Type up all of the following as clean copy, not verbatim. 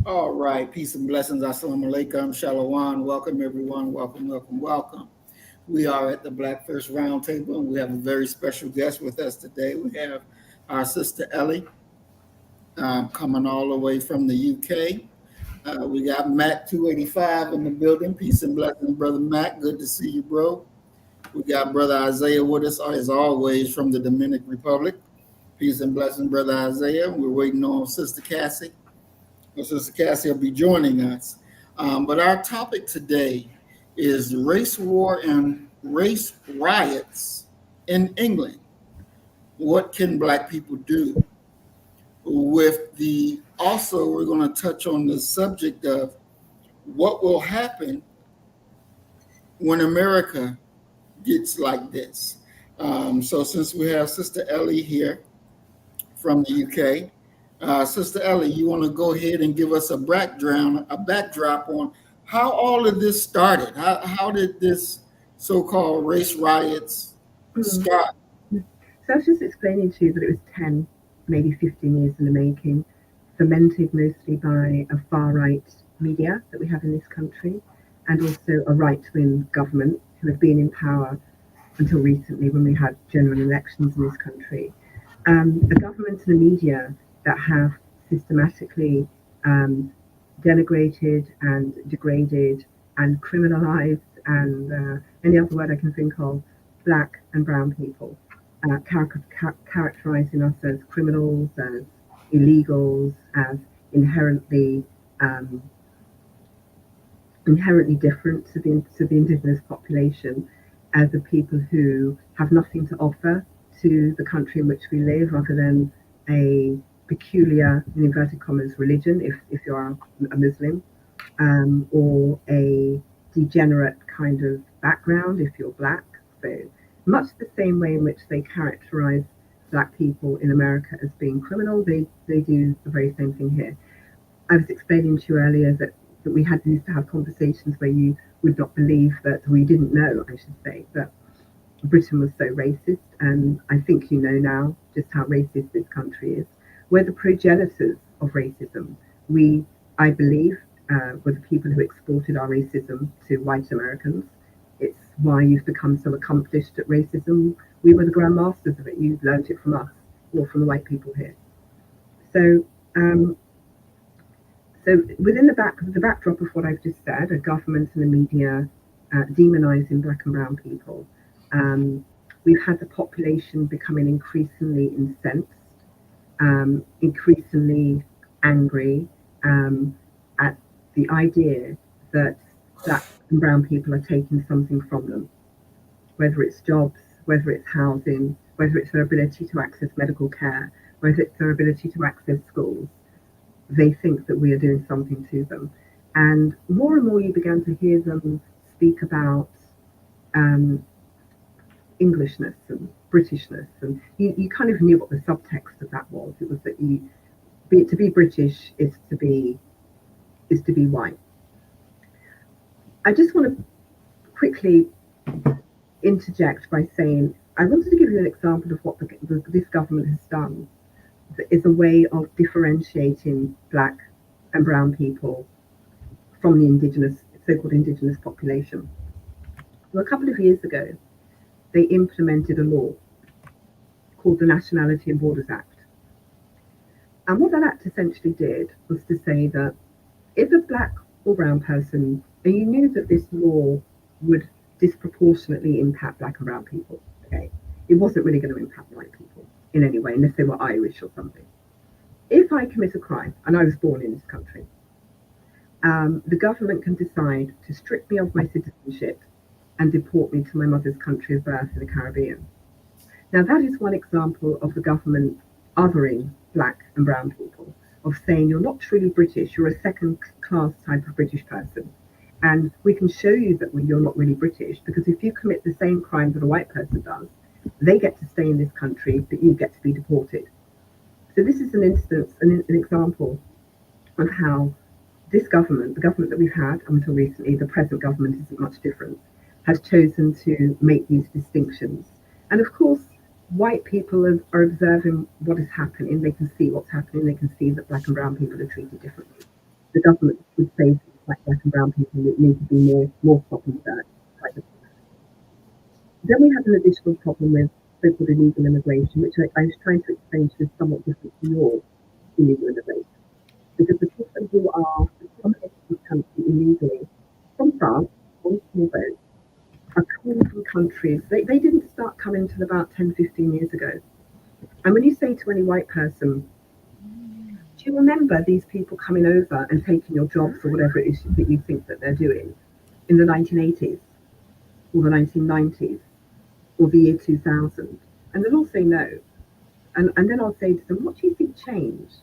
All right, peace and blessings. Assalamu alaikum, shalom. Welcome, everyone. Welcome, welcome, welcome. We are at the Black First Roundtable, and we have a very special guest with us today. We have our sister Ellie coming all the way from the UK. We got Mac 285 in the building. Peace and blessings, brother Mac. Good to see you, bro. We got brother Isaiah with us, as always, from the Dominican Republic. Peace and blessings, brother Isaiah. We're waiting on Sister Cassie. Sister Cassie will be joining us. But our topic today is race war and race riots in England. What can Black people do? With the also, we're going to touch on the subject of what will happen when America gets like this. So, since we have Sister Ellie here from the UK, Sister Ellie, you want to go ahead and give us a backdrop on how all of this started? How did this so-called race riots Mm. start? So I was just explaining to you that it was 10, maybe 15 years in the making, fermented mostly by a far-right media that we have in this country, and also a right-wing government who have been in power until recently when we had general elections in this country. A government and a media that have systematically um, denigrated and degraded and criminalized and any other word I can think of, black and brown people, characterizing us as criminals, as illegals, as inherently um, inherently different to the indigenous population, as the people who have nothing to offer to the country in which we live other than a peculiar, in inverted commas, religion, if you are a Muslim, or a degenerate kind of background if you're black. So, much the same way in which they characterize black people in America as being criminal, they do the very same thing here. I was explaining to you earlier that we had used to have conversations where you would not believe that we didn't know, I should say, that Britain was so racist, and I think you know now just how racist this country is. We're the progenitors of racism. We, I believe, were the people who exported our racism to white Americans. It's why you've become so accomplished at racism. We were the grandmasters of it. You learned it from us or from the white people here. So, um, so within the backdrop of what I've just said, a government and the media demonising black and brown people, we've had the population becoming increasingly incensed, increasingly angry at the idea that black and brown people are taking something from them, whether it's jobs, whether it's housing, whether it's their ability to access medical care, whether it's their ability to access schools. They think that we are doing something to them. And more you began to hear them speak about um, Englishness and Britishness, and you kind of knew what the subtext of that was. It was that to be British is to be white. I just want to quickly interject by saying I wanted to give you an example of what this government has done is a way of differentiating black and brown people from the so-called indigenous population. Well, a couple of years ago, they implemented a law called the Nationality and Borders Act. And what that act essentially did was to say that if a black or brown person, and you knew that this law would disproportionately impact black and brown people, okay, it wasn't really going to impact white people in any way, unless they were Irish or something. If I commit a crime, and I was born in this country, the government can decide to strip me of my citizenship and deport me to my mother's country of birth in the Caribbean. Now, that is one example of the government othering black and brown people, of saying you're not truly British, you're a second class type of British person. And we can show you that you're not really British because if you commit the same crime that a white person does, they get to stay in this country, but you get to be deported. So this is an instance, an example of how this government, the government that we've had until recently, the present government isn't much different, has chosen to make these distinctions. And of course, white people are observing what is happening. They can see what's happening. They can see that black and brown people are treated differently. the government would say things like black and brown people need to be more properly that type of. Then we have an additional problem with so-called illegal immigration, which I was trying to explain to you is somewhat different to your illegal immigration. Because the people who are coming into this country illegally from France on small boats are coming from countries, they didn't start coming until about 10, 15 years ago. And when you say to any white person, do you remember these people coming over and taking your jobs or whatever it is that you think that they're doing in the 1980s or the 1990s or the year 2000? And they'll all say no. And then I'll say to them, what do you think changed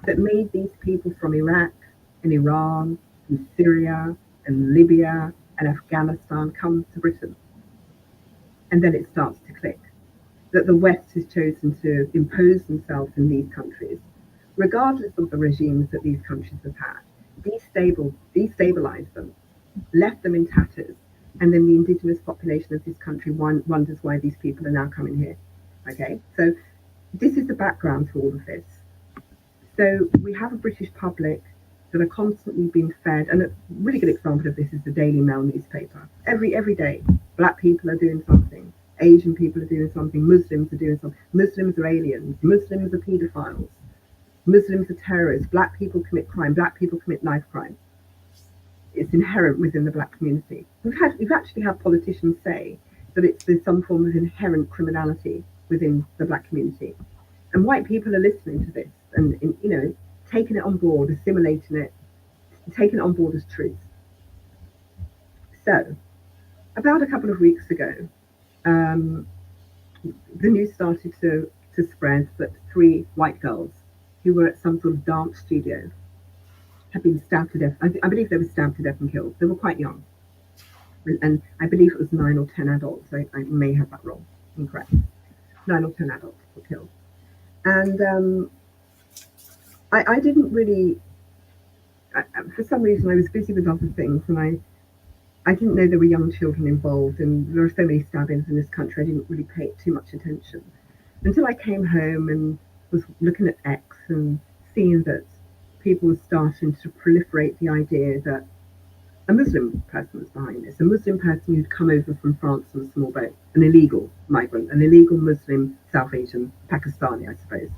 that made these people from Iraq and Iran and Syria and Libya and Afghanistan come to Britain? And then it starts to click that the West has chosen to impose themselves in these countries, regardless of the regimes that these countries have had, destabilized them, left them in tatters, and then the indigenous population of this country wonders why these people are now coming here. Okay, so this is the background to all of this. So we have a British public that are constantly being fed, and a really good example of this is the Daily Mail newspaper. Every day, black people are doing something, Asian people are doing something, Muslims are doing something. Muslims are aliens, Muslims are paedophiles, Muslims are terrorists, black people commit crime, black people commit knife crime. It's inherent within the black community. We've actually had politicians say that there's some form of inherent criminality within the black community. And white people are listening to this and taking it on board, assimilating it, taking it on board as truth. So, about a couple of weeks ago, um, the news started to spread that three white girls who were at some sort of dance studio had been stabbed to death. I believe they were stabbed to death and killed. They were quite young. And I believe it was 9 or 10 adults. I may have that wrong, incorrect. 9 or 10 adults were killed. And I didn't really, for some reason, I was busy with other things, and I didn't know there were young children involved, and there are so many stabbings in this country. I didn't really pay too much attention until I came home and was looking at X and seeing that people were starting to proliferate the idea that a Muslim person was behind this, a Muslim person who'd come over from France on a small boat, an illegal migrant, an illegal Muslim, South Asian, Pakistani, I suppose.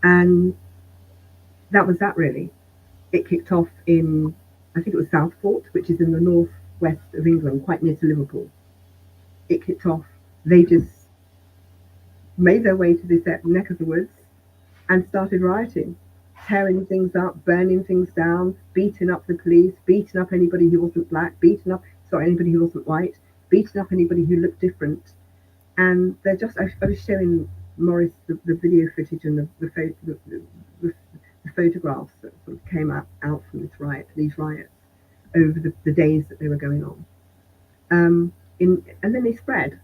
And that was that really. It kicked off in, I think it was Southport, which is in the northwest of England, quite near to Liverpool. It kicked off. They just made their way to this neck of the woods and started rioting, tearing things up, burning things down, beating up the police, beating up anybody who wasn't black, anybody who wasn't white, beating up anybody who looked different. And they're just, I was showing Morris the video footage and the photographs that sort of came out from these riots over the days that they were going on. And then they spread.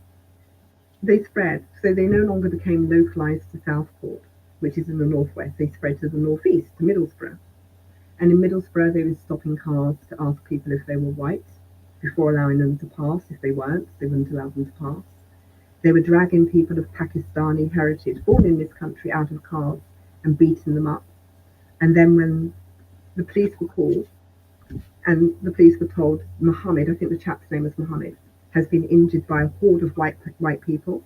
So they no longer became localized to Southport, which is in the northwest. They spread to the northeast, to Middlesbrough. And in Middlesbrough, they were stopping cars to ask people if they were white before allowing them to pass. If they weren't, they wouldn't allow them to pass. They were dragging people of Pakistani heritage, born in this country, out of cars and beating them up. And then when the police were called and the police were told Mohammed, I think the chap's name was Mohammed, has been injured by a horde of white people,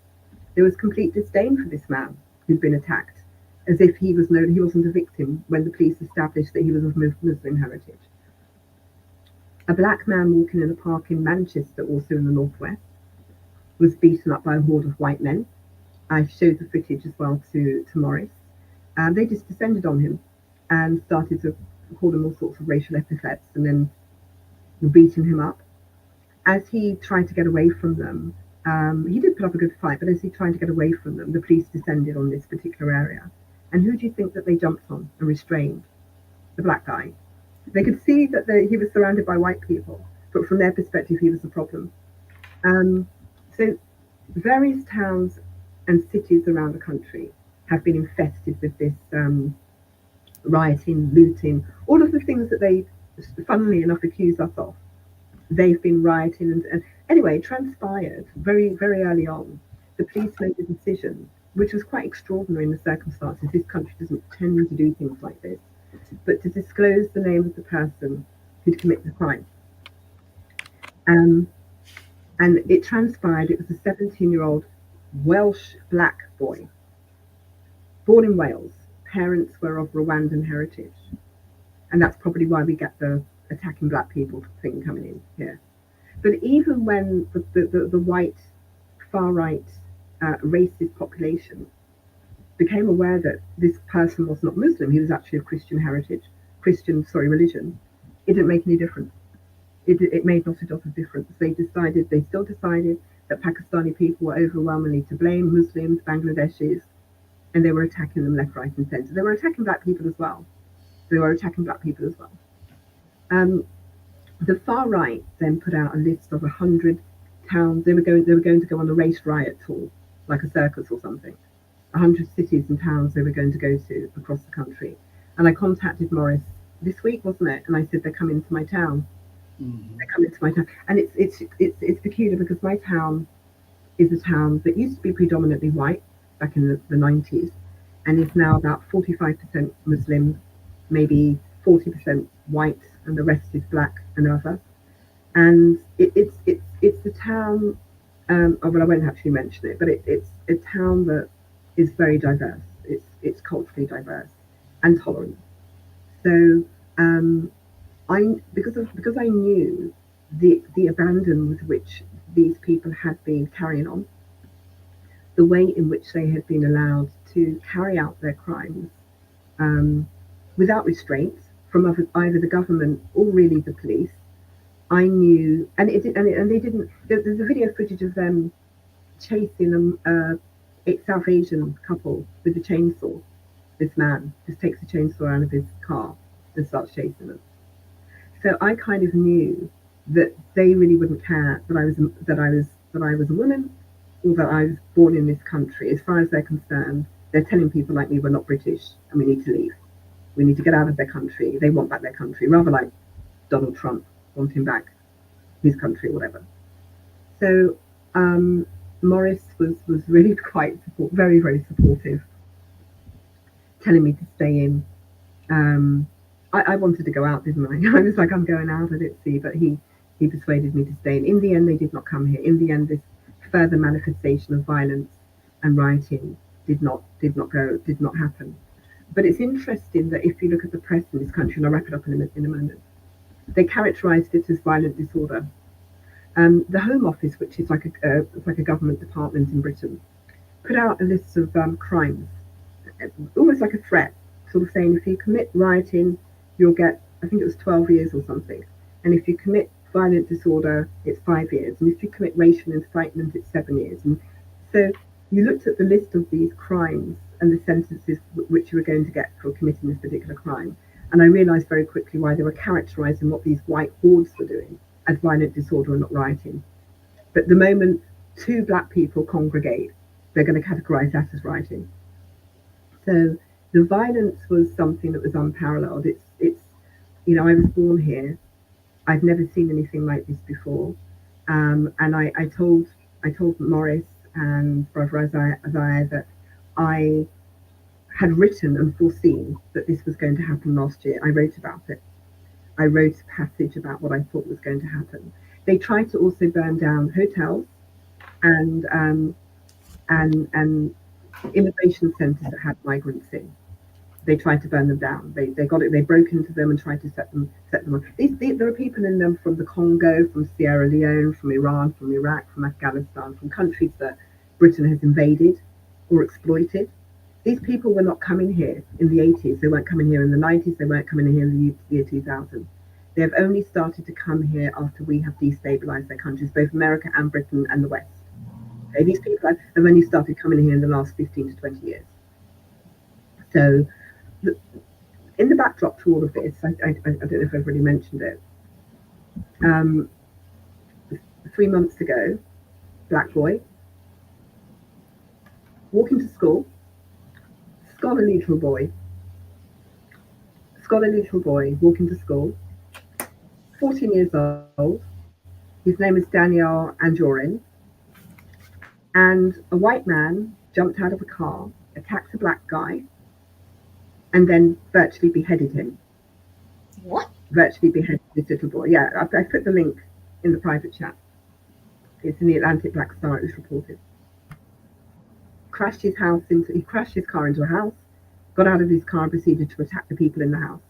there was complete disdain for this man who'd been attacked, as if he wasn't a victim when the police established that he was of Muslim heritage. A black man walking in a park in Manchester, also in the northwest, was beaten up by a horde of white men. I showed the footage as well to Morris. They just descended on him and started to call him all sorts of racial epithets and then were beating him up. As he tried to get away from them, he did put up a good fight, but as he tried to get away from them, the police descended on this particular area. And who do you think that they jumped on and restrained? The black guy. They could see that he was surrounded by white people, but from their perspective, he was the problem. So various towns and cities around the country have been infested with this rioting, looting, all of the things that they, funnily enough, accuse us of. They've been rioting, and anyway, transpired very, very early on. The police made a decision, which was quite extraordinary in the circumstances. This country doesn't tend to do things like this. but to disclose the name of the person who'd committed the crime. Um, and it transpired it was a 17-year-old Welsh black boy, born in Wales. Parents were of Rwandan heritage. And that's probably why we get the attacking black people thing coming in here. But even when the white, far right, racist population became aware that this person was not Muslim, he was actually of Christian heritage, religion, it didn't make any difference. It made not a dot of difference. They still decided that Pakistani people were overwhelmingly to blame, Muslims, Bangladeshis, and they were attacking them left, right, and centre. They were attacking black people as well. Um, the far right then put out a list of 100 towns. They were going to go on a race riot tour, like a circus or something. 100 cities and towns they were going to go to across the country. And I contacted Morris this week, wasn't it? And I said they're coming to my town. Mhm. They're coming to my town, and it's peculiar because my town is a town that used to be predominantly white back in the 90s, and is now about 45% Muslim, maybe 40% white, and the rest is black and other. And it's the town. Oh, well, I won't actually mention it, but it's a town that is very diverse. It's culturally diverse and tolerant. So I because I knew the abandon with which these people had been carrying on, the way in which they had been allowed to carry out their crimes um, without restraint from either the government or really the police. I knew, and they didn't. There's a video footage of them chasing a South Asian couple with a chainsaw. This man just takes a chainsaw out of his car and starts chasing them. So I kind of knew that they really wouldn't care that I was a woman or that I was born in this country. As far as they're concerned, they're telling people like me we're not British and we need to leave. We need to get out of their country. They want back their country, rather like Donald Trump wanting back his country or whatever. So Morris was really very, very supportive, telling me to stay in. I wanted to go out, didn't I? I was like, I'm going out. I didn't see, but he persuaded me to stay. And in the end, they did not come here. In the end, this further manifestation of violence and rioting did not happen. But it's interesting that if you look at the press in this country, and I'll wrap it up in a moment, they characterised it as violent disorder. The Home Office, which is like a government department in Britain, put out a list of crimes, almost like a threat, sort of saying if you commit rioting, you'll get, I think it was 12 years or something. And if you commit violent disorder, it's 5 years. And if you commit racial incitement, it's 7 years. And so you looked at the list of these crimes and the sentences which you were going to get for committing this particular crime. And I realised very quickly why they were characterising what these white hordes were doing as violent disorder and not rioting. But the moment two black people congregate, they're going to categorise that as rioting. So the violence was something that was unparalleled. I was born here. I've never seen anything like this before. And I told Morris and Brother Isaiah that I had written and foreseen that this was going to happen last year. I wrote about it. I wrote a passage about what I thought was going to happen. They tried to also burn down hotels and and immigration centres that had migrants in. They tried to burn them down. They got it. They broke into them and tried to set them on. There are people in them from the Congo, from Sierra Leone, from Iran, from Iraq, from Afghanistan, from countries that Britain has invaded or exploited. These people were not coming here in the 80s. They weren't coming here in the 90s. They weren't coming here in the year 2000. They have only started to come here after we have destabilized their countries, both America and Britain and the West. Okay, these people have only started coming here in the last 15 to 20 years. So in the backdrop to all of this, I don't know if I've already mentioned it. Um, 3 months ago, black boy, walking to school, scholarly little boy, walking to school, 14 years old. His name is Daniel Anjorin, and a white man jumped out of a car, attacked a black guy, and then virtually beheaded him. What? Virtually beheaded this little boy. Yeah, I put the link in the private chat. It's in the Atlantic Black Star. It was reported. He crashed his car into a house, got out of his car and proceeded to attack the people in the house.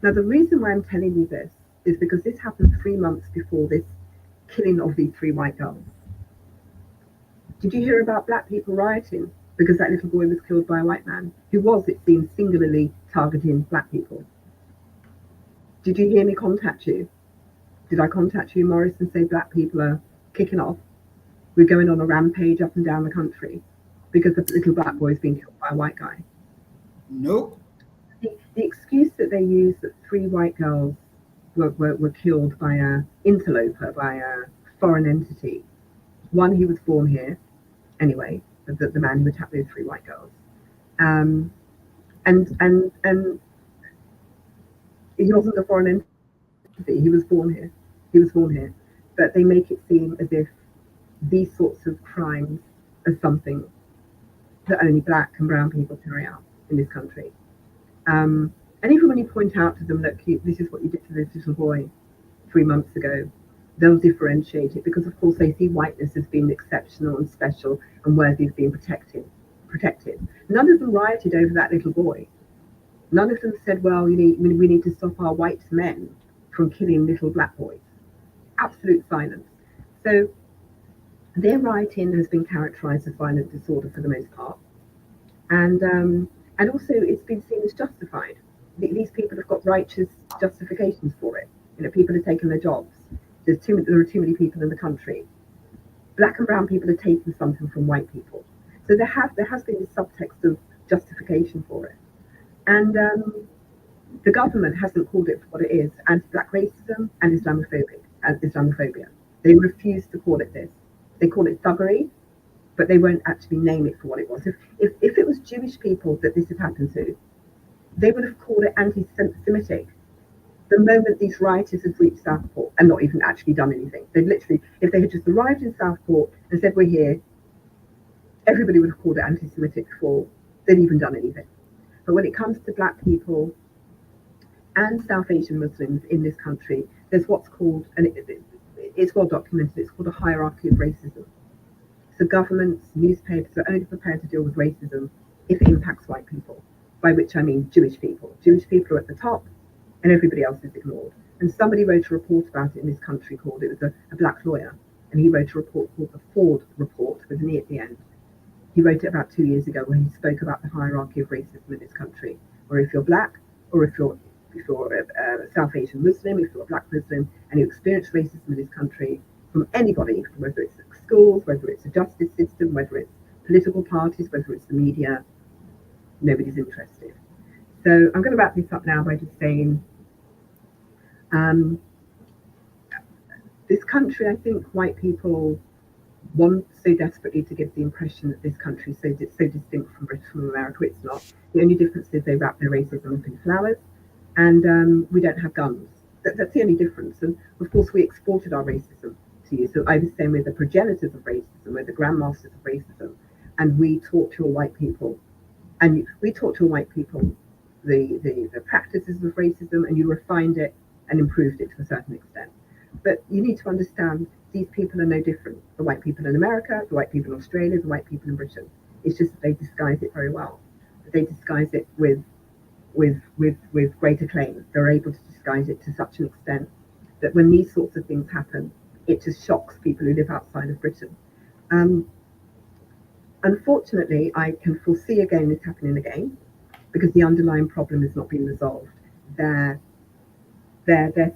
Now the reason why I'm telling you this is because this happened 3 months before this killing of these three white girls. Did you hear about black people rioting because that little boy was killed by a white man who was, it seems, singularly targeting black people? Did you hear me contact you? Did I contact you, Morris, and say black people are kicking off? We're going on a rampage up and down the country because the little black boy is being killed by a white guy. Nope. The excuse that they use that three white girls were killed by a interloper, by a foreign entity. One, he was born here, anyway, the man who attacked those three white girls. And he wasn't a foreign entity, he was born here. He was born here. But they make it seem as if these sorts of crimes are something that only black and brown people carry out in this country. And even when you point out to them, look, this is what you did to this little boy 3 months ago, they'll differentiate it because, of course, they see whiteness as being exceptional and special and worthy of being protected. None of them rioted over that little boy. None of them said, well, we need to stop our white men from killing little black boys. Absolute silence. So their rioting has been characterized as violent disorder for the most part. And also it's been seen as justified. These people have got righteous justifications for it. People have taken their jobs. There are too many people in the country. Black and brown people are taking something from white people. So there has been this subtext of justification for it. And the government hasn't called it for what it is: anti-black racism and Islamophobia. They refuse to call it this. They call it thuggery, but they won't actually name it for what it was. If it was Jewish people that this had happened to, they would have called it anti-Semitic. The moment these rioters had reached Southport and not even actually done anything, they'd literally, if they had just arrived in Southport and said, we're here, everybody would have called it anti-Semitic before they'd even done anything. But when it comes to black people and South Asian Muslims in this country, there's what's called, and it's well documented, it's called a hierarchy of racism. So governments, newspapers are only prepared to deal with racism if it impacts white people, by which I mean Jewish people. Jewish people are at the top and everybody else is ignored. And somebody wrote a report about it in this country called, it was a black lawyer, and he wrote a report called the Ford Report with an E at the end. He wrote it about 2 years ago when he spoke about the hierarchy of racism in this country, where if you're black or if you're a South Asian Muslim, if you're a black Muslim and you experience racism in this country from anybody, whether it's schools, whether it's the justice system, whether it's political parties, whether it's the media, nobody's interested. So I'm going to wrap this up now by just saying, this country, I think white people want so desperately to give the impression that this country is so distinct from Britain, from America. It's not. The only difference is they wrap their racism up in flowers, and we don't have guns. That's the only difference. And of course, we exported our racism to you. So I was saying we're the progenitors of racism, we're the grandmasters of racism, and we taught your white people, the practices of racism, and you refined it and improved it to a certain extent. But you need to understand these people are no different. The white people in America, the white people in Australia, the white people in Britain. It's just that they disguise it very well. They disguise it with great acclaim. They're able to disguise it to such an extent that when these sorts of things happen, it just shocks people who live outside of Britain. Unfortunately, I can foresee again this happening again because the underlying problem has not been resolved. They're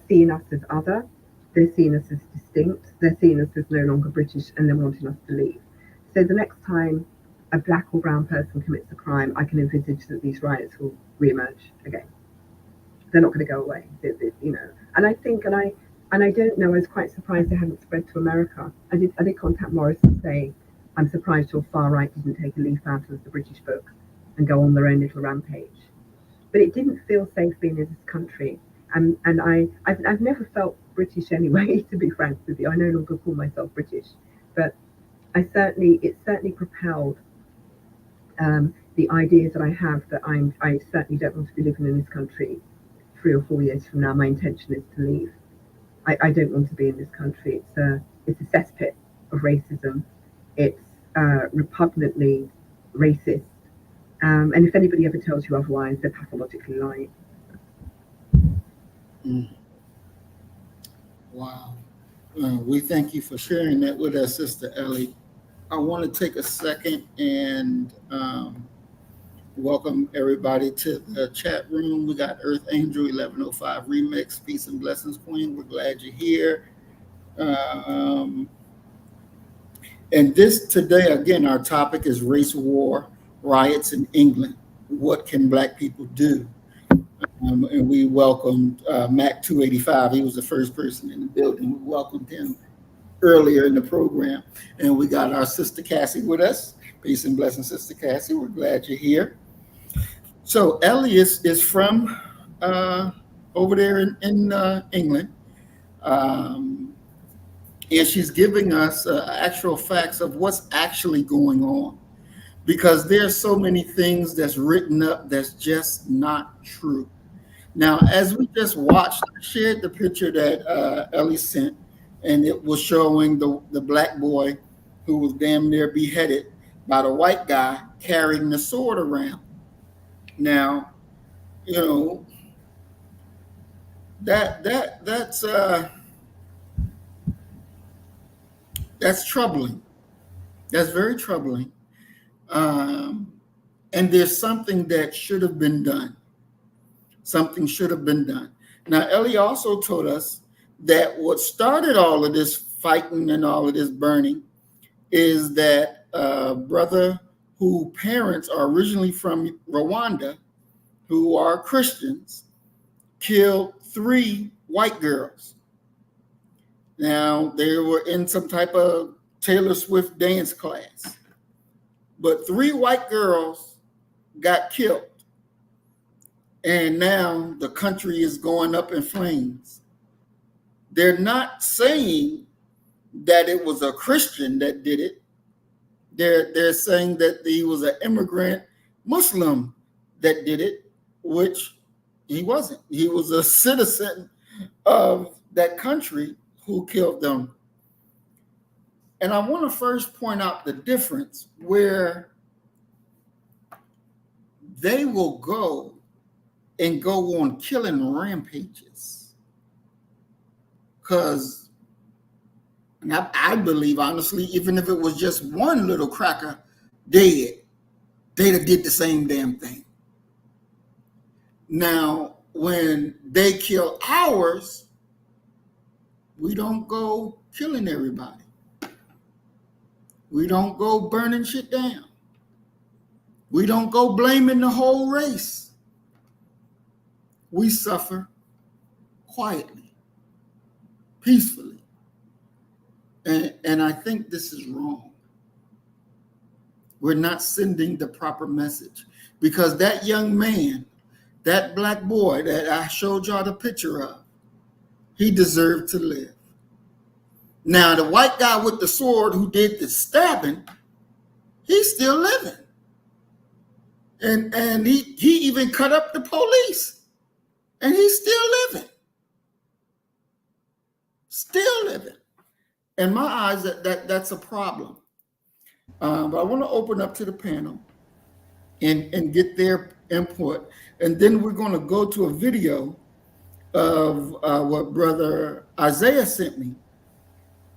seeing us as other, they're seeing us as distinct, they're seeing us as no longer British, and they're wanting us to leave. So the next time a black or brown person commits a crime, I can envisage that these riots will re-emerge again. They're not going to go away, And I think, and I don't know, I was quite surprised they hadn't spread to America. I did contact Morris and say, I'm surprised your far right didn't take a leaf out of the British book and go on their own little rampage. But it didn't feel safe being in this country. And I've never felt British anyway, to be frank with you. I no longer call myself British, but it certainly propelled the ideas that I have that I certainly don't want to be living in this country 3 or 4 years from now. My intention is to leave. I don't want to be in this country. It's a cesspit of racism. It's repugnantly racist. And if anybody ever tells you otherwise, they're pathologically lying. Mm. Wow. We thank you for sharing that with us, Sister Ellie. I want to take a second and welcome everybody to the chat room. We got Earth Angel 1105 Remix, Peace and Blessings Queen. We're glad you're here. Um, and this today, again, our topic is race war, riots in England. What can Black people do? And we welcomed Mac 285. He was the first person in the building. We welcomed him earlier in the program. And we got our Sister Cassie with us. Peace and blessings, Sister Cassie. We're glad you're here. So Elias is from over there in England. Um, and she's giving us actual facts of what's actually going on. Because there's so many things that's written up that's just not true. Now, as we just watched, I shared the picture that Ellie sent, and it was showing the black boy who was damn near beheaded by the white guy carrying the sword around. Now, you know that's troubling. That's very troubling. Um, and there's something that should have been done. Something should have been done. Now, Ellie also told us that what started all of this fighting and all of this burning is that brother whose parents are originally from Rwanda, who are Christians, killed 3 white girls. Now, they were in some type of Taylor Swift dance class, but 3 white girls got killed. And now the country is going up in flames. They're not saying that it was a Christian that did it. They're saying that he was an immigrant Muslim that did it, which he wasn't. He was a citizen of that country who killed them. And I want to first point out the difference where they will go and go on killing rampages. Because I believe, honestly, even if it was just one little cracker dead, they'd have did the same damn thing. Now, when they kill ours, we don't go killing everybody. We don't go burning shit down. We don't go blaming the whole race. We suffer quietly, peacefully. And I think this is wrong. We're not sending the proper message, because that young man, that black boy that I showed y'all the picture of, he deserved to live. Now, the white guy with the sword who did the stabbing, he's still living. And he even cut up the police. And he's still living. Still living. In my eyes, that's a problem. But I want to open up to the panel and get their input. And then we're going to go to a video of what Brother Isaiah sent me,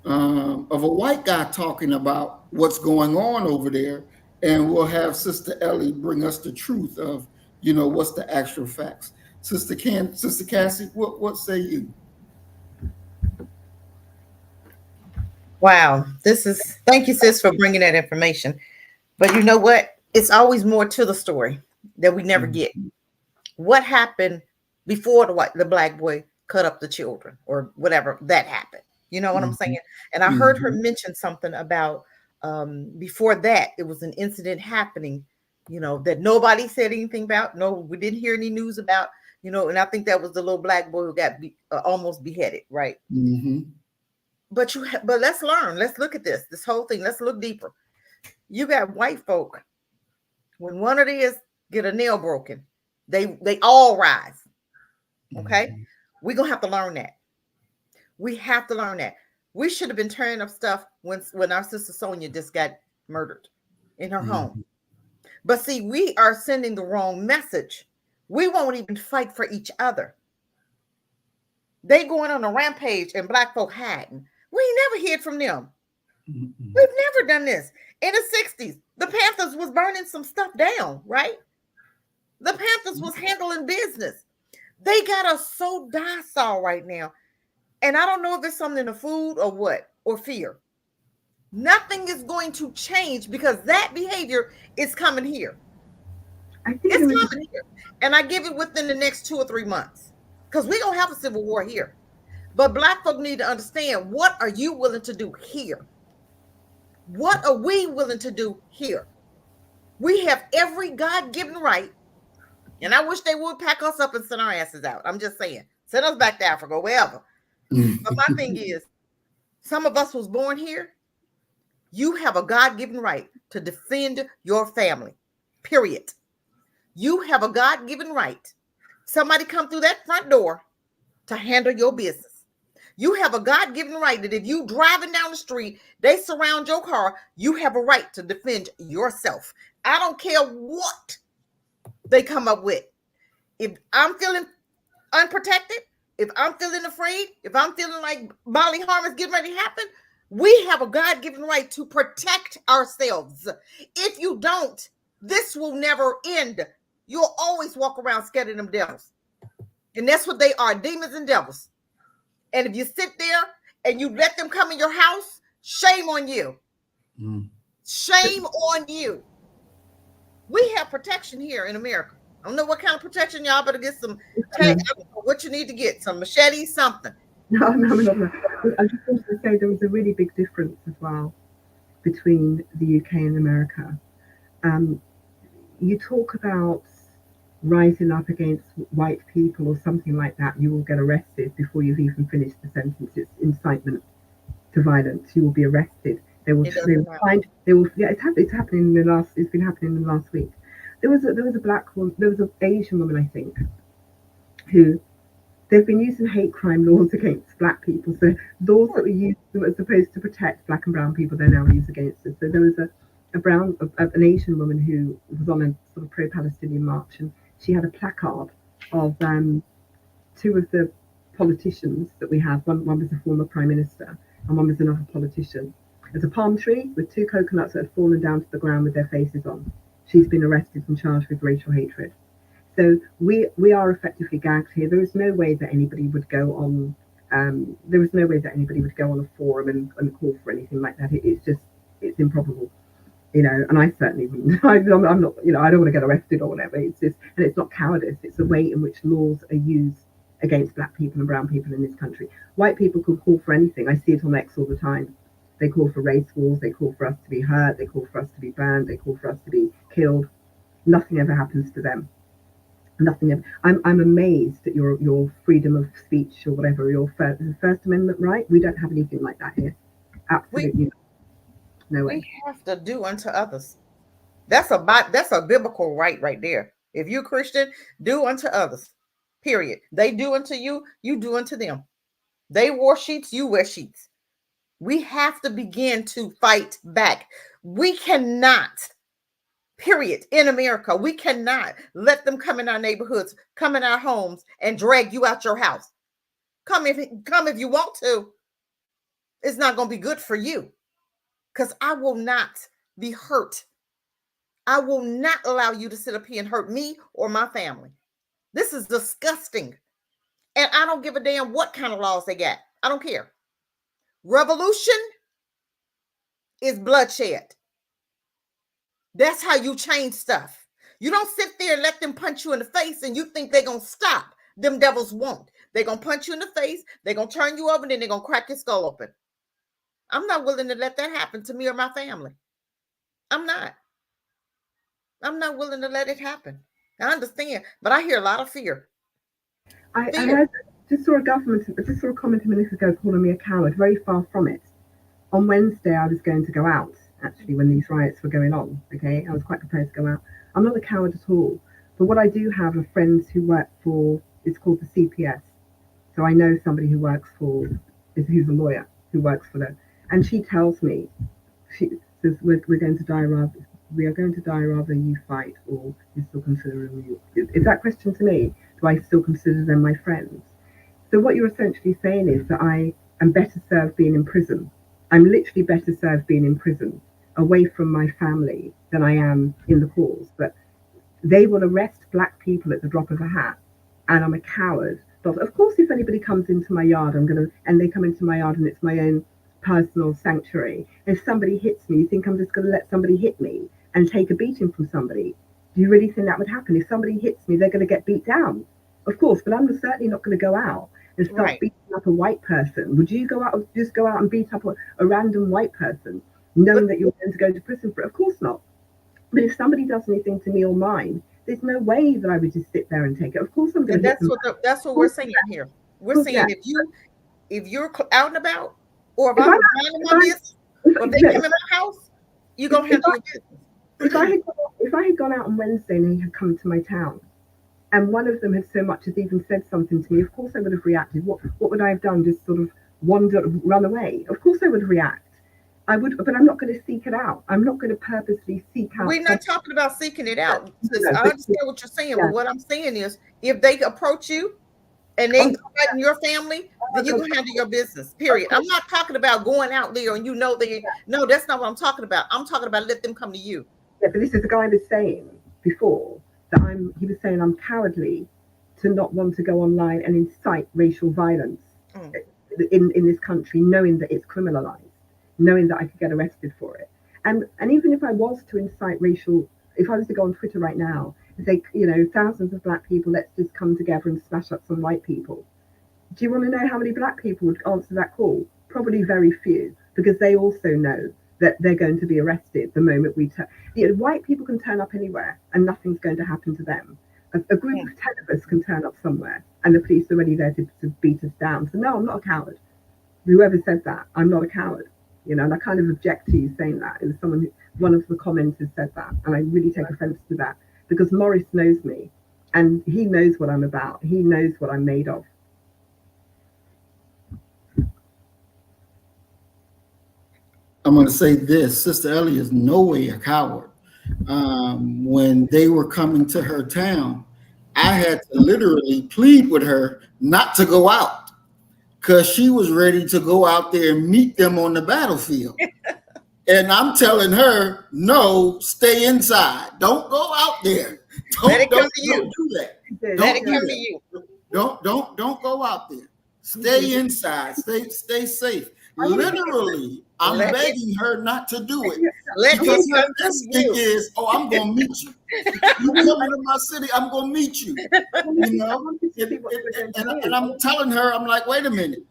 of a white guy talking about what's going on over there. And we'll have Sister Ellie bring us the truth of, what's the actual facts. Sister Cassie, what say you? Wow, thank you, sis, for bringing that information. But you know what? It's always more to the story that we never get. What happened before the black boy cut up the children or whatever that happened? You know what I'm saying? And I heard her mention something about before that, it was an incident happening, that nobody said anything about. No, we didn't hear any news about, and I think that was the little black boy who got almost beheaded, right? Mm-hmm. But let's learn. Let's look at this whole thing. Let's look deeper. You got white folk When one of these get a nail broken, they all rise. Okay, Mhm. we're gonna have to learn that. We have to learn that. We should have been turning up stuff when our sister Sonia just got murdered in her home. Mhm. But see, we are sending the wrong message. We won't even fight for each other. They going on a rampage and black folk hiding. We never heard from them. Mhm. We've never done this. In the 60s, the Panthers was burning some stuff down, right? The Panthers was handling business. They got us so docile right now. And I don't know if it's something in the food or what, or fear. Nothing is going to change because that behavior is coming here. I think It's there was a coming here. And I give it within the next 2 or 3 months. Because we're going to have a civil war here. But black folk need to understand, what are you willing to do here? What are we willing to do here? We have every God given right. And I wish they would pack us up and send our asses out. I'm just saying. Send us back to Africa, wherever. But my thing is, some of us was born here. You have a God given right to defend your family, period. You have a God given right. Somebody come through that front door to handle your business. You have a God given right that if you driving down the street, they surround your car, you have a right to defend yourself. I don't care what they come up with. If I'm feeling unprotected, if I'm feeling afraid, if I'm feeling like bodily harm is getting ready to happen, we have a God given right to protect ourselves. If you don't, this will never end. You'll always walk around scared of them devils. And that's what they are, demons and devils. And if you sit there and you let them come in your house, shame on you. Mhm. Shame on you. We have protection here in America. I don't know what kind of protection, y'all better get some. I don't know what you need to get, some machetes, something. no, no, no, no. I just wanted to say there was a really big difference as well between the UK and America. Um, you talk about rising up against white people or something like that, you will get arrested before you've even finished the sentence. It's incitement to violence. You will be arrested. It They doesn't will matter. find. They will. Yeah, it's happening in the last. It's been happening in the last week. There was a black woman. There was an Asian woman, I think, who they've been using hate crime laws against black people. So laws that were used that were supposed to protect black and brown people, they're now used against us. So there was an Asian woman who was on a sort of pro-Palestinian march, and she had a placard of two of the politicians that we have. One was a former prime minister, and one was another politician. There's a palm tree with two coconuts that had fallen down to the ground with their faces on. She's been arrested and charged with racial hatred. So we are effectively gagged here. There is no way that anybody would go on. There is no way that anybody would go on a forum and call for anything like that. It's just it's improbable, you know. And I certainly wouldn't. I'm not, you know. I don't want to get arrested or whatever. It's just, and it's not cowardice. It's the way in which laws are used against black people and brown people in this country. White people can call for anything. I see it on X all the time. They call for race wars. They call for us to be hurt. They call for us to be banned. They call for us to be killed. Nothing ever happens to them. Nothing. I'm amazed at your freedom of speech or whatever, your First Amendment right. We don't have anything like that here. We Absolutely no way. we have to do unto others. That's a biblical right there. If you're Christian, do unto others. Period. They do unto you, you do unto them. They wore sheets, you wear sheets. We have to begin to fight back. We cannot, period, in America, we cannot let them come in our neighborhoods, come in our homes, and drag you out your house. Come if you want to. It's not going to be good for you because I will not be hurt. I will not allow you to sit up here and hurt me or my family. This is disgusting. And I don't give a damn what kind of laws they got. I don't care. Revolution is bloodshed. That's how you change stuff. You don't sit there and let them punch you in the face and you think they're going to stop. Them devils won't. They're going to punch you in the face. They're going to turn you over and then they're going to crack your skull open. I'm not willing to let that happen to me or my family. I'm not. I'm not willing to let it happen. I understand, but I hear a lot of fear. I Fear. heard, just saw a comment a minute ago calling me a coward. Very far from it. On Wednesday, I was going to go out, actually, when these riots were going on. Okay, I was quite prepared to go out. I'm not a coward at all. But what I do have are friends who work for, it's called the CPS. So I know somebody who works for, who's a lawyer, who works for them. And she tells me, she says, we're going to die rather, we are going to die rather you fight, or you still consider them you. Is that question to me? Do I still consider them my friends? So what you're essentially saying is that I am better served being in prison. I'm literally better served being in prison, away from my family, than I am in the cause. But they will arrest black people at the drop of a hat, and I'm a coward. But of course, if anybody comes into my yard, and they come into my yard and it's my own personal sanctuary. If somebody hits me, you think I'm just going to let somebody hit me and take a beating from somebody? Do you really think that would happen? If somebody hits me, they're going to get beat down. Of course, but I'm certainly not going to go out and start beating up a white person. Would you go out and beat up a random white person, knowing that you're going to go to prison for it? Of course not. But if somebody does anything to me or mine, there's no way that I would just sit there and take it. Of course, I'm going to. That's what we're saying here. We're saying if you're out and about, or if I'm minding my business, or if they come in my house, you're gonna handle your business. If I had gone out on Wednesday and he had come to my town, and one of them had so much as even said something to me, of course I would have reacted. What would I have done? Just sort of run away? Of course I would react. I would, but I'm not going to seek it out. I'm not going to purposely seek out. We're not talking about seeking it out. I understand what you're saying, but what I'm saying is, if they approach you and they threaten your family, then you're going to handle your business, period. I'm not talking about going out there and no, that's not what I'm talking about. I'm talking about let them come to you. Yeah, but this is the guy was saying before that he was saying I'm cowardly to not want to go online and incite racial violence in this country, knowing that it's criminalized, knowing that I could get arrested for it. And even if I was to incite if I was to go on Twitter right now and say, thousands of black people, let's just come together and smash up some white people. Do you want to know how many black people would answer that call? Probably very few, because they also know that they're going to be arrested the moment white people can turn up anywhere and nothing's going to happen to them. A group of 10 of us can turn up somewhere and the police are already there to beat us down. So no, I'm not a coward. Whoever said that, I'm not a coward. And I kind of object to you saying that. It was one of the commenters said that, and I really take offense to that, because Morris knows me and he knows what I'm about. He knows what I'm made of. I'm going to say this. Sister Ellie is no way a coward. When they were coming to her town, I had to literally plead with her not to go out, because she was ready to go out there and meet them on the battlefield. And I'm telling her, no, stay inside. Don't go out there. Let it come to you. Don't do that. Let it come to you. Don't go out there. Stay inside. Stay safe. Literally, I'm begging her not to do it. Because her instinct is, I'm going to meet you. You come into my city, I'm going to meet you. And I'm telling her, I'm like, wait a minute,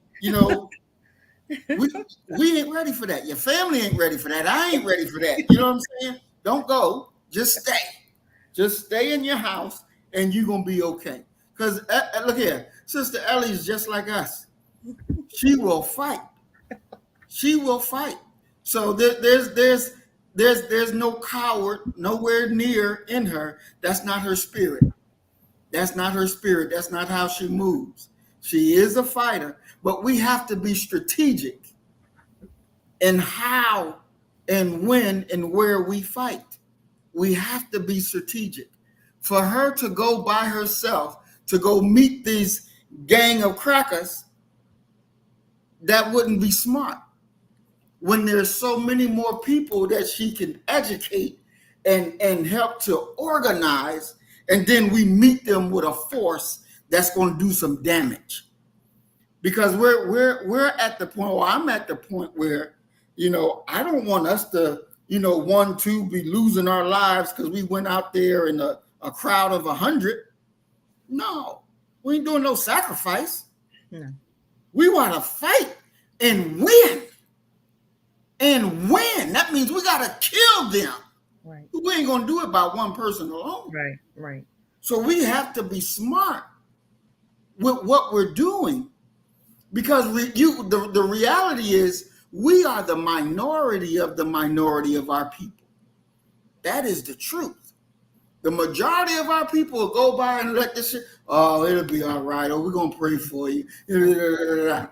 we ain't ready for that. Your family ain't ready for that. I ain't ready for that. You know what I'm saying? Don't go. Just stay. Just stay in your house and you're going to be okay. Because look here, Sister Ellie is just like us. She will fight. She will fight. So there's no coward nowhere near in her. That's not her spirit. That's not her spirit. That's not how she moves. She is a fighter, but we have to be strategic in how and when and where we fight. We have to be strategic. For her to go by herself, to go meet these gang of crackers, that wouldn't be smart. When there's so many more people that she can educate and help to organize, and then we meet them with a force that's going to do some damage. Because we're at the point, or I'm at the point where, I don't want us to, be losing our lives because we went out there in a crowd of 100. No, we ain't doing no sacrifice. No. We want to fight and win. And win. That means we got to kill them. Right. We ain't going to do it by one person alone. Right. So we have to be smart with what we're doing, because the reality is we are the minority of our people. That is the truth. The majority of our people will go by and let this shit, oh, it'll be all right. Oh, we're going to pray for you. No.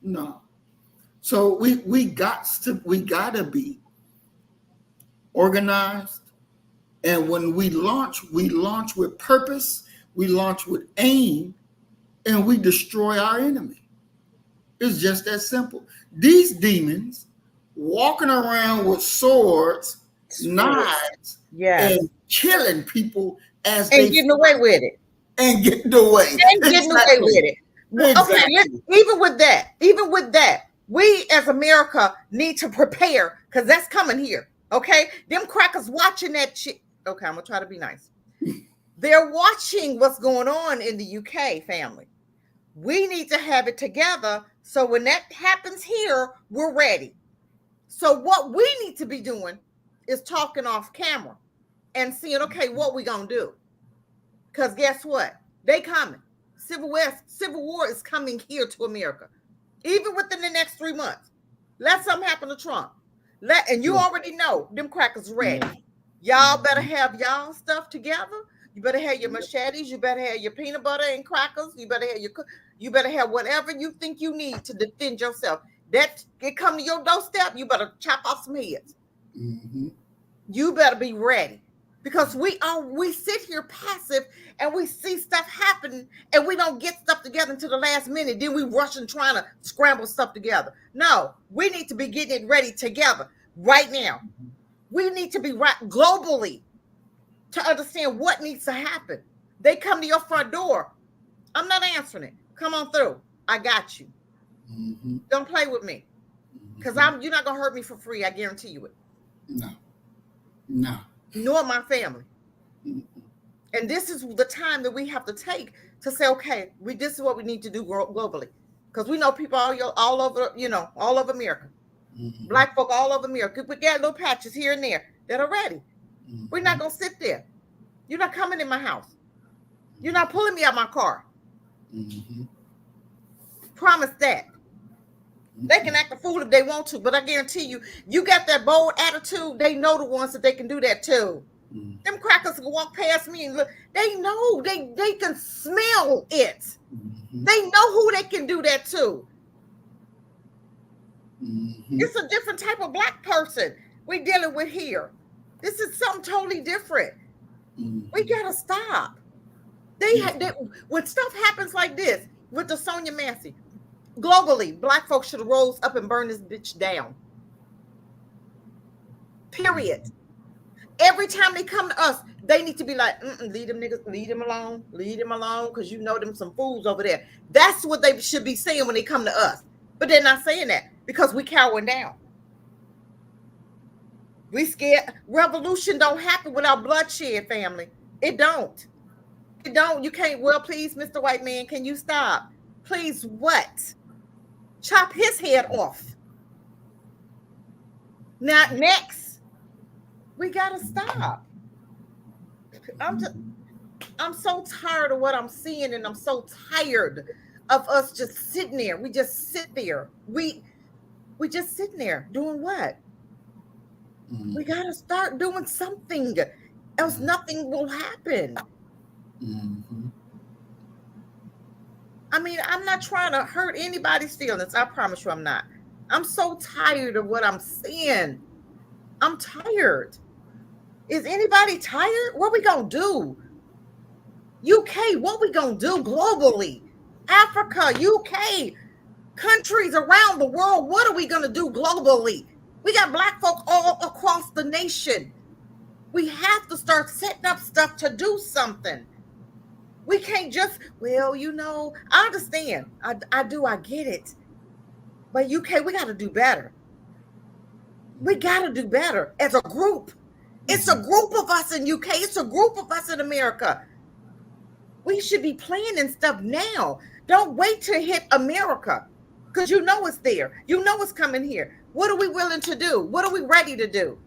No. So we got to be organized. And when we launch with purpose, we launch with aim, and we destroy our enemy. It's just that simple. These demons walking around with swords, knives, and killing people as and getting away with it. And getting away. And getting away with it. Exactly. Okay, even with that, we as America need to prepare because that's coming here. Okay, them crackers watching that shit. Okay, I'm gonna try to be nice. They're watching what's going on in the UK, family. We need to have it together so when that happens here, we're ready. So what we need to be doing is talking off camera and seeing, okay, what we gonna do? Because guess what? They coming. Civil war is coming here to America, even within the next 3 months. Let something happen to Trump. And you already know them crackers ready. Y'all better have y'all stuff together. You better have your machetes. You better have your peanut butter and crackers. You better have whatever you think you need to defend yourself. That it come to your doorstep, you better chop off some heads. Mm-hmm. You better be ready. Because we sit here passive and we see stuff happen and we don't get stuff together until the last minute. Then we rush and trying to scramble stuff together. No, we need to be getting it ready together right now. We need to be right globally to understand what needs to happen. They come to your front door. I'm not answering it. Come on through. I got you. Mm-hmm. Don't play with me. Because you're not going to hurt me for free. I guarantee you it. No. Nor my family. And this is the time that we have to take to say, okay, this is what we need to do globally. Because we know people all over America. Mm-hmm. Black folk all over America. We got little patches here and there that are ready. Mm-hmm. We're not going to sit there. You're not coming in my house. You're not pulling me out my car. Mm-hmm. Promise that. They can act a fool if they want to, but I guarantee you got that bold attitude, they know the ones that they can do that too. Mm-hmm. Them crackers can walk past me and look. They know, they can smell it. Mm-hmm. They know who they can do that to. Mm-hmm. It's a different type of black person we're dealing with here. This is something totally different. Mm-hmm. We gotta stop. When stuff happens like this with the Sonia Massey, globally, black folks should have rose up and burned this bitch down. Period. Every time they come to us, they need to be like, leave them niggas, leave them alone, because you know them some fools over there. That's what they should be saying when they come to us. But they're not saying that because we cowering down. We scared. Revolution don't happen without bloodshed, family. It don't. It don't. You can't, well, please, Mr. White Man, can you stop? Please, what? Chop his head off. Now, next, we gotta stop. I'm so tired of what I'm seeing, and I'm so tired of us just sitting there. We just sit there. We just sitting there doing what? Mm-hmm. We gotta start doing something, else nothing will happen. Mm-hmm. I mean, I'm not trying to hurt anybody's feelings. I promise you I'm not. I'm so tired of what I'm seeing. I'm tired. Is anybody tired? What we gonna do? UK, what we gonna do globally? Africa, UK, countries around the world, what are we gonna do globally? We got black folk all across the nation. We have to start setting up stuff to do something. We can't just, well, I understand. I get it. But UK, we got to do better. We got to do better as a group. It's a group of us in UK. It's a group of us in America. We should be planning stuff now. Don't wait to hit America because you know it's there. You know it's coming here. What are we willing to do? What are we ready to do?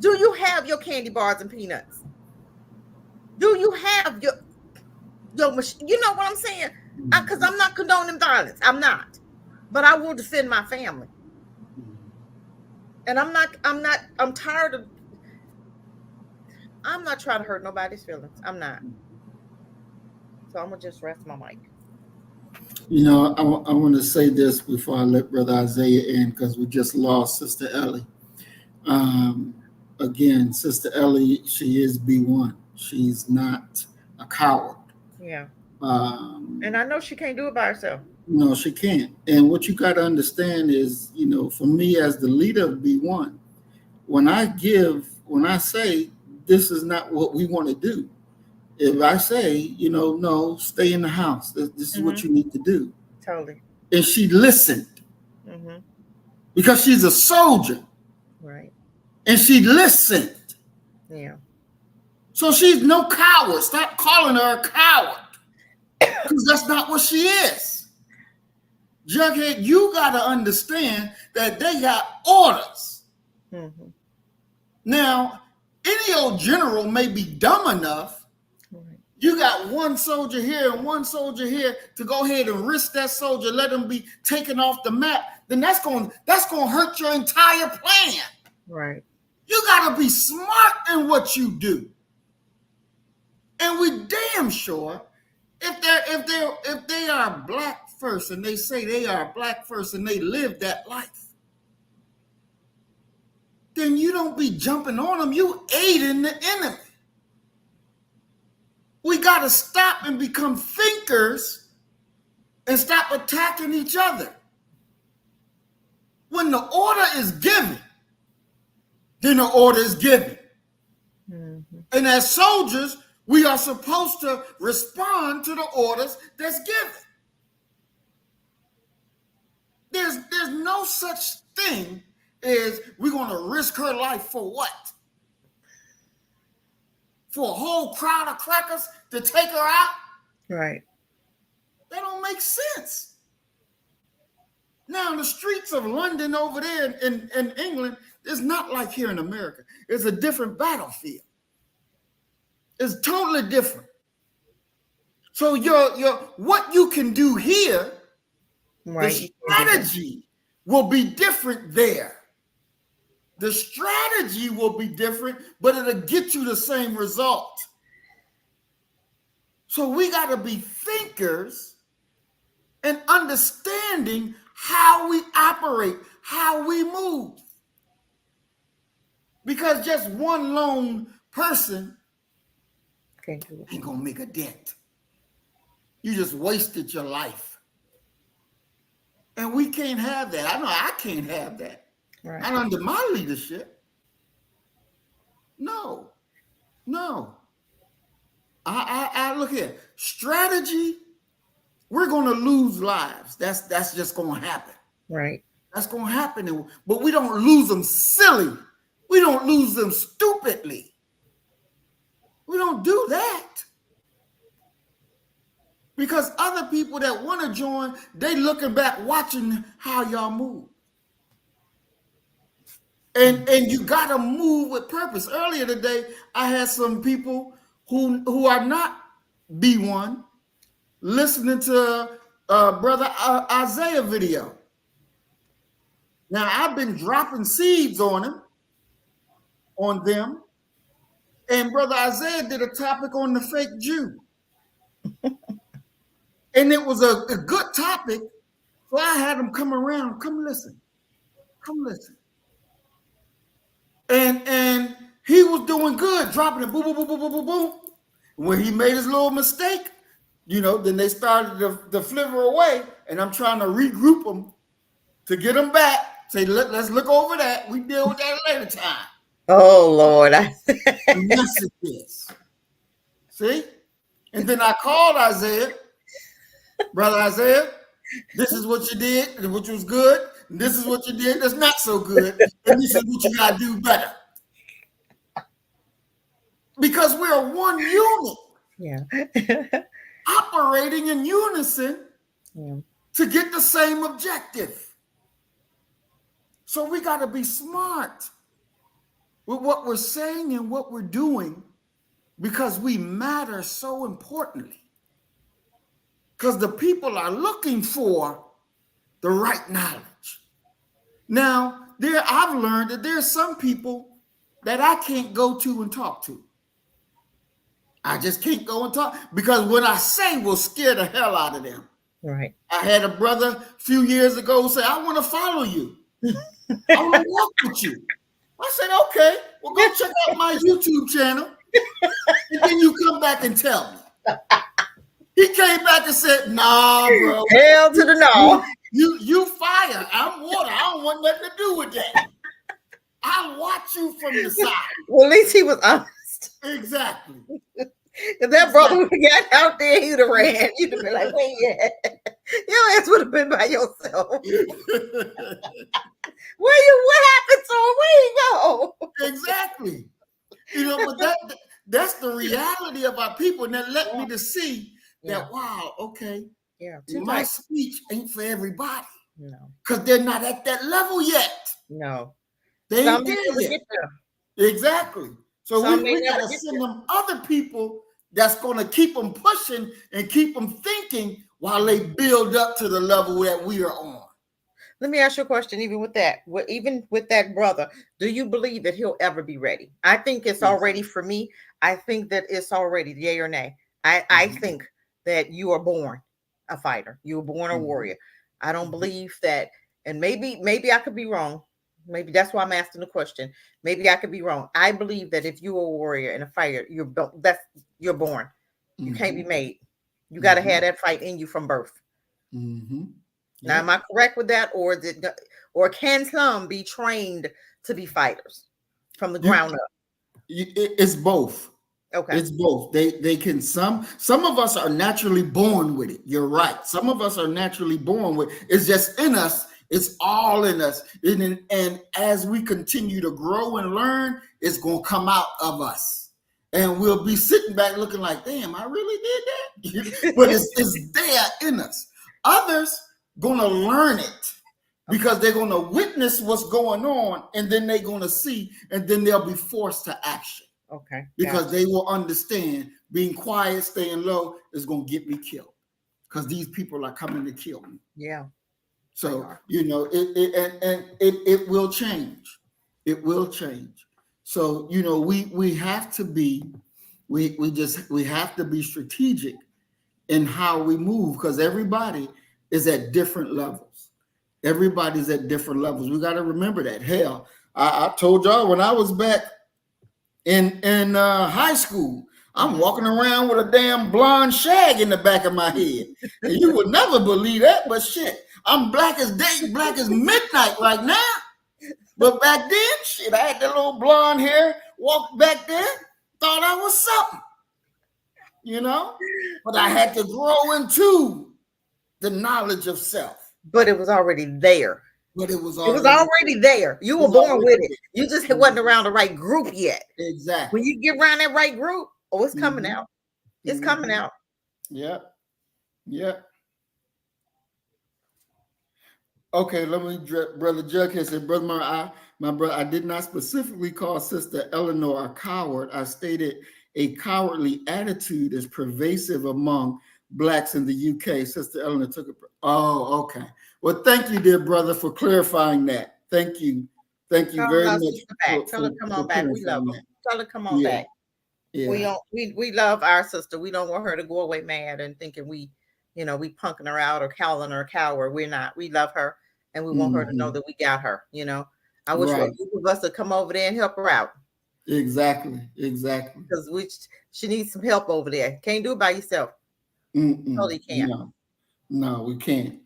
Do you have your candy bars and peanuts? Do you have your you know what I'm saying? Because I'm not condoning violence. I'm not. But I will defend my family. And I'm tired of I'm not trying to hurt nobody's feelings. I'm not. So I'm gonna just rest my mic. You know, I want to say this before I let Brother Isaiah in because we just lost Sister Ellie. Um, Again, Sister Ellie, she is B1. She's not a coward. Yeah. And Um, I know she can't do it by herself. no, she can't. And what you got to understand is, you know, for me as the leader of B1, when I say this is not what we want to do, if I say, you know, no, stay in the house, this is what you need to do. Totally. And she listened Mm-hmm. because she's a soldier Right. and she listened. Yeah. So she's no coward. Stop calling her a coward because that's not what she is. Jughead, you got to understand that they got orders. Mm-hmm. Now, any old general may be dumb enough. Right. You got one soldier here and one soldier here to go ahead and risk that soldier, let him be taken off the map. Then that's going to hurt your entire plan. Right. You got to be smart in what you do. And we damn sure if they are black first and they say they are black first and they live that life, then you don't be jumping on them. You aiding the enemy. We got to stop and become thinkers and stop attacking each other. When the order is given, then the order is given. Mm-hmm. And as soldiers, we are supposed to respond to the orders that's given. There's no such thing as we're going to risk her life for what? For a whole crowd of crackers to take her out? Right. That don't make sense. Now, the streets of London over there in England is not like here in America. It's a different battlefield. It's totally different. So your what you can do here, Right. the strategy will be different there. The strategy will be different, but it'll get you the same result. So we got to be thinkers and understanding how we operate, how we move. Because just one lone person Can't do it. ain't gonna make a dent. You just wasted your life. And we can't have that. I know I can't have that. Right. Not under my leadership. No. I look here. Strategy, we're gonna lose lives. That's just gonna happen. Right. That's gonna happen. But we don't lose them silly. We don't lose them stupidly. We don't do that. Because other people that want to join, they looking back, watching how y'all move. And you gotta move with purpose. Earlier today, I had some people who are not B1 listening to Brother Isaiah video. Now I've been dropping seeds on them, and Brother Isaiah did a topic on the fake Jew. And it was a good topic. So I had him come around, come listen. And he was doing good, dropping it, boom, boom, boom, boom, boom, boom, boom. When he made his little mistake, then they started to fliver away, and I'm trying to regroup them to get them back. Say, let's look over that. We deal with that later time. Oh Lord. And yes, it is. See? And then I called Isaiah. Brother Isaiah, this is what you did, which was good. And this is what you did that's not so good. And this is what you got to do better. Because we're one unit. Yeah. Operating in unison to get the same objective. So we got to be smart with what we're saying and what we're doing because we matter so importantly. Because the people are looking for the right knowledge. Now, I've learned that there are some people that I can't go to and talk to. I just can't go and talk because what I say will scare the hell out of them. Right. I had a brother a few years ago say, I want to follow you. I want to walk with you. I said, okay, well, go check out my YouTube channel. And then you come back and tell me. He came back and said, nah, bro. Hell to the no. You fire. I'm water. I don't want nothing to do with that. I'll watch you from the side. Well, at least he was honest. Exactly. If that brother would have got out there, he'd have ran. You'd have been like, wait, yeah. Your ass would have been by yourself. What happened to him? Where he go? Exactly. But that's the reality of our people. And that let me to see that, wow, okay. Yeah. My speech ain't for everybody. No. Because they're not at that level yet. No. They ain't there yet. Exactly. So we got to send them other people that's going to keep them pushing and keep them thinking while they build up to the level that we are on. Let me ask you a question. Even with that brother, do you believe that he'll ever be ready? I think it's already, for me, I think that it's already yay or nay. I think that you are born a fighter. You were born a warrior. I don't believe that, and maybe I could be wrong. Maybe that's why I'm asking the question. Maybe I could be wrong. I believe that if you're a warrior and a fighter, you're born. You can't be made. You got to have that fight in you from birth. Now, am I correct with that, or can some be trained to be fighters from the ground up? It's both. Okay, it's both. They can. Some of us are naturally born with it. You're right. Some of us are naturally born with it. It's just in us. It's all in us. And as we continue to grow and learn, it's going to come out of us. And we'll be sitting back looking like, damn, I really did that. But it's there in us. Others going to learn it because they're going to witness what's going on, and then they're going to see, and then they'll be forced to action. Okay. Because they will understand being quiet, staying low is going to get me killed because these people are coming to kill me. Yeah. So, it will change. It will change. So, we have to be, we have to be strategic in how we move because everybody is at different levels. Everybody's at different levels. We got to remember that. Hell, I told y'all when I was back in high school, I'm walking around with a damn blonde shag in the back of my head. And you would never believe that, but shit, I'm black as day, black as midnight right now. But back then, shit, I had that little blonde hair, walked back there, thought I was something, But I had to grow into the knowledge of self. But it was already there. But it was already there. You were born with it. You just wasn't around the right group yet. Exactly. When you get around that right group, it's coming out. It's coming out. Yep. Okay, let me, Brother Jughead said, Brother Murray, my brother, I did not specifically call Sister Eleanor a coward. I stated a cowardly attitude is pervasive among Blacks in the UK. Sister Eleanor took it. Oh, okay. Well, thank you, dear brother, for clarifying that. Thank you. Thank you very much. Tell her come on back. We love her. Tell her come on back. Yeah. We love our sister. We don't want her to go away mad and thinking we punking her out or calling her a coward. We're not. We love her and we want her to know that we got her. I wish a group of us would come over there and help her out. Exactly. Because she needs some help over there. Can't do it by yourself. Totally can't. No, we can't.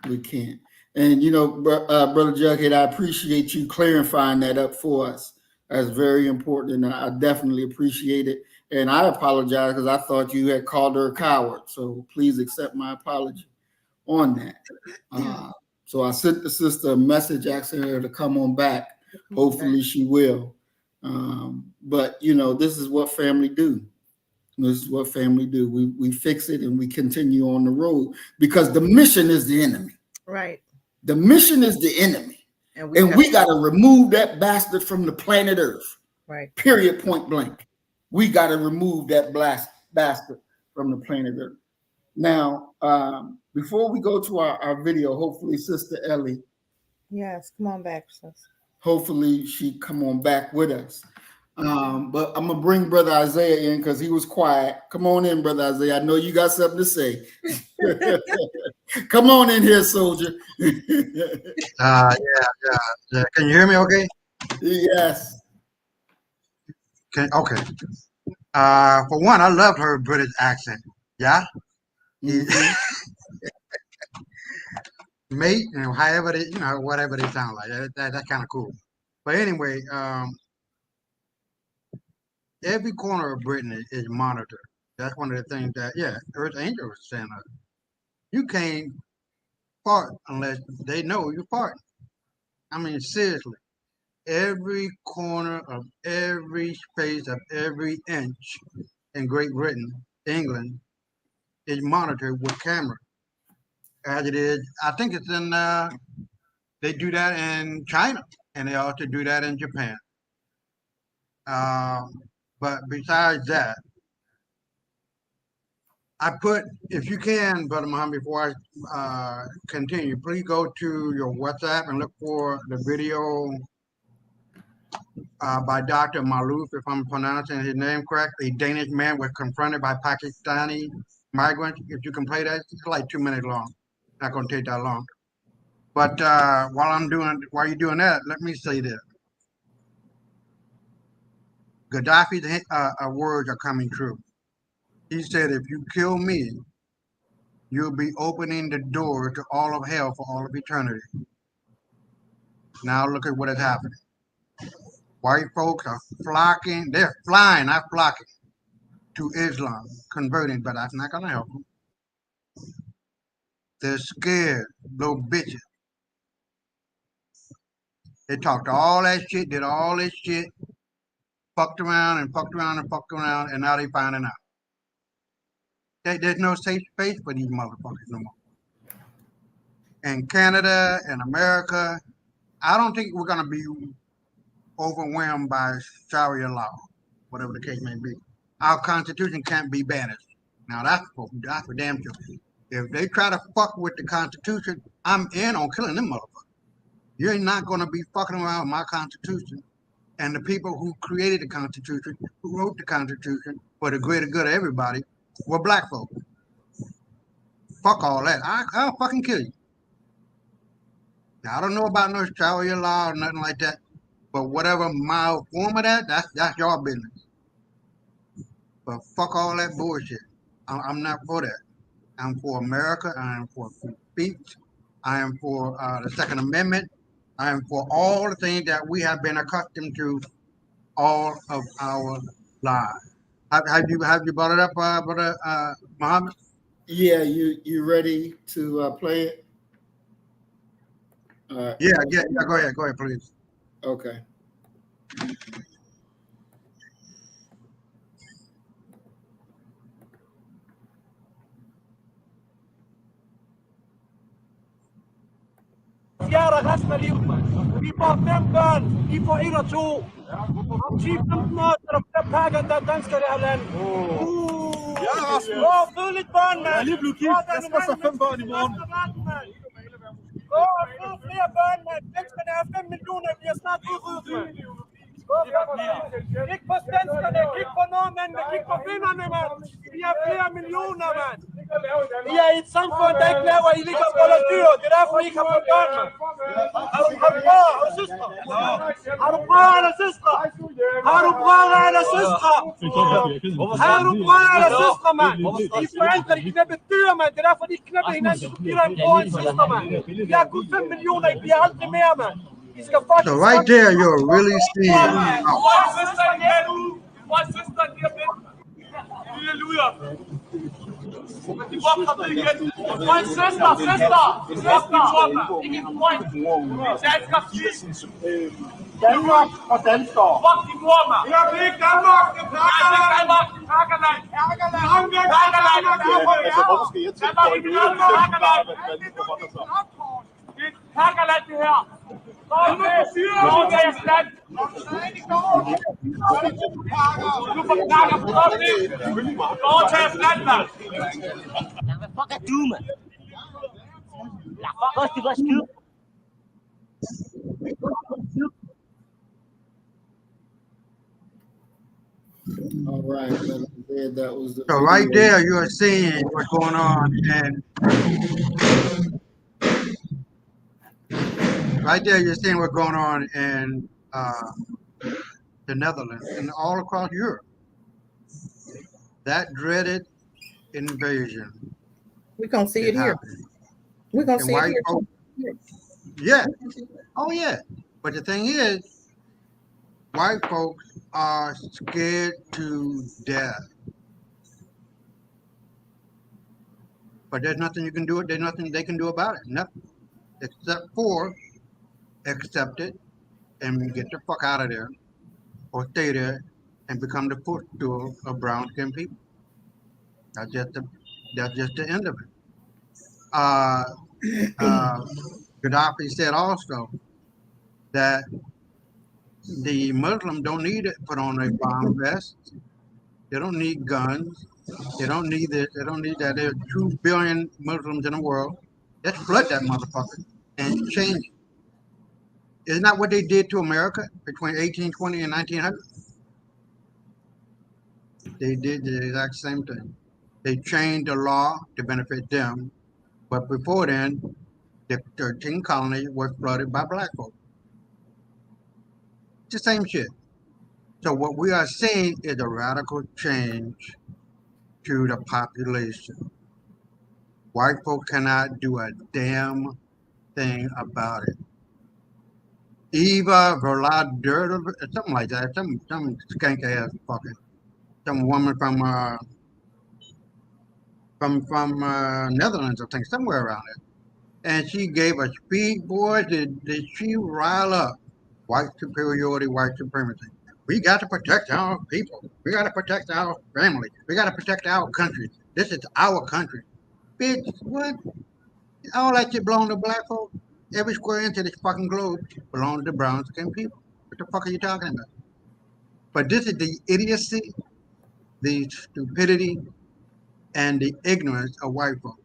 And Brother Jughead, I appreciate you clarifying that up for us. That's very important, and I definitely appreciate it. And I apologize because I thought you had called her a coward. So please accept my apology on that. So I sent the sister a message asking her to come on back. Hopefully she will. But this is what family do. This is what family do. We fix it and we continue on the road because the mission is the enemy. Right. The mission is the enemy. And we got to remove that bastard from the planet Earth. Right. Period, point blank. We got to remove that bastard from the planet Earth. Now, before we go to our video, hopefully Sister Ellie. Yes, come on back, sis. Hopefully she come on back with us. But I'm gonna bring Brother Isaiah in because he was quiet. Come on in, Brother Isaiah. I know you got something to say. Come on in here, soldier. Yeah. Can you hear me okay? Yes. Okay. For one, I loved her British accent. Yeah. Mm-hmm. Mate, and however they, whatever they sound like. That's kind of cool. But anyway, every corner of Britain is monitored. That's one of the things that, Earth Angel was saying. You can't fart unless they know you fart. I mean, seriously. Every corner of every space of every inch in Great Britain, England, is monitored with cameras. As it is, I think it's in. They do that in China, and they also do that in Japan. Uh, but besides that, I put, if you can, Brother Muhammad, before I continue, please go to your WhatsApp and look for the video by Dr. Malouf, if I'm pronouncing his name correct. A Danish man was confronted by Pakistani migrants. If you can play that, it's like 2 minutes long. Not going to take that long. But while you're doing that, let me say this. Gaddafi's words are coming true. He said, if you kill me, you'll be opening the door to all of hell for all of eternity. Now look at what is happening. White folks are flocking, they're flying, not flocking, to Islam, converting, but that's not going to help them. They're scared, little bitches. They talked all that shit, did all this shit, fucked around and fucked around and fucked around, and now they finding out. There's no safe space for these motherfuckers no more. In Canada and America, I don't think we're going to be overwhelmed by Sharia law, whatever the case may be. Our Constitution can't be banished. Now that's for damn sure. If they try to fuck with the Constitution, I'm in on killing them motherfuckers. You're not going to be fucking around with my Constitution. And the people who created the Constitution, who wrote the Constitution for the greater good of everybody, were black folk. Fuck all that. I'll fucking kill you. Now, I don't know about no Sharia law or nothing like that, but whatever mild form of that, that's your business. But fuck all that bullshit. I'm not for that. I'm for America. I am for free speech. I am for the Second Amendment. I am for all the things that we have been accustomed to all of our lives. Have you brought it up, Brother Muhammad? Yeah, you ready to play it? Yeah. Go ahead, please. Okay. Jævla resten av livet. Vi får 5 barn, I får 1 og 2. Om 10-15 år, så er der pakker, der dansker der land. Ja, Rasmus. Fød lidt børn, mand. Jeg er lige blevet gift. Jeg skal også have 5 børn i morgen. Fød flere børn, mand. Danskerne er 5 millioner, vi er snart udryddet, mand. Kig på svenskerne, kig på nordmændene, kig på finnerne, mand. Vi er flere millioner, mand. I er i et samfund, der ikke laver, I ligger og boller dyr. Det er derfor, I ikke har fået børn, mand. Har du brødre og søstre? Har du brødre eller søstre? Har du brødre eller søstre? Har du brødre eller søstre, mand? De forældre, de knæpper dyr, mand. Det er derfor, de knæpper hinanden. Du giver dig en bror og en søster, mand. Vi er kun 5 millioner, I bliver aldrig mere, mand. So right there, you're really seeing. Mein Schwester! Ikke en point! Danmark og danskere! Fuck din mor, mand! Jeg vil ikke Danmark! Det er Danmark! Pakkerland! Hvorfor skal jeg tænke på det? Pakkerland, det her! Gå til jeres land! Du forklarer på det! Gå til jeres land, mand! Hvad fuck er du, mand? La fuck, det var skid! All right, brother. That was the So right video. there, you are seeing what's going on, and right there, you're seeing what's going on in the Netherlands and all across Europe. That dreaded invasion We're gonna see is it here. happening, We're gonna and see it white here folks, too. yeah, oh yeah. But the thing is, white folks are scared to death. But there's nothing you can do. There's nothing they can do about it. Nothing except for accept it and get the fuck out of there, or stay there and become the footstool of brown skinned people. That's just the that's just the end of it. Uh, uh, Gaddafi said also that the Muslims don't need to put on a bomb vest. They don't need guns. They don't need this. They don't need that. There's 2 billion Muslims in the world. Let's flood that motherfucker and change it. Isn't that what they did to America between 1820 and 1900? They did the exact same thing. They changed the law to benefit them, but before then, the 13 colonies were flooded by black folks. It's the same shit. So what we are seeing is a radical change to the population. White folks cannot do a damn thing about it. Eva Verlader, something like that, some skank ass fucking, some woman from Netherlands, I think, somewhere around there. And she gave a speech, boy, did she rile up white superiority, white supremacy. We got to protect our people. We got to protect our family. We got to protect our country. This is our country. Bitch, what? All that shit belong to black folks. Every square inch of this fucking globe belongs to brown skinned people. What the fuck are you talking about? But this is the idiocy, the stupidity, and the ignorance of white folks.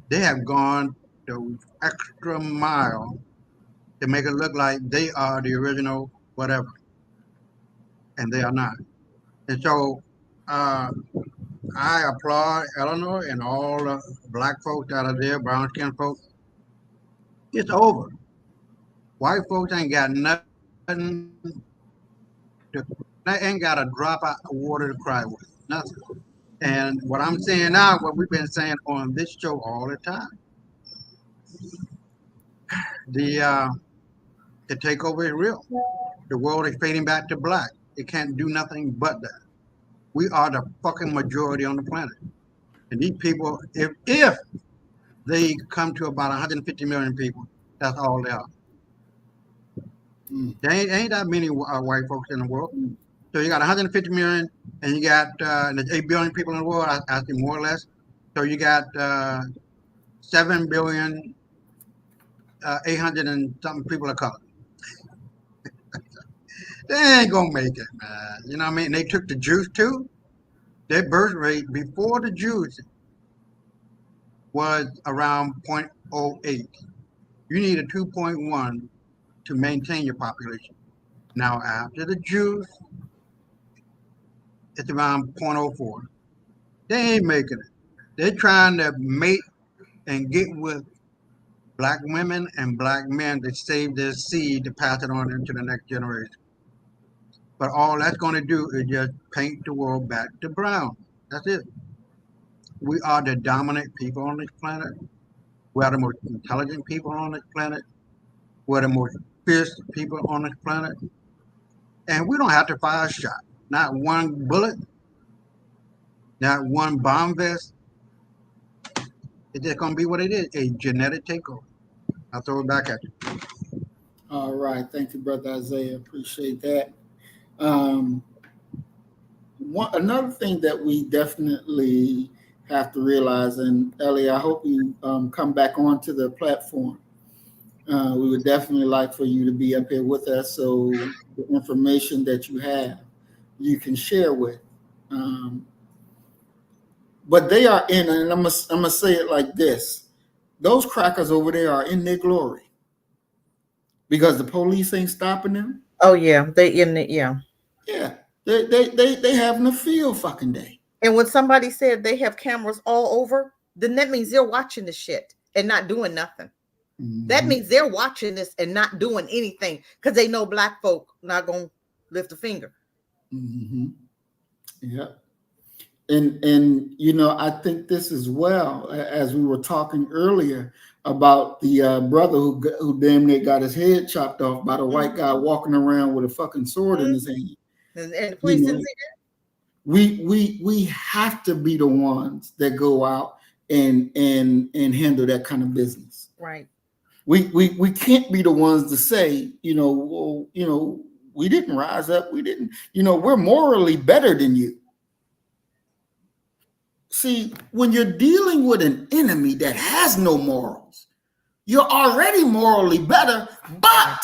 They have gone the extra mile to make it look like they are the original whatever, and they are not. And so uh, I applaud Eleanor and all the black folks that are there, brown skinned folks. It's over. White folks ain't got nothing to, they ain't got a drop of water to cry with. Nothing. And what I'm saying now, what we've been saying on this show all the time, the takeover is real. The world is fading back to black. It can't do nothing but that. We are the fucking majority on the planet. And these people, if they come to about 150 million people, that's all they are. There ain't that many white folks in the world. So you got 150 million, and you got there's 8 billion people in the world, I think more or less. So you got 7 billion, 800 and something people of color. They ain't gonna make it, man. You know what I mean? They took the Jews too. Their birth rate before the Jews was around 0.08. You need a 2.1 to maintain your population. Now after the Jews, it's around 0.04. They ain't making it. They're trying to mate and get with black women and black men to save their seed to pass it on into the next generation. But all that's going to do is just paint the world back to brown. That's it. We are the dominant people on this planet. We are the most intelligent people on this planet. We're the most fierce people on this planet. And we don't have to fire a shot. Not one bullet, not one bomb vest. It's just going to be what it is, a genetic takeover. I'll throw it back at you. All right. Thank you, Brother Isaiah. Appreciate that. Another thing that we definitely have to realize, and Ellie, I hope you come back onto the platform. We would definitely like for you to be up here with us, so the information that you have, you can share with. But they are in, and I'm gonna say it like this: those crackers over there are in their glory because the police ain't stopping them. Oh yeah, they in it. Yeah. Yeah, They having a field fucking day. And when somebody said they have cameras all over, then that means they're watching the shit and not doing nothing. That means they're watching this and not doing anything because they know black folk not gonna lift a finger. Yeah. And you know, I think this as well, as we were talking earlier about the brother who damn near got his head chopped off by the white guy walking around with a fucking sword in his hand. And the police didn't see that. We have to be the ones that go out and handle that kind of business. Right. We can't be the ones to say, you know, well, you know, we didn't rise up. We didn't, you know, we're morally better than you. See, when you're dealing with an enemy that has no morals, you're already morally better, but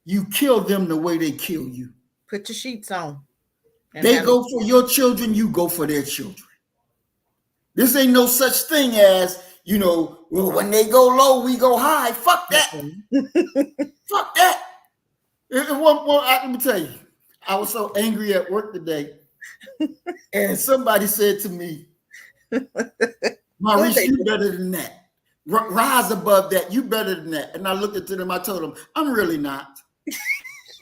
you kill them the way they kill you. Put your sheets on. They go for your children, you go for their children. This ain't no such thing as, you know, well, when they go low, we go high. Fuck that. Fuck that. Let me tell you, I was so angry at work today. And somebody said to me, Maurice, you better than that. Rise above that. You better than that. And I looked at them, I told them, I'm really not.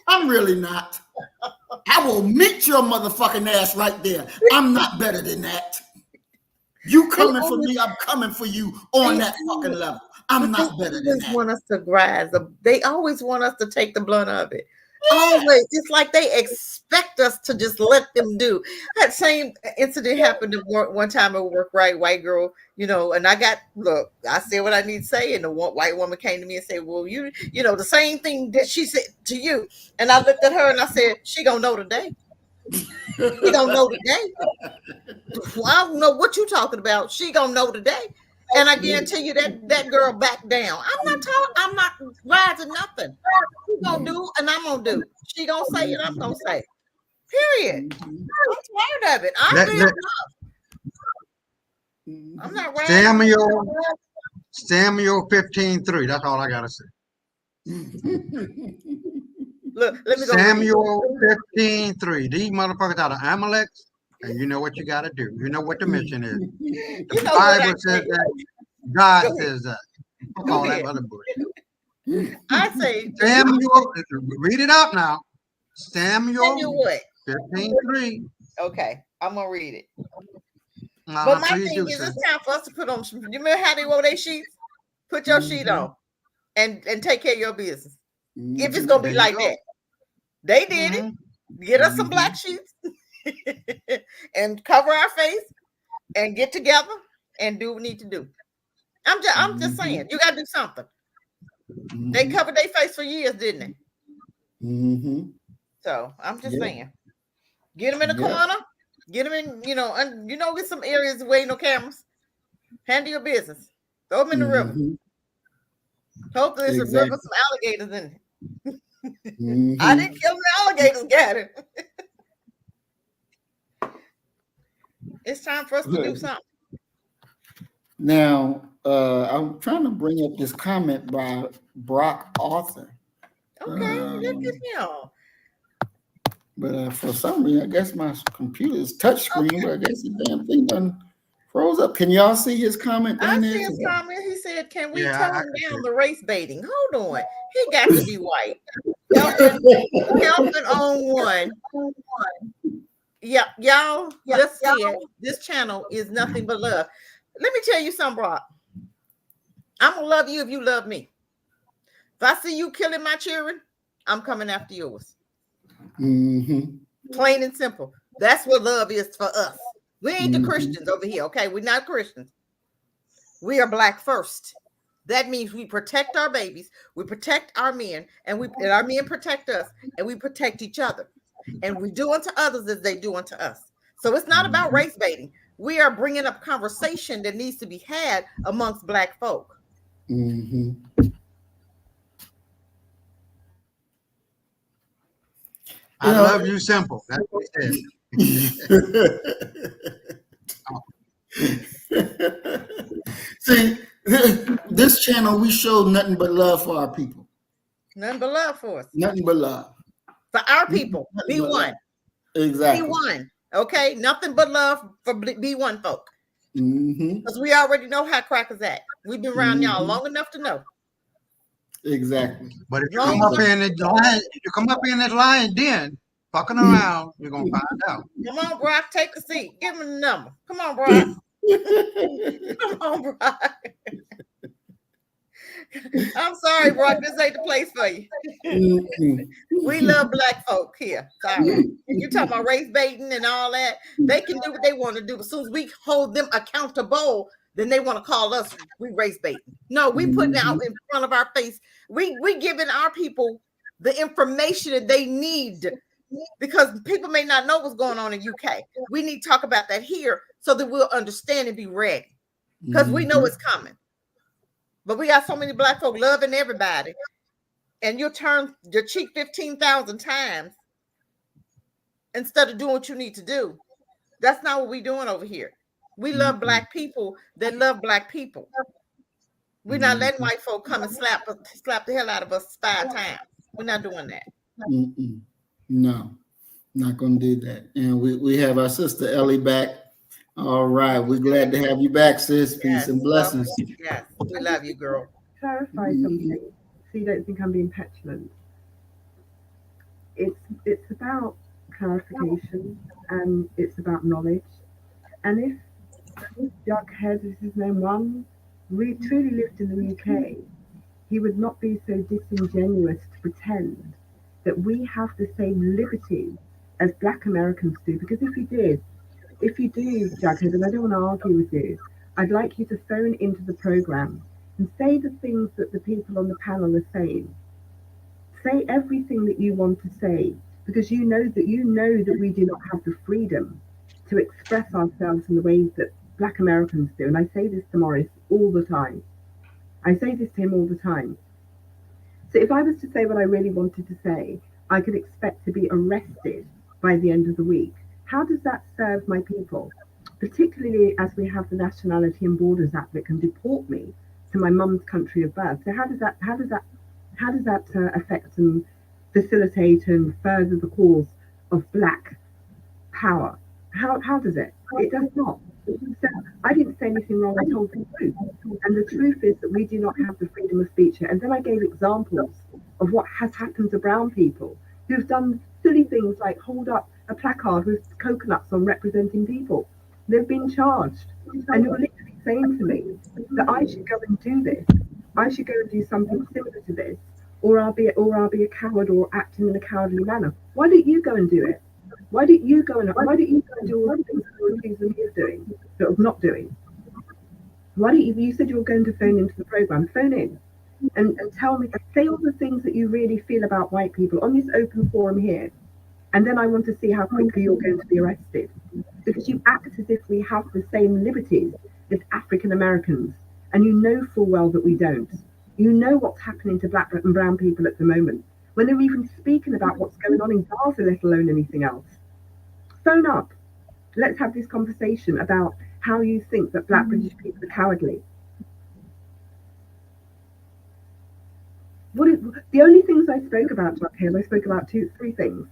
I'm really not. I will meet your motherfucking ass right there. I'm not better than that. You coming for me, I'm coming for you on that fucking level. I'm not better than that. They want us to rise. They always want us to take the blunt of it. Always. It's like they expect us to just let them do. That same incident happened one time at work, right? White girl, you know, and I said what I need to say. And the white woman came to me and said, well, you know, the same thing that she said to you. And I looked at her and I said, she gonna know today. She gonna know today. Well, I don't know what you talking about. She gonna know today. And I guarantee you that girl back down. I'm not rising nothing. She gonna do and I'm gonna do. She gonna say and I'm gonna say. Period. I'm tired of it. I'm not rising. Samuel 15:3. That's all I gotta say. Look, let me go. Samuel 15:3. These motherfuckers are the Amaleks, and you know what you gotta do. You know what the mission is. The Bible says that. God says that. All that other bullshit. I say Samuel, read it out now. Samuel what? 15:3. Okay, I'm gonna read it. But my thing is, it's time for us to put on. You remember how they wore their sheets? Put your sheet on, and take care of your business. If it's gonna be like that, they did it. Get us some black sheets and cover our face, and get together and do what we need to do. I'm just saying, you gotta do something. They covered their face for years, didn't they? So I'm just saying, get them in the corner, get them in, get some areas where ain't no cameras. Handle your business. Throw them in the river. Hope there's a river with some alligators in it. I didn't kill the alligators, got it. It's time for us to do something. Now, I'm trying to bring up this comment by Brock Arthur. Okay, look at him. But for some reason, I guess my computer is touchscreen, but I guess the damn thing done froze up. Can y'all see his comment down there? I see his comment. He said, can we tone down the race baiting? Hold on. He got to be white. Helping on one. Yeah, y'all just said this channel is nothing but love. Let me tell you something, Brock. I'm going to love you if you love me. If I see you killing my children, I'm coming after yours. Plain and simple. That's what love is for us. We ain't the Christians over here, okay? We're not Christians. We are black first. That means we protect our babies, we protect our men, and our men protect us, and we protect each other. And we do unto others as they do unto us. So it's not about race baiting. We are bringing up conversation that needs to be had amongst black folk. I love you simple. That's what he said. See, this channel, we show nothing but love for our people. Nothing but love for us. Nothing but love. For our people. Nothing Be but one. love. Exactly. Be one. Okay? Nothing but love for be one folk. Mm-hmm. Because we already know how crackers act. We've been around y'all long enough to know. Exactly. But if you come up in this line, if you come up in this line, then fucking around, you're gonna find out. Come on, Brock, take a seat. Give me the number. Come on, Brock. Come on, Brock. I'm sorry, Brock. This ain't the place for you. We love black folk here. Sorry. You talking about race baiting and all that. They can do what they want to do. As soon as we hold them accountable, then they want to call us we race baiting. No, we putting out in front of our face. We giving our people the information that they need, because people may not know what's going on in UK. We need to talk about that here so that we'll understand and be ready, because we know it's coming. But we got so many black folk loving everybody, and you'll turn your cheek 15,000 times instead of doing what you need to do. That's not what we're doing over here. We love black people that love black people. We're not letting white folk come and slap the hell out of us 5 times. We're not doing that. No, not going to do that. And we have our sister Ellie back. All right. We're glad to have you back, sis. Peace and blessings. Yes, we love you, girl. Clarify something so you don't think I'm being petulant. It's about clarification and it's about knowledge. And if Jughead, this is name one, truly lived in the UK, he would not be so disingenuous to pretend that we have the same liberties as black Americans do. Because if you do, Jughead, and I don't want to argue with you, I'd like you to phone into the program and say the things that the people on the panel are saying. Say everything that you want to say, because you know that we do not have the freedom to express ourselves in the ways that black Americans do. And I say this to Morris all the time. I say this to him all the time. So if I was to say what I really wanted to say, I could expect to be arrested by the end of the week. How does that serve my people? Particularly as we have the Nationality and Borders Act that can deport me to my mum's country of birth. So how does that affect and facilitate and further the cause of black power? How does it? It does not. So I didn't say anything wrong. I told the truth, and the truth is that we do not have the freedom of speech here. And then I gave examples of what has happened to brown people who've done silly things like hold up a placard with coconuts on representing people. They've been charged, and you're literally saying to me that I should go and do this. I should go and do something similar to this, or I'll be a coward or acting in a cowardly manner. Why don't you go and do it? Why don't you go and do all the things that you're accusing me of doing, of not doing? Why don't you said you were going to phone into the program, phone in and tell me, say all the things that you really feel about white people on this open forum here. And then I want to see how quickly you're going to be arrested. Because you act as if we have the same liberties as African Americans. And you know full well that we don't. You know what's happening to black and brown people at the moment. When they're even speaking about what's going on in Gaza, let alone anything else. Phone up. Let's have this conversation about how you think that black British people are cowardly. The only things I spoke about, Jughead, I spoke about 3 things.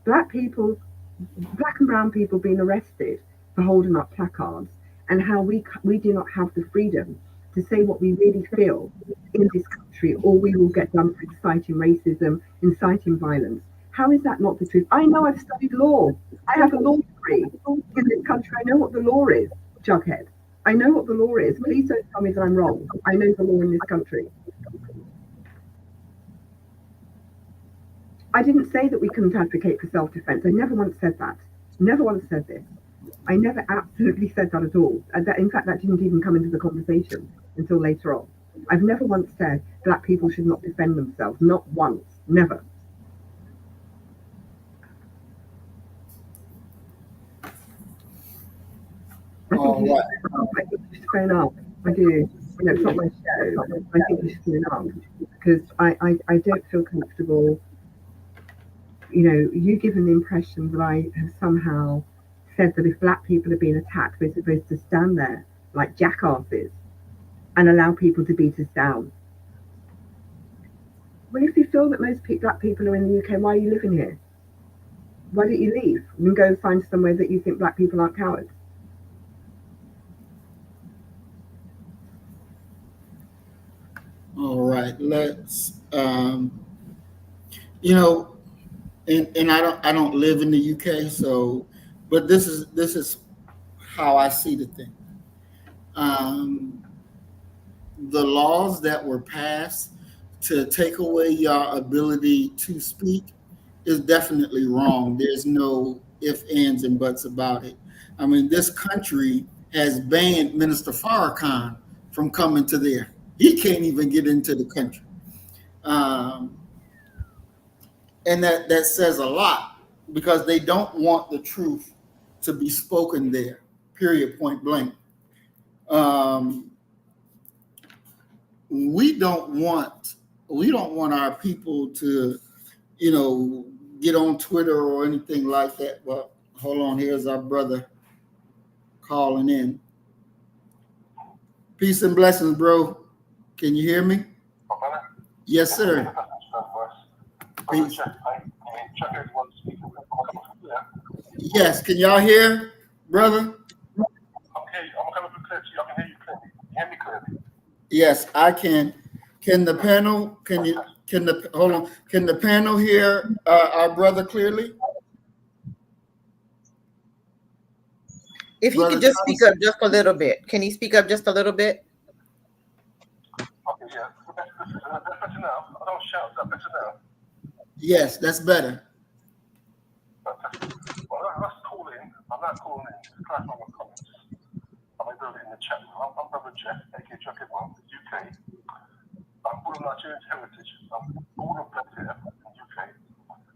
Black and brown people being arrested for holding up placards, and how we do not have the freedom to say what we really feel in this country, or we will get done for inciting racism, inciting violence. How is that not the truth? I know I've studied law. I have a law degree in this country. I know what the law is, Jughead. I know what the law is. Please don't tell me that I'm wrong. I know the law in this country. I didn't say that we couldn't advocate for self-defense. I never once said that. Never once said this. I never absolutely said that at all. In fact, that didn't even come into the conversation until later on. I've never once said black people should not defend themselves. Not once. Never. I think you should phone up. I do. It's not my show. I think you should phone up because I don't feel comfortable. You given the impression that I have somehow said that if black people are being attacked, we're supposed to stand there like jackasses and allow people to beat us down. Well, if you feel that most black people are in the UK, why are you living here? Why don't you leave and go find somewhere that you think black people aren't cowards? All right, let's you know, and I don't live in the UK, so but this is how I see the thing. Um, the laws that were passed to take away your ability to speak is definitely wrong. There's no ifs, ands, and buts about it. I mean, this country has banned Minister Farrakhan from coming to there. He can't even get into the country. Um, and that says a lot because they don't want the truth to be spoken there, period, point blank. Um, we don't want our people to get on Twitter or anything like that. Well, hold on, here's our brother calling in. Peace and blessings, bro. Can you hear me? Yes, sir. Peace. Yes, can y'all hear, brother? Okay, I'm coming through clear. I can hear you clearly. You hear me clearly? Yes, I can. Can the panel? Hold on? Can the panel hear our brother clearly? If he could just speak up just a little bit. Can he speak up just a little bit? Okay, yeah. That's better now. I don't shout. Is that better now? Yes, that's better. Fantastic. Well, let's call in. I'm not calling in. Just clarify my comments. I'm going to do it in the chat. I'm Brother Jeff, aka Jacket One, UK. I'm born of Nigerian heritage. I'm born and bred here in the UK.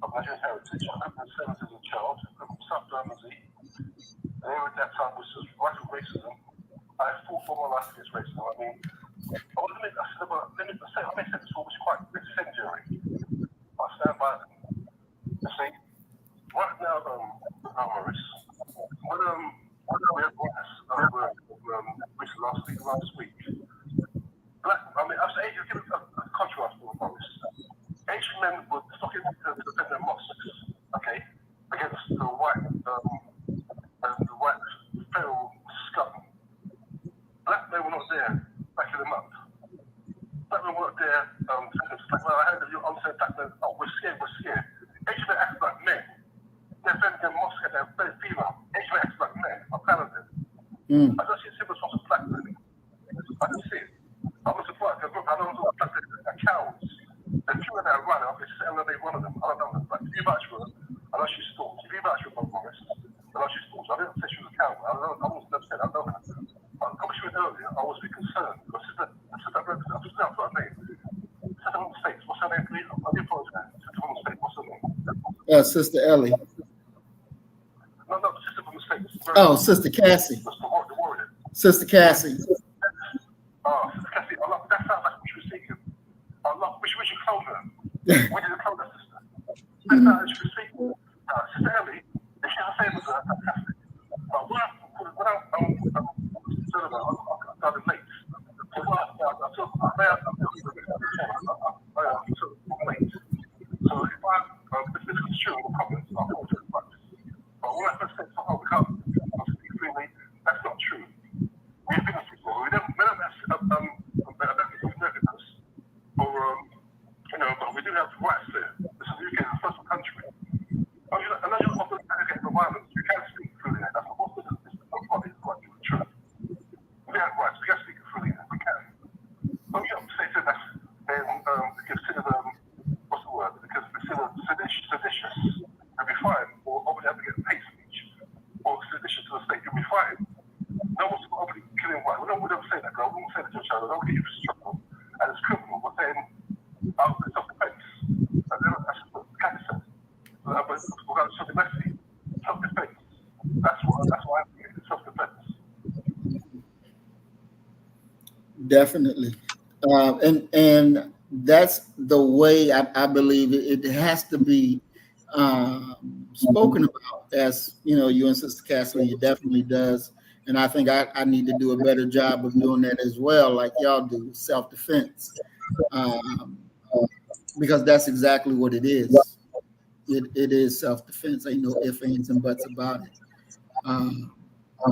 Of Nigerian heritage. I lived in the 70s as a child. I'm from South Bermondsey. An area at that time was just rife with racism. I fought for my life against racism. I mean, let me say, I may say this was quite incendiary. I stand by them. You see, right now, Maurice, when we had riots last week, I was able to give a contrast for Maurice. Asian men were fucking defend their mosques, okay, against the white feral scum. Black men were not there backing them up. Black men were not there I heard that you answered black men, we're scared. Asian men act like men. They're defending their mosque and they're very female. Asian men act like men. I'm proud of them. I don't see a simple response of black men. I don't see it. I'm not surprised. I don't know black men are cowards. They're few that run. I'll be saying that they one of them. I don't know. But if you vouch for her, I know she's stalked. If you vouch for Bob Morris, I know she's stalked. I didn't say she was a coward. I wasn't upset. I know her. But coming to it earlier, I was a bit concerned. Because sister, I put her name. Sister from the States. What's her name, please? I do apologize. Sister from the States. What's her name? Sister Ellie. No, sister from the States. Oh, Sister Cassie. The warrior. Sister Cassie. Sister Cassie. That sounds like what she was thinking. We should clone her. We need to clone her sister. That's how she was thinking. Sister Ellie, if she's the same as her, fantastic. But when I'm concerned about, I'm done late. So when I feel late. So if this is true in the comments, I'll hold it back. But when I first said, we can't speak freely, that's not true. We've been people. We don't but we do have rights there. This is the UK, the first country. I know you're often advocating for violence. You can speak freely. That's not what this is. Quite the truth. We have rights. We can speak freely. We can. Don't you say to that consider what's the word? Because consider seditious. You'll be fine. Or openly advocate hate speech. Or seditious to the state. You'll be fine. No one's openly killing white. We don't say that, girl. We won't say that to each other. Don't get you for struggle. And it's criminal. We're saying it's self-defense. And then that's what the cat said. But we're going to self-defense. Self-defense. That's what I think. It's self-defense. Definitely. And that's the way I believe it has to be spoken about. As you and Sister Cassie, it definitely does. And I think I need to do a better job of doing that as well, like y'all do, self-defense. because that's exactly what it is. It is self-defense. Ain't no ifs, ands, and buts about it.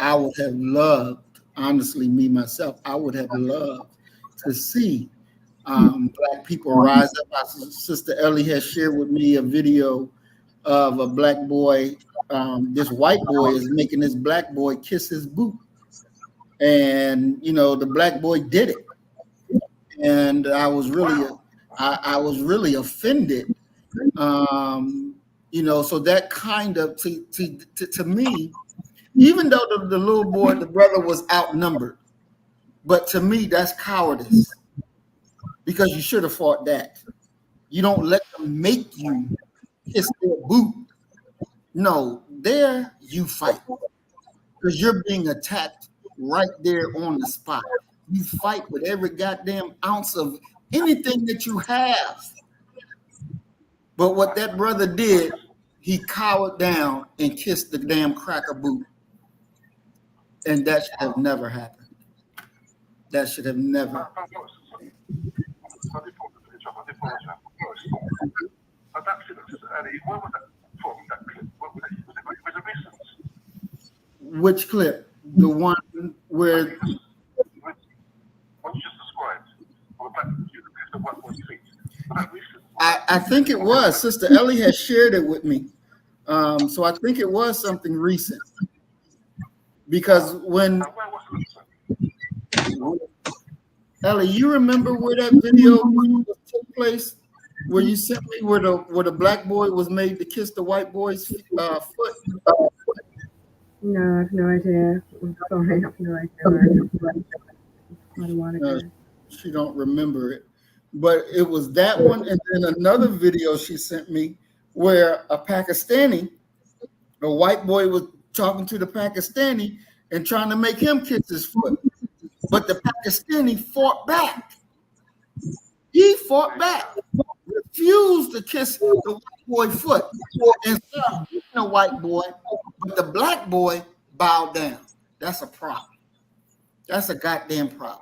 I would have loved, honestly, me myself, I would have loved to see Black people rise up. My sister Ellie has shared with me a video of a Black boy. This white boy is making this Black boy kiss his boot, and the Black boy did it, and I was really offended. So that kind of to me, even though the little boy, the brother was outnumbered, but to me that's cowardice, because you should have fought that. You don't let them make you kiss their boot. No, there you fight, because you're being attacked right there on the spot. You fight with every goddamn ounce of anything that you have. But what that brother did, he cowered down and kissed the damn cracker boot. And that should have never happened. That should have never. Which clip? The one where I think it was. Sister Ellie has shared it with me. So I think it was something recent. Because when Ellie, you remember where that video took place? Where you sent me where the Black boy was made to kiss the white boy's foot? No, I have no idea. I'm sorry, I have no idea. I don't want to. She don't remember it, but it was that one, and then another video she sent me where a white boy was talking to the Pakistani and trying to make him kiss his foot, but the Pakistani fought back. He fought back, refused to kiss the white boy's foot, and started kissing the white boy, but the Black boy bowed down. That's a problem. That's a goddamn problem.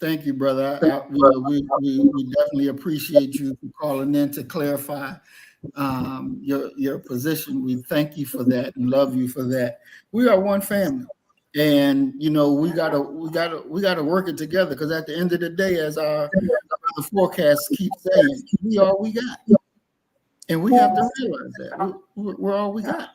Thank you, brother. We definitely appreciate you for calling in to clarify your position. We thank you for that and love you for that. We are one family, and we gotta work it together, because at the end of the day, as the forecasts keep saying, we all we got, and we have to realize that we're all we got.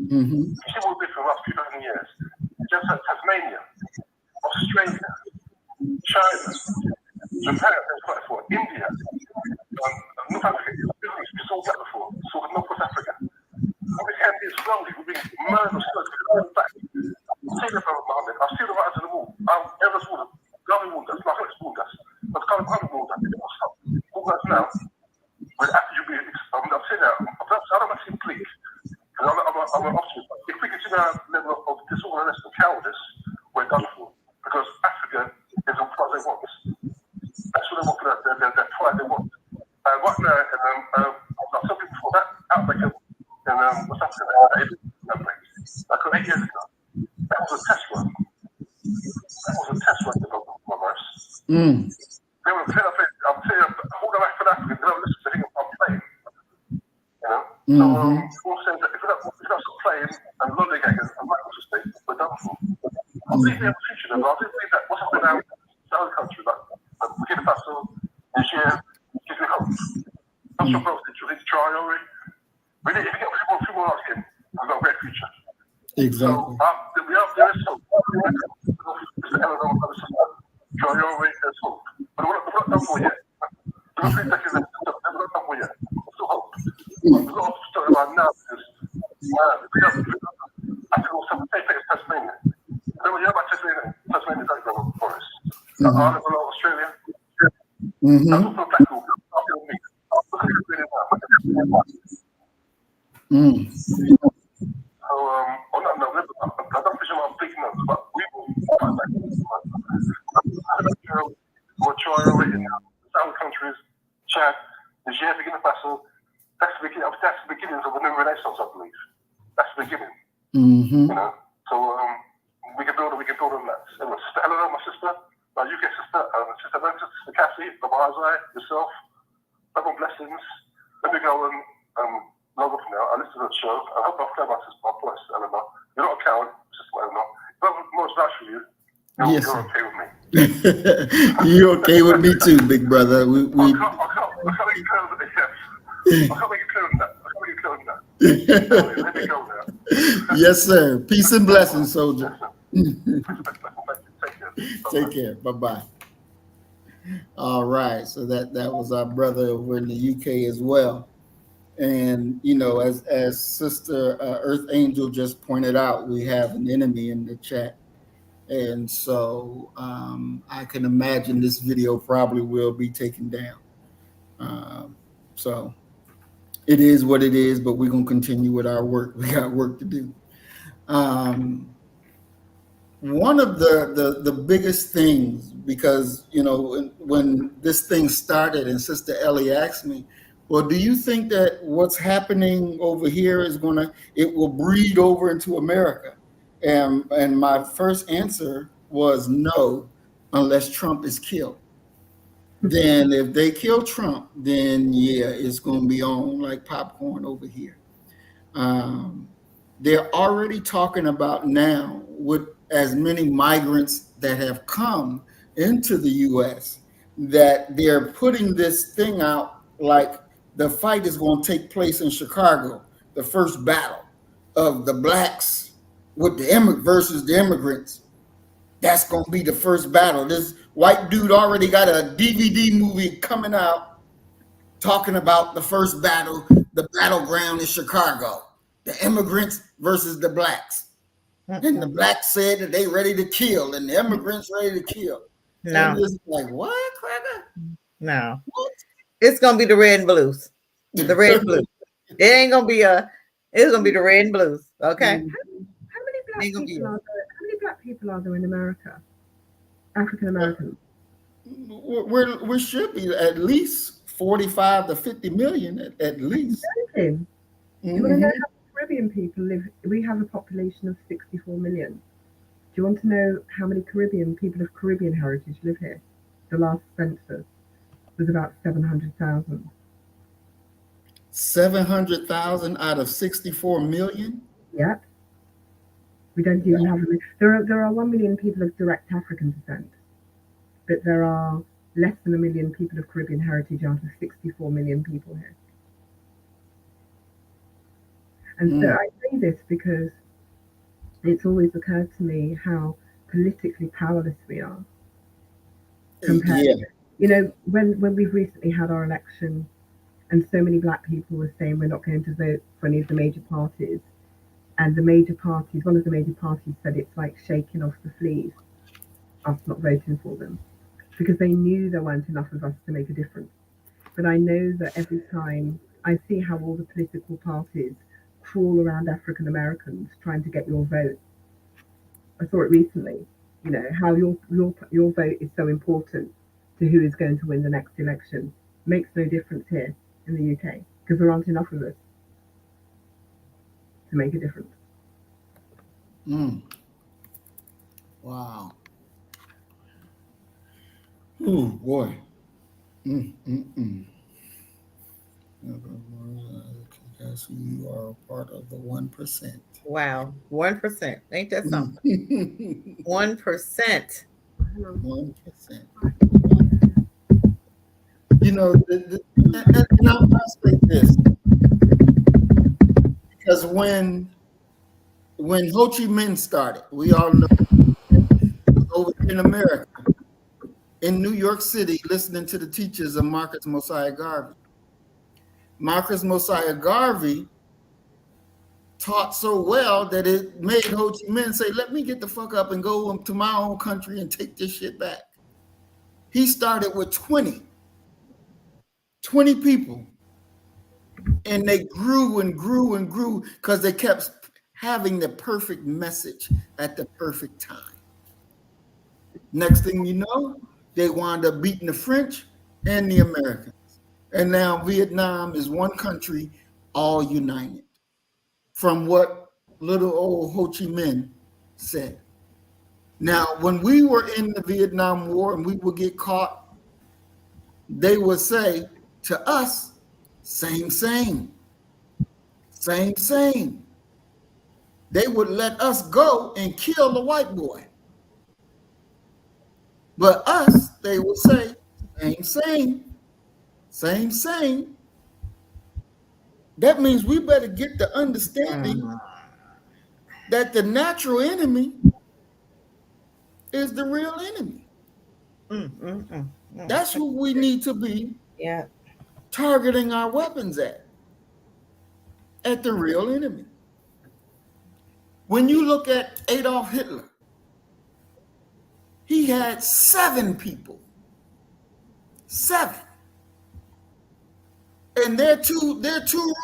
Mm-hmm. She will be for the last few dozen years. Just like Tasmania, Australia, China, Japan, India, North Africa. We saw that before. We saw North Africa. We can be slowly. We've been murdered slowly back. I've seen the Mohammed. I've seen the rise of the wall. Everest water, Gully waters, Lahox waters, but California water. It will stop. All that now. But after you be, I've seen that. I don't want to see bleak. I'm an optimist. If we continue our level of disorderliness and cowardice, we're done for. Because Africa is all what they want. That's what they want for their pride they want. Right now, I've told people before, that outbreak in West Africa, like 8 years ago, that was a test run. That was a test run development for us. They were playing up, I'm telling you, all the African Africans, they don't listen to him, I'm playing. So, all saying that if we don't stop playing and lollygagging and mackerel state, we're done for. I believe we have a future, though. I do believe that what's happening now in other countries, like Burkina Faso, Nigeria, gives me hope. That's your growth, we need to try, already. We need, if we get a few more like him, we've got a great future. Exactly. So, there is hope. Mr. Eleanor, Traore, there's hope. But we're not done for yet. So please take it never got done for yet. Still hope. There's a lot of stuff about now because we have I think also take Tasmania. Remember, you know about Tasmania? Tasmania is like the forest. Ireland below Australia. That's also practical. After me. Look at Tasmania now. So on that note, I don't presume I'm taking notes, but we will find that. We're trying already now. South countries, Chad, Niger, Burkina Faso. That's the beginning of a new renaissance, I believe. That's the beginning. You know, so we can build on that. Anyway, Sister Eleanor, my sister, my UK sister, Sister Ventus, Sister Cassie, Baba Isaiah, yourself, double blessings. Let me go and log off now. I listened to the show. I hope I've cleared my poor Sister Eleanor. You're not a coward, Sister Eleanor. But most vouch for you. You're okay with me. You're okay with me too, big brother. I can't make it clear with the yes. I can't make it clear with that. Let me go now. Yes, sir. Peace and blessings, soldier. Take care. Bye-bye. All right. So that was our brother over in the UK as well. And, you know, as Sister Earth Angel just pointed out, we have an enemy in the chat. And so I can imagine this video probably will be taken down. So it is what it is, but we're going to continue with our work. We got work to do. One of the biggest things, because, you know, when this thing started and Sister Ellie asked me, well, do you think that what's happening over here it will breed over into America? And my first answer was no, unless Trump is killed. Then if they kill Trump, then yeah, it's going to be on like popcorn over here. They're already talking about now with as many migrants that have come into the U.S. that they're putting this thing out like the fight is going to take place in Chicago, the first battle of the blacks with versus the immigrants. That's going to be the first battle. This white dude already got a DVD movie coming out talking about the first battle, the battleground in Chicago, the immigrants versus the blacks. And the blacks said that they ready to kill and the immigrants ready to kill. No. And it's like, what, Cracker? No. What? It's going to be the red and blues. The red and blues. It ain't going to be it's going to be the red and blues. Okay. How many black people are there in America? African Americans? We should be at least 45 to 50 million at least. You want to know how many Caribbean people live? We have a population of 64 million. Do you want to know how many Caribbean people of Caribbean heritage live here? The last census was about 700,000. 700,000 out of 64 million? Yep. We don't even have there are 1 million people of direct African descent, but there are less than 1 million people of Caribbean heritage out of 64 million people here. And so I say this because it's always occurred to me how politically powerless we are. Compared to, you know, when we've recently had our election and so many black people were saying we're not going to vote for any of the major parties. And the major parties, one of the major parties said it's like shaking off the fleas, us not voting for them, because they knew there weren't enough of us to make a difference. But I know that every time I see how all the political parties crawl around African Americans trying to get your vote. I saw it recently, you know, how your vote is so important to who is going to win the next election. Makes no difference here in the UK because there aren't enough of us to make a difference. Wow. Oh boy. Guess you are a part of the 1%. Wow, 1%. Ain't that something? 1%. 1%. You know, and I'll say this, because when Ho Chi Minh started, we all know over in America, in New York City listening to the teachers of Marcus Mosiah Garvey. Marcus Mosiah Garvey taught so well that it made Ho Chi Minh say, let me get the fuck up and go to my own country and take this shit back. He started with 20 people. And they grew and grew and grew because they kept having the perfect message at the perfect time. Next thing you know, they wound up beating the French and the Americans. And now Vietnam is one country, all united. From what little old Ho Chi Minh said. Now, when we were in the Vietnam War and we would get caught, they would say to us, same. They would let us go and kill the white boy. But us, they would say, same. That means we better get the understanding that the natural enemy is the real enemy. That's who we need to be targeting our weapons at the real enemy. When you look at Adolf Hitler, he had 7 people. 7. And their two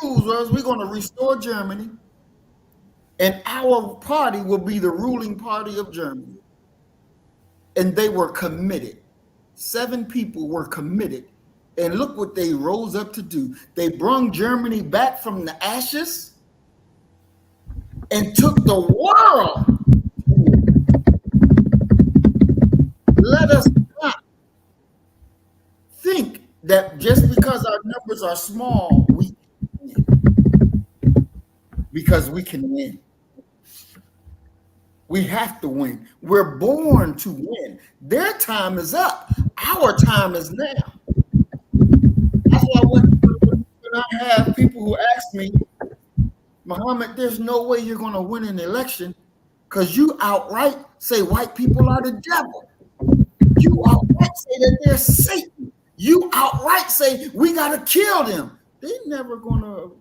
rules was we're going to restore Germany, and our party will be the ruling party of Germany. And they were committed. 7 people were committed. And look what they rose up to do. They brought Germany back from the ashes and took the world. Let us not think that just because our numbers are small, we can win. Because we can win. We have to win. We're born to win. Their time is up. Our time is now. That's why when I have people who ask me, Muhammad, there's no way you're going to win an election because you outright say white people are the devil. You outright say that they're Satan. You outright say we got to kill them. They're never going to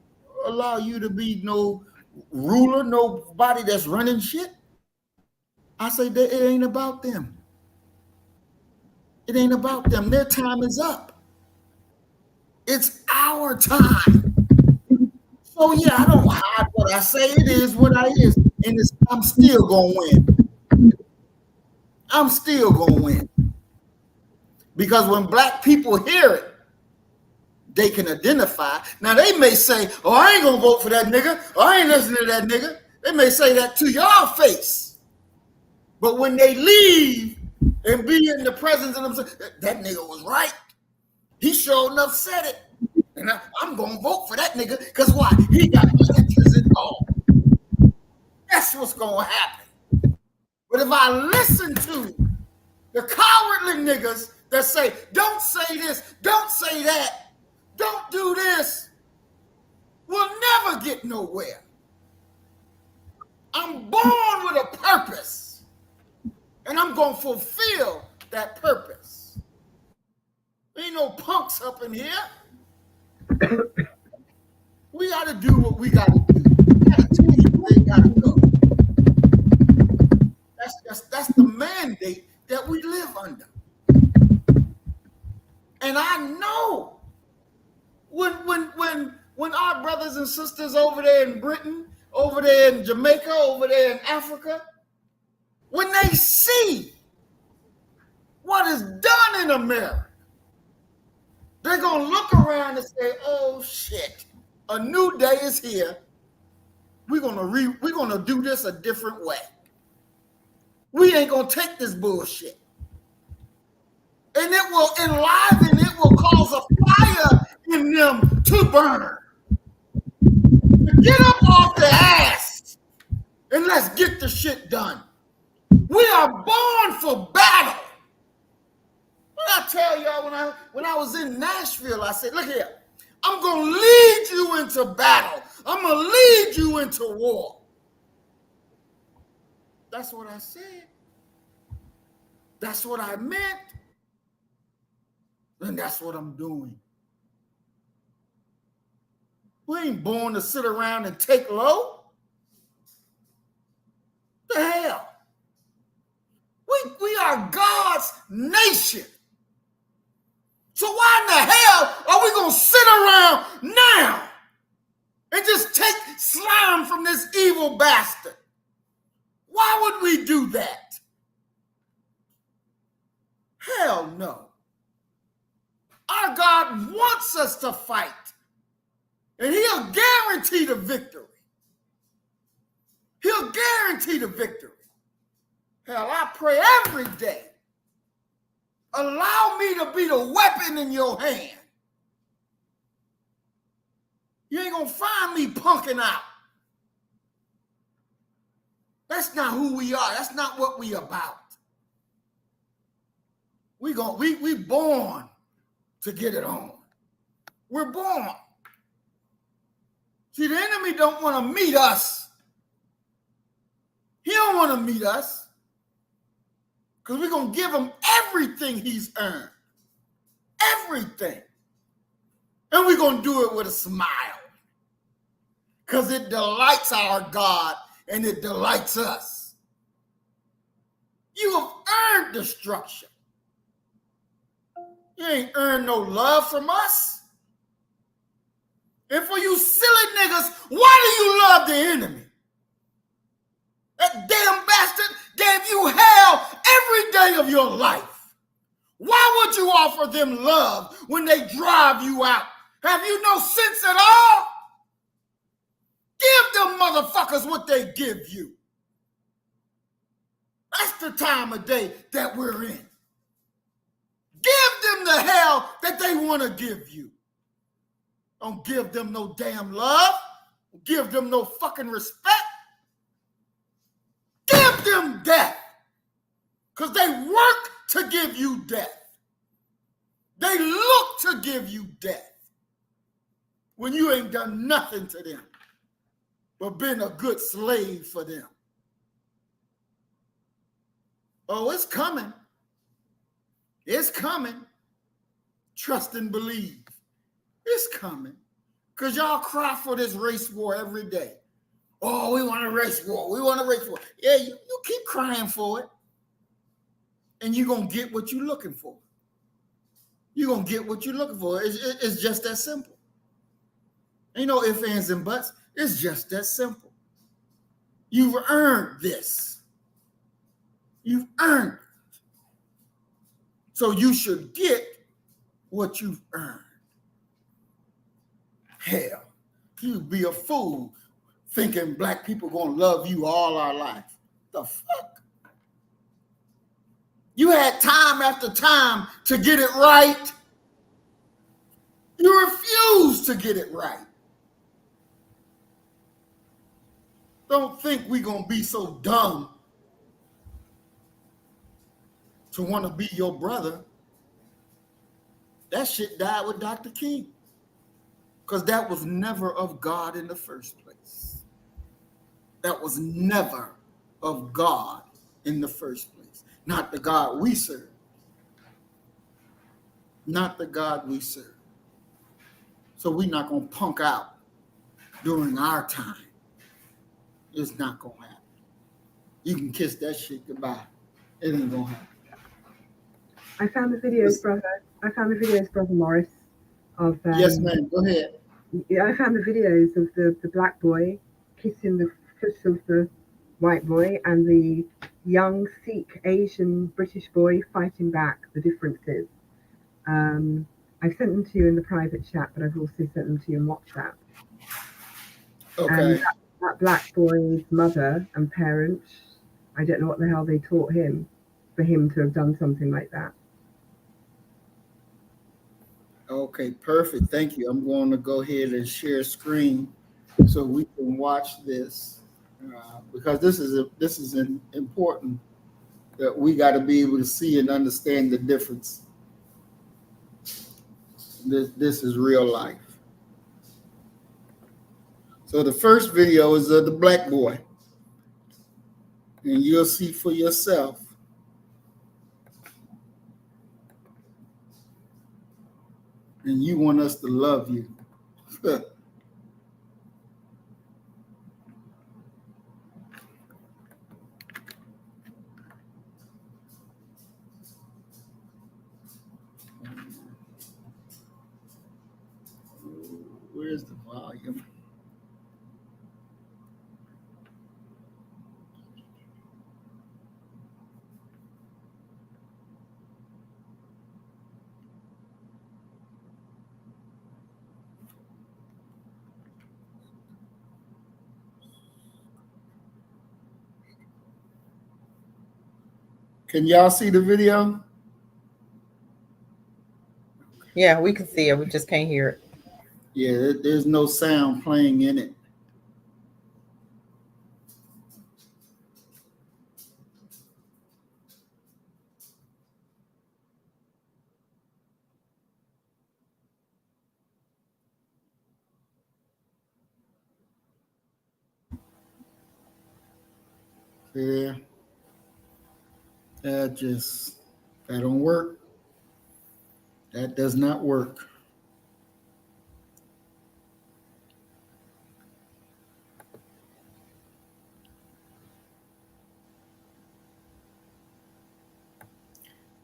allow you to be no ruler, nobody that's running shit. I say that it ain't about them. It ain't about them. Their time is up. It's our time. So yeah, I don't hide what I say. It is what I is. And I'm still going to win. I'm still going to win. Because when black people hear it, they can identify. Now, they may say, oh, I ain't going to vote for that nigga. Or I ain't listening to that nigga. They may say that to your face. But when they leave and be in the presence of themselves, that nigga was right. He sure enough said it. And I'm going to vote for that nigga because why? He got answers and all. That's what's going to happen. But if I listen to the cowardly niggas that say, don't say this, don't say that, don't do this, we'll never get nowhere. I'm born with a purpose, and I'm going to fulfill that purpose. Ain't no punks up in here. We got to do what we got to do. We got to tell you where you got to go. That's the mandate that we live under. And I know when our brothers and sisters over there in Britain, over there in Jamaica, over there in Africa, when they see what is done in America, they're going to look around and say, oh shit, a new day is here. We're going to do this a different way. We ain't going to take this bullshit. And it will enliven, it will cause a fire in them to burn. Get up off the ass and let's get the shit done. We are born for battle. What I tell y'all when I was in Nashville, I said, look here, I'm going to lead you into battle. I'm going to lead you into war. That's what I said. That's what I meant. And that's what I'm doing. We ain't born to sit around and take low. The hell? We are God's nation. So why in the hell are we going to sit around now and just take slime from this evil bastard? Why would we do that? Hell no. Our God wants us to fight, and he'll guarantee the victory. He'll guarantee the victory. Hell, I pray every day. Allow me to be the weapon in your hand. You ain't gonna find me punking out. That's not who we are. That's not what we about. We born to get it on. We're born. See, the enemy don't want to meet us. He don't want to meet us. Because we're going to give him everything he's earned. Everything. And we're going to do it with a smile. Because it delights our God and it delights us. You have earned destruction. You ain't earned no love from us. And for you silly niggas, why do you love the enemy? That damn bastard gave you hell every day of your life. Why would you offer them love when they drive you out? Have you no sense at all? Give them motherfuckers what they give you. That's the time of day that we're in. Give them the hell that they want to give you. Don't give them no damn love. Don't give them no fucking respect. Give them death. Because they work to give you death. They look to give you death. When you ain't done nothing to them but been a good slave for them. Oh, it's coming. It's coming. Trust and believe. It's coming. Because y'all cry for this race war every day. Oh, we want a race war. We want a race war. Yeah, you keep crying for it. And you're going to get what you're looking for. You're going to get what you're looking for. It's just that simple. Ain't no ifs, ands, and buts. It's just that simple. You've earned this. You've earned it. So you should get what you've earned. Hell, you'd be a fool thinking black people gonna love you all our life. The fuck? You had time after time to get it right. You refused to get it right. Don't think we gonna be so dumb to want to be your brother. That shit died with Dr. King. Because that was never of God in the first place. That was never of God in the first place. Not the God we serve. Not the God we serve. So we're not going to punk out during our time. It's not going to happen. You can kiss that shit goodbye. It ain't going to happen. I found the videos, Brother Morris, of yes, ma'am. Go ahead. Yeah, I found the videos of the black boy kissing the foot of the white boy and the young Sikh Asian British boy fighting back the differences. I've sent them to you in the private chat, but I've also sent them to you in WhatsApp. Okay. And that black boy's mother and parents, I don't know what the hell they taught him for him to have done something like that. Okay, perfect. Thank you. I'm going to go ahead and share screen so we can watch this because this is important that we got to be able to see and understand the difference. This is real life. So the first video is of the black boy, and you'll see for yourself. and you want us to love you. Where's the volume? Can y'all see the video? Yeah, we can see it. We just can't hear it. Yeah, there's no sound playing in it. Yeah, that don't work. That does not work.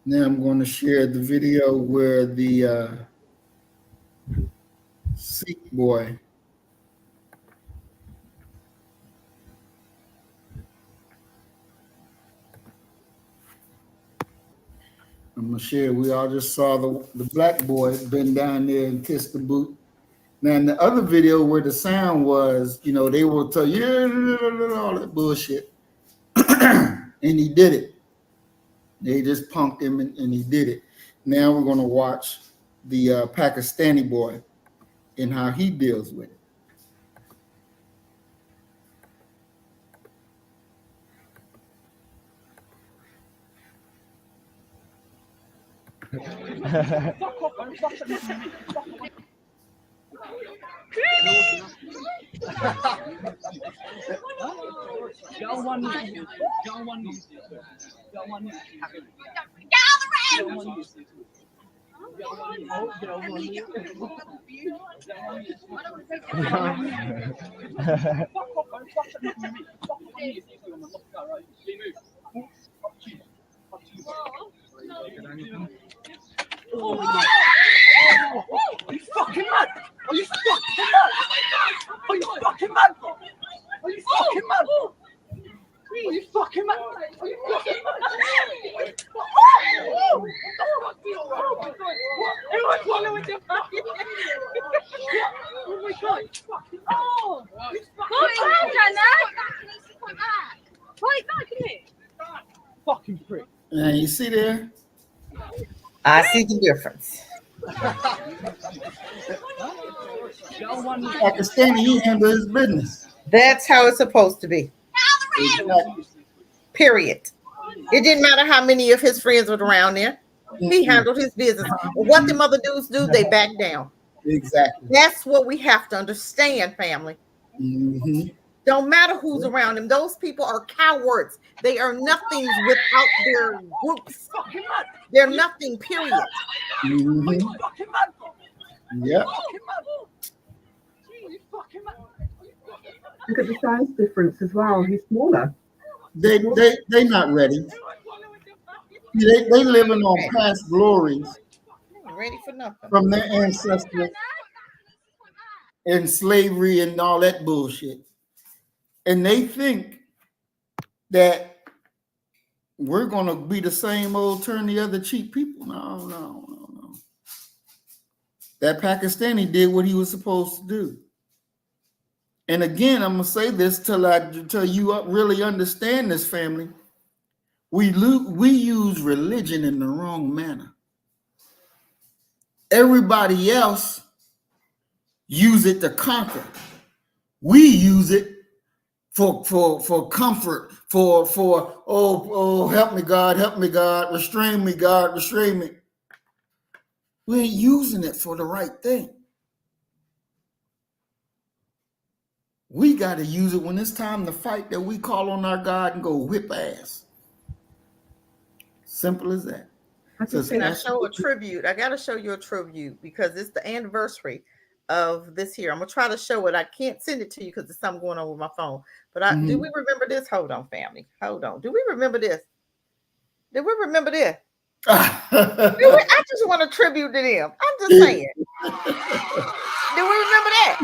Now I'm going to share the video where the Sikh boy. I'm going to share. We all just saw the black boy bend down there and kiss the boot. Now, in the other video where the sound was, they will tell you, all that bullshit. And he did it. They just punked him and he did it. Now we're going to watch the Pakistani boy and how he deals with it. Are you fucking mad? Are you fucking mad? Are you fucking mad? Are you fucking mad? Are you fucking mad? Are you fucking mad? Who was one with your fucking oh my god! Oh! Right back, innit? Fucking prick. And you see there? I see the difference. Pakistani, he handled his business. That's how it's supposed to be. Exactly. Period. It didn't matter how many of his friends were around there. He handled his business. What the other dudes do, they back down. Exactly. That's what we have to understand, family. Mm-hmm. Don't matter who's around them. Those people are cowards. They are nothing without their groups. They're nothing, period. Mm-hmm. Yeah. Look at the size difference as well. He's smaller. They not ready. They living on past glories. Ready for nothing. From their ancestors and slavery and all that bullshit. And they think that we're going to be the same old turn the other cheek people. No. That Pakistani did what he was supposed to do. And again, I'm going to say this till you really understand this, family. We use religion in the wrong manner. Everybody else use it to conquer. We use it for comfort, for help me God, restrain me God, restrain me. We ain't using it for the right thing. We got to use it when it's time to fight, that we call on our God and go whip ass. Simple as that. Can I show a tribute? I got to show you a tribute because it's the anniversary of this here. I'm gonna try to show it. I can't send it to you because there's something going on with my phone. But do we remember this? Hold on, family. Hold on. Do we remember this? Do we remember this? I just want to tribute to them. I'm just saying. Do we remember that?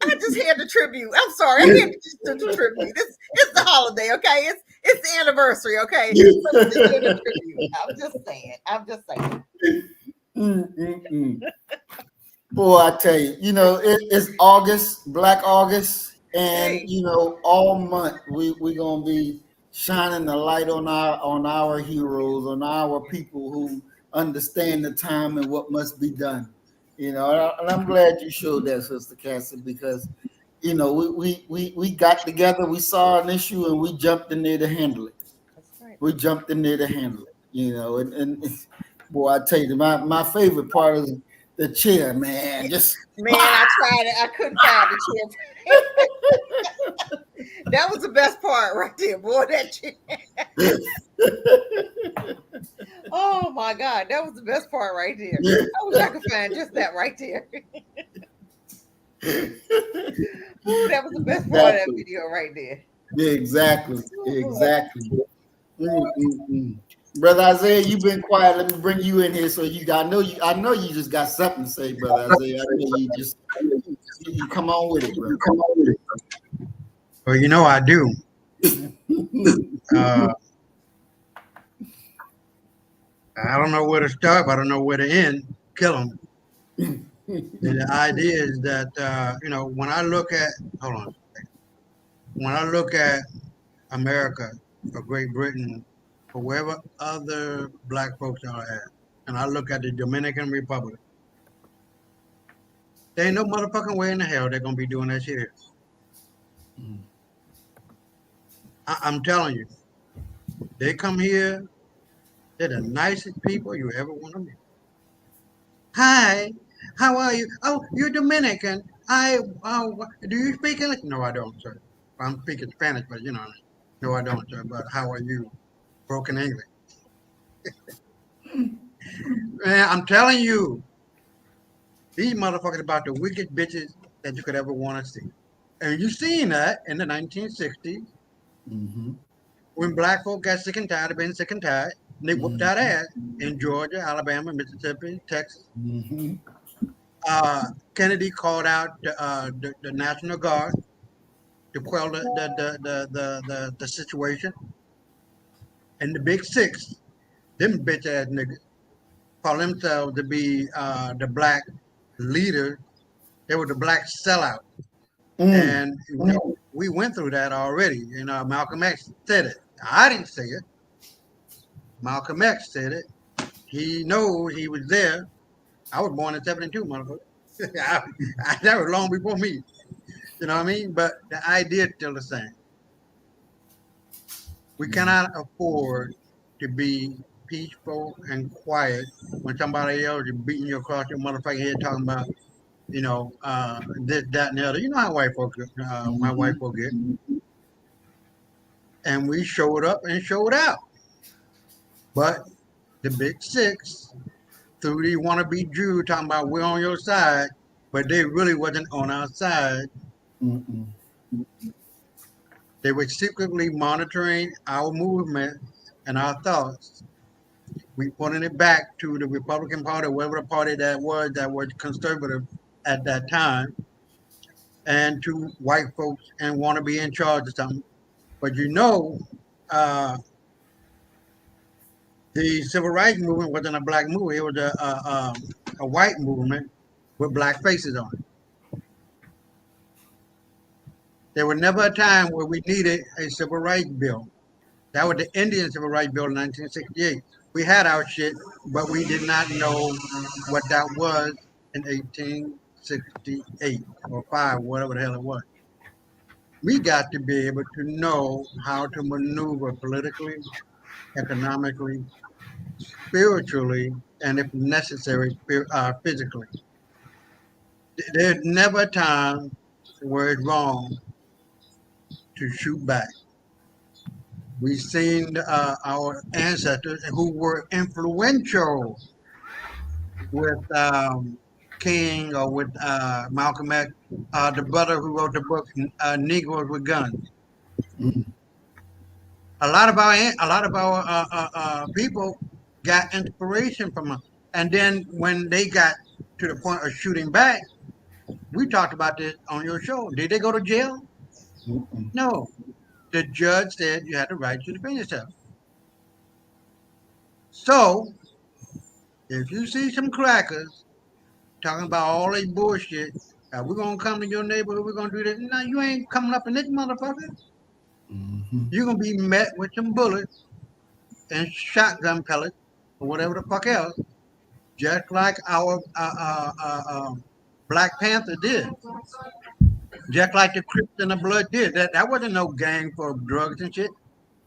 I just had the tribute. I'm sorry. I had to do the tribute. It's the holiday, okay? It's the anniversary, okay? I'm just saying. I'm just saying. Boy, I tell you, it's August, Black August, and all month we're gonna be shining the light on our heroes, on our people who understand the time and what must be done. And I'm glad you showed that, Sister Cassie, because we got together, we saw an issue, and we jumped in there to handle it. That's right. We jumped in there to handle it. And boy, I tell you, my favorite part is the chair, man. I tried it. I couldn't find the chair. That was the best part right there, boy. That chair. Oh my God, that was the best part right there. I wish I could find just that right there. Ooh, that was the best part of that video right there. Yeah, exactly. Brother Isaiah, you've been quiet. Let me bring you in here so I know you just got something to say, Brother Isaiah. I know you come on with it, bro. Well, I do. I don't know where to start, but I don't know where to end. Kill them. The idea is that when I look at America or Great Britain or wherever other black folks are at, and I look at the Dominican Republic, there ain't no motherfucking way in the hell they're gonna be doing that shit here. I'm telling you, they come here, they're the nicest people you ever want to meet. Hi, how are you? Oh, you're Dominican. Do you speak English? No, I don't, sir. I'm speaking Spanish, but no, I don't, sir. But how are you? Broken English. Man, I'm telling you, these motherfuckers about the wickedest bitches that you could ever want to see. And you seen that in the 1960s when black folk got sick and tired of being sick and tired. And they whooped that ass in Georgia, Alabama, Mississippi, Texas. Kennedy called out the National Guard to quell the situation. And the Big Six, them bitch ass niggas, call themselves to be the black leader. They were the black sellout. And we went through that already. Malcolm X said it. I didn't say it. Malcolm X said it. He knows he was there. I was born in 72, motherfucker. That was long before me. You know what I mean? But the idea is still the same. We cannot afford to be peaceful and quiet when somebody else is beating you across your motherfucking head talking about, this, that, and the other. You know how white folks, my white folk get. And we showed up and showed out. But the Big Six, through the wannabe Jew talking about we're on your side, but they really wasn't on our side. They were secretly monitoring our movement and our thoughts We putting it back to the Republican Party, whatever the party that was conservative at that time, and to white folks and want to be in charge of something. But uh, the civil rights movement wasn't a black movement; it was a white movement with black faces on it. There was never a time where we needed a civil rights bill. That was the Indian Civil Rights Bill in 1968. We had our shit, but we did not know what that was in 1868 or 5, whatever the hell it was. We got to be able to know how to maneuver politically, economically, spiritually, and if necessary, physically. There's never a time where it's wrong to shoot back. We've seen our ancestors who were influential with King or with Malcolm X, the brother who wrote the book Negroes with Guns. Mm-hmm. A lot of our people got inspiration from them, and then when they got to the point of shooting back, we talked about this on your show. Did they go to jail? Mm-hmm. No. The judge said you had the right to defend yourself. So if you see some crackers talking about all this bullshit, we're gonna come to your neighborhood, we're gonna do this. No, you ain't coming up in this motherfucker. Mm-hmm. You're gonna be met with some bullets and shotgun pellets or whatever the fuck else, just like our Black Panther did, just like the Crips and the Blood did. That wasn't no gang for drugs and shit.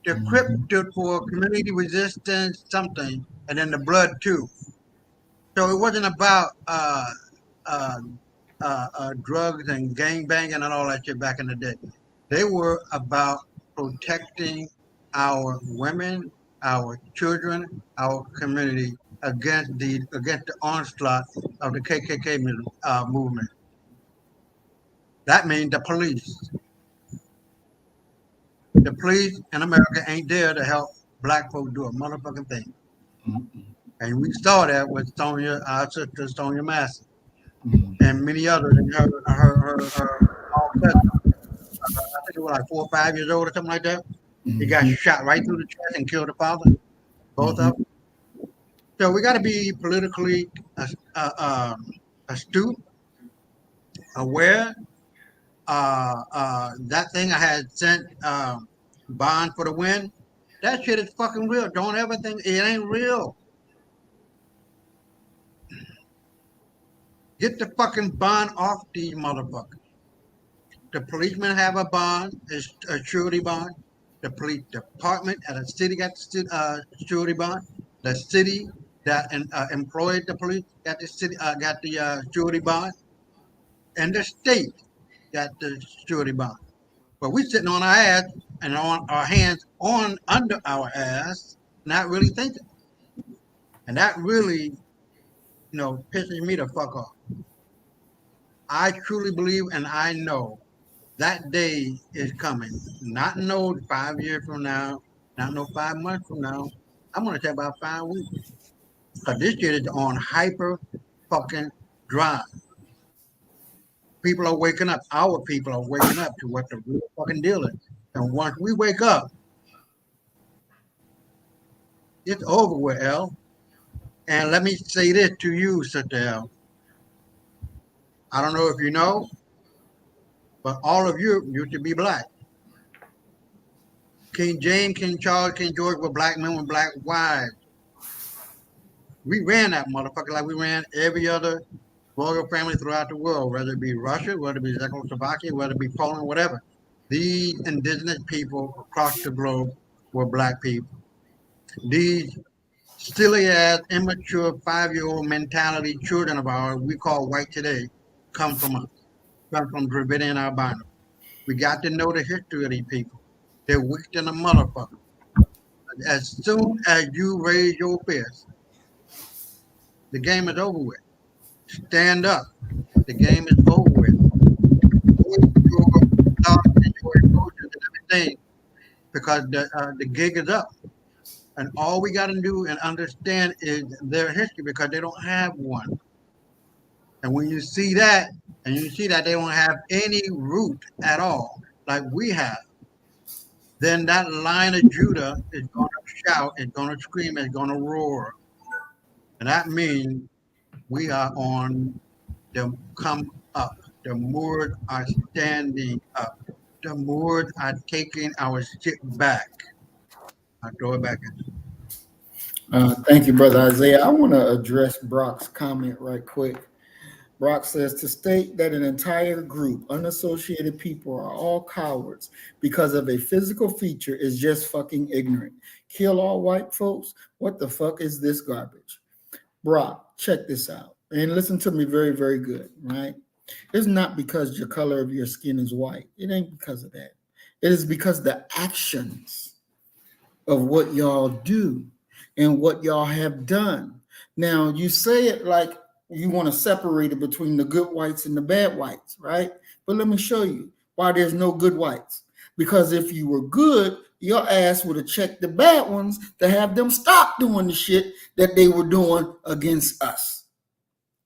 The Crips stood for community resistance something, and then the Blood too. So it wasn't about uh, drugs and gang banging and all that shit back in the day. They were about protecting our women, our children, our community against the onslaught of the KKK movement. That means the police. The police in America ain't there to help black folks do a motherfucking thing. Mm-hmm. And we saw that with Sonia, our sister Sonia Massey, Mm-hmm. and many others in her small cousin. I think it was like 4 or 5 years old or something like that. He got shot right through the chest and killed the father, both of them. So we got to be politically astute, aware. That thing I had sent bond for the win. That shit is fucking real. Don't ever think it ain't real. Get the fucking bond off these motherfuckers. The policemen have a bond, a surety bond. The police department at a city got the surety bond. The city that employed the police got the surety bond, and the state got the surety bond. But we sitting on our ass and on our hands on under our ass, not really thinking, and that really, pisses me the fuck off. I truly believe and I know that day is coming. Not no 5 years from now, not no 5 months from now. I'm gonna say about 5 weeks. Because this shit is on hyper fucking drive. People are waking up. Our people are waking up to what the real fucking deal is. And once we wake up, it's over with, L. And let me say this to you, Sister L. I don't know if you know, but all of you used to be black. King James, King Charles, King George were black men with black wives. We ran that motherfucker like we ran every other royal family throughout the world, whether it be Russia, whether it be Czechoslovakia, whether it be Poland, whatever. These indigenous people across the globe were black people. These silly ass, immature 5-year-old mentality children of ours we call white today come from us, come from Dravidian albino. We got to know the history of these people. They're weak than a motherfucker. As soon as you raise your fist, the game is over with. Stand up. The game is over with. Put your thoughts and your emotions and everything because the gig is up. And all we got to do and understand is their history because they don't have one. And when you see that, and you see that they don't have any root at all, like we have, then that line of Judah is going to shout, it's going to scream, it's going to roar. And that means we are on the come up. The Moors are standing up. The Moors are taking our shit back. I throw it back in. Thank you, Brother Isaiah. I want to address Brock's comment right quick. Brock says to state that an entire group, unassociated people, are all cowards because of a physical feature is just fucking ignorant. Kill all white folks? What the fuck is this garbage? Brock, check this out. And listen to me very, very good, right? It's not because your color of your skin is white. It ain't because of that. It is because the actions of what y'all do and what y'all have done. Now, you say it like you want to separate it between the good whites and the bad whites, right? But let me show you why there's no good whites. Because if you were good, your ass would have checked the bad ones to have them stop doing the shit that they were doing against us.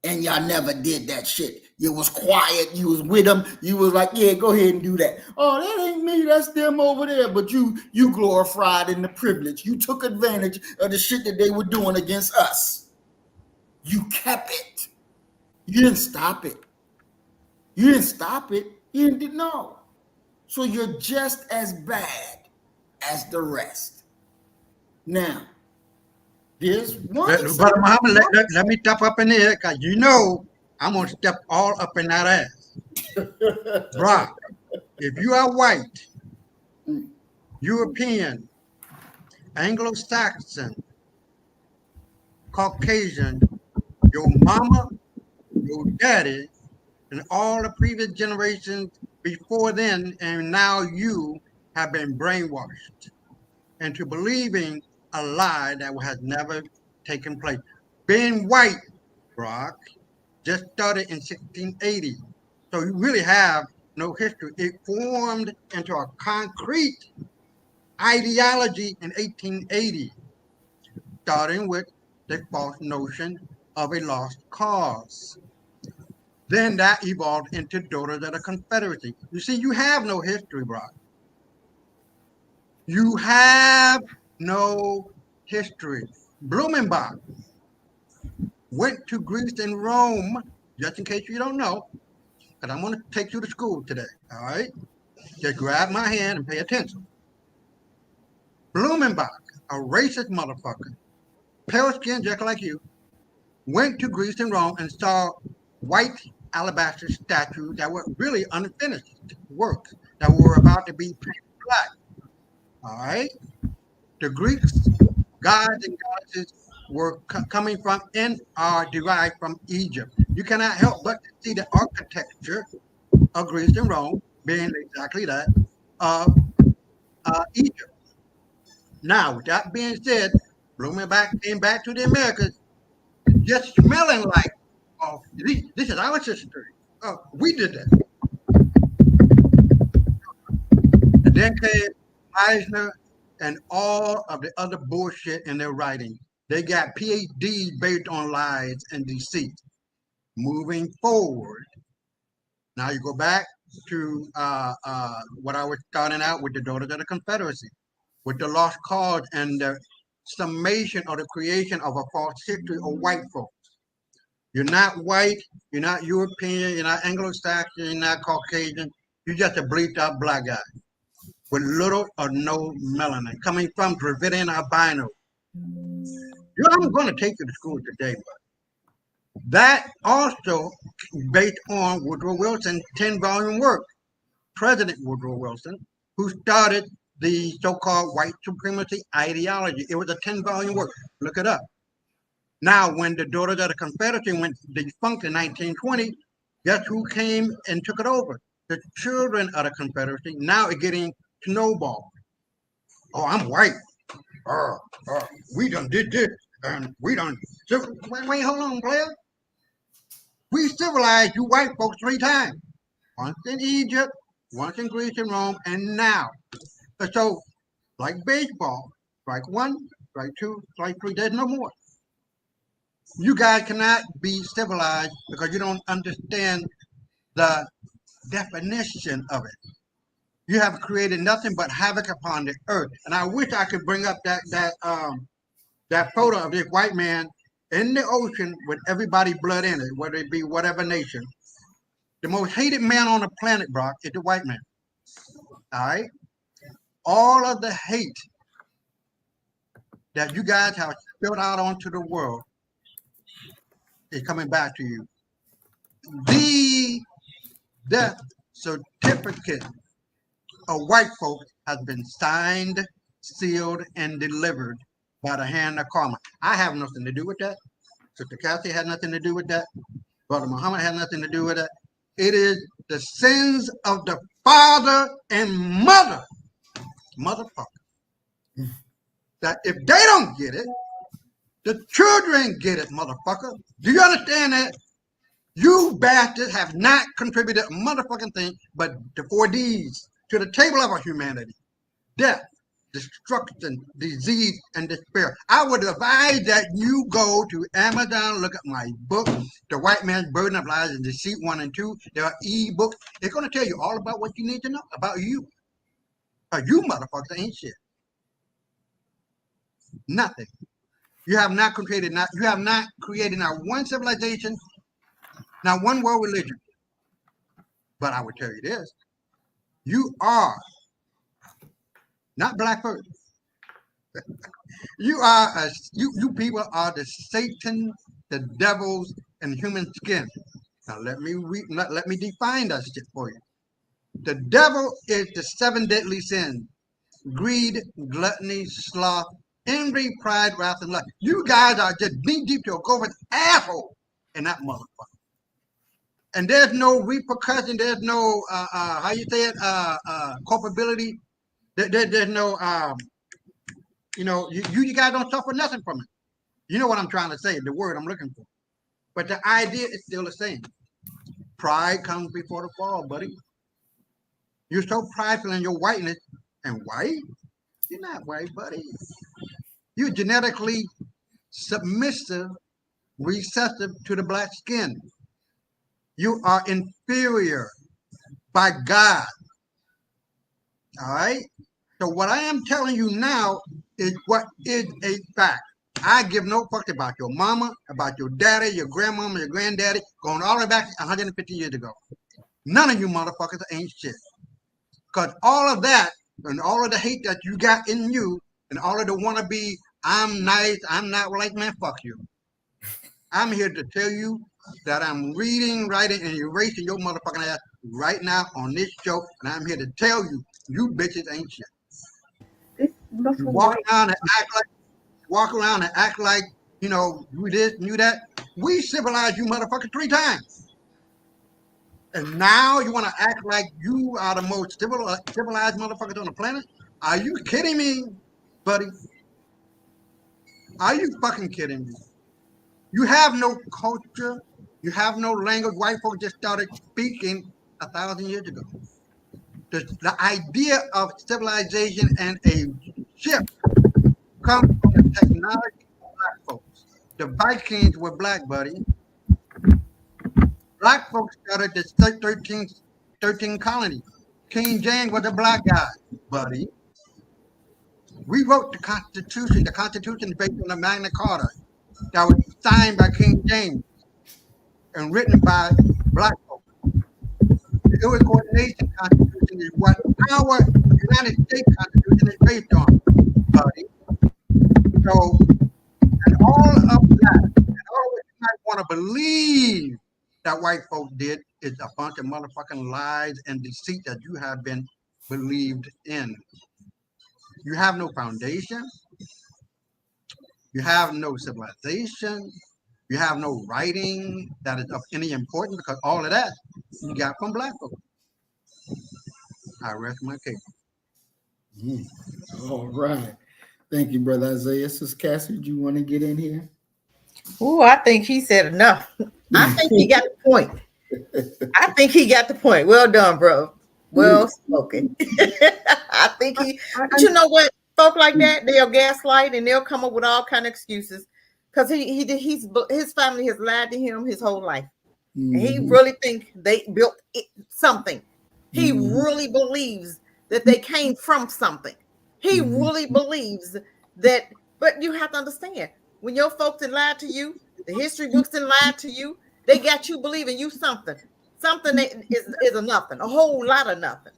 And y'all never did that shit. You was quiet. You was with them. You was like, yeah, go ahead and do that. Oh, that ain't me. That's them over there. But you glorified in the privilege. You took advantage of the shit that they were doing against us. You kept it. You didn't stop it. You didn't stop it. You didn't know. So you're just as bad as the rest. Now, there's one. Brother Muhammad, let me step up in there because you know I'm going to step all up in that ass. Brock, if you are white, European, Anglo-Saxon, Caucasian, your mama, your daddy, and all the previous generations before then, and now you have been brainwashed into believing a lie that has never taken place. Being white, Brock, just started in 1680. So you really have no history. It formed into a concrete ideology in 1880, starting with the false notion of a lost cause. Then that evolved into Daughters of the Confederacy. You see, you have no history, Brock. You have no history. Blumenbach went to Greece and Rome, just in case you don't know, because I'm going to take you to school today, all right? Just grab my hand and pay attention. Blumenbach, a racist motherfucker, pale skin just like you, went to Greece and Rome and saw white alabaster statues that were really unfinished works that were about to be painted black. All right? The Greeks, gods and goddesses were coming from and are derived from Egypt. You cannot help but see the architecture of Greece and Rome being exactly that of Egypt. Now, with that being said, Blumenbach came back to the Americas just smelling like, oh, this is our history. Oh, we did that. And then came Eisner and all of the other bullshit in their writing. They got PhDs based on lies and deceit. Moving forward, now you go back to what I was starting out with the Daughters of the Confederacy, with the lost cause and the summation or the creation of a false history of white folks. You're not white, you're not European, you're not Anglo-Saxon, you're not Caucasian. You're just a bleached out black guy with little or no melanin coming from Dravidian albino. I'm going to take you to school today, but that also based on Woodrow Wilson's 10-volume work. President Woodrow Wilson, who started the so-called white supremacy ideology. It was a 10-volume work. Look it up. Now, when the Daughters of the Confederacy went defunct in 1920, guess who came and took it over? The children of the Confederacy. Now it's getting snowballed. Oh, I'm white. We done did this, and we done. Wait, hold on, player. We civilized you white folks 3 times. Once in Egypt, once in Greece and Rome, and now. So, like baseball, strike 1, strike two, strike three. There's no more. You guys cannot be civilized because you don't understand the definition of it. You have created nothing but havoc upon the earth. And I wish I could bring up that photo of this white man in the ocean with everybody blood in it, whether it be whatever nation. The most hated man on the planet, Brock, is the white man. All right? All of the hate that you guys have spilled out onto the world is coming back to you. The death certificate of white folks has been signed, sealed, and delivered by the hand of karma. I have nothing to do with that. Sister Kathy had nothing to do with that. Brother Muhammad had nothing to do with it. It is the sins of the father and mother, motherfucker. That if they don't get it, the children get it, motherfucker. Do you understand that? You bastards have not contributed a motherfucking thing but the 4Ds to the table of our humanity. Death, destruction, disease, and despair. I would advise that you go to Amazon, look at my book, The White Man's Burden of Lies and Deceit 1 and 2. There are e-books. It's going to tell you all about what you need to know about you. You motherfuckers ain't shit. Nothing. You have not created not one civilization, not one world religion. But I would tell you this. You are not black first. You people are the Satan, the devils, and human skin. Now let me define that shit for you. The devil is the 7 deadly sins: greed, gluttony, sloth, envy, pride, wrath, and lust. You guys are just knee deep to a Gover's asshole in that motherfucker. And there's no repercussion. There's no how you say it, culpability. There's no you guys don't suffer nothing from it. You know what I'm trying to say, the word I'm looking for. But the idea is still the same. Pride comes before the fall, buddy. You're so prideful in your whiteness. And white? You're not white, buddy. You're genetically submissive, recessive to the black skin. You are inferior by God. All right? So what I am telling you now is what is a fact. I give no fuck about your mama, about your daddy, your grandmama, your granddaddy, going all the way back 150 years ago. None of you motherfuckers ain't shit. Because all of that and all of the hate that you got in you and all of the wannabe, I'm nice, I'm not like, man, fuck you. I'm here to tell you that I'm reading, writing, and erasing your motherfucking ass right now on this show. And I'm here to tell you, you bitches ain't shit. You walk around and act like, you know, you this, you that. We civilized you motherfuckers 3 times. And now you want to act like you are the most civilized motherfuckers on the planet? Are you kidding me, buddy? Are you fucking kidding me? You have no culture. You have no language. White folks just started speaking 1,000 years ago. The idea of civilization and a ship comes from the technology of black folks. The Vikings were black, buddy. Black folks started the 13 colonies. King James was a black guy, buddy. We wrote the Constitution. The Constitution is based on the Magna Carta that was signed by King James and written by black folks. The Ill Coordination Constitution is what our United States Constitution is based on, buddy. So, and all of that, and all of what you might want to believe that white folks did is a bunch of motherfucking lies and deceit that you have been believed in. You have no foundation. You have no civilization. You have no writing that is of any importance because all of that you got from black folks. I rest my case. All right. Thank you, Brother Isaiah. Sister Cassie, do you want to get in here? Oh, I think he said enough. I think he got the point. Well done, bro. Well spoken. I think but you know what? folk like that, they'll gaslight and they'll come up with all kind of excuses because his family has lied to him his whole life. And he really think they built something. He really believes that they came from something. He really believes that, but you have to understand, when your folks had lied to you, the history books had lied to you, they got you believing you something. Something that is a nothing, a whole lot of nothing.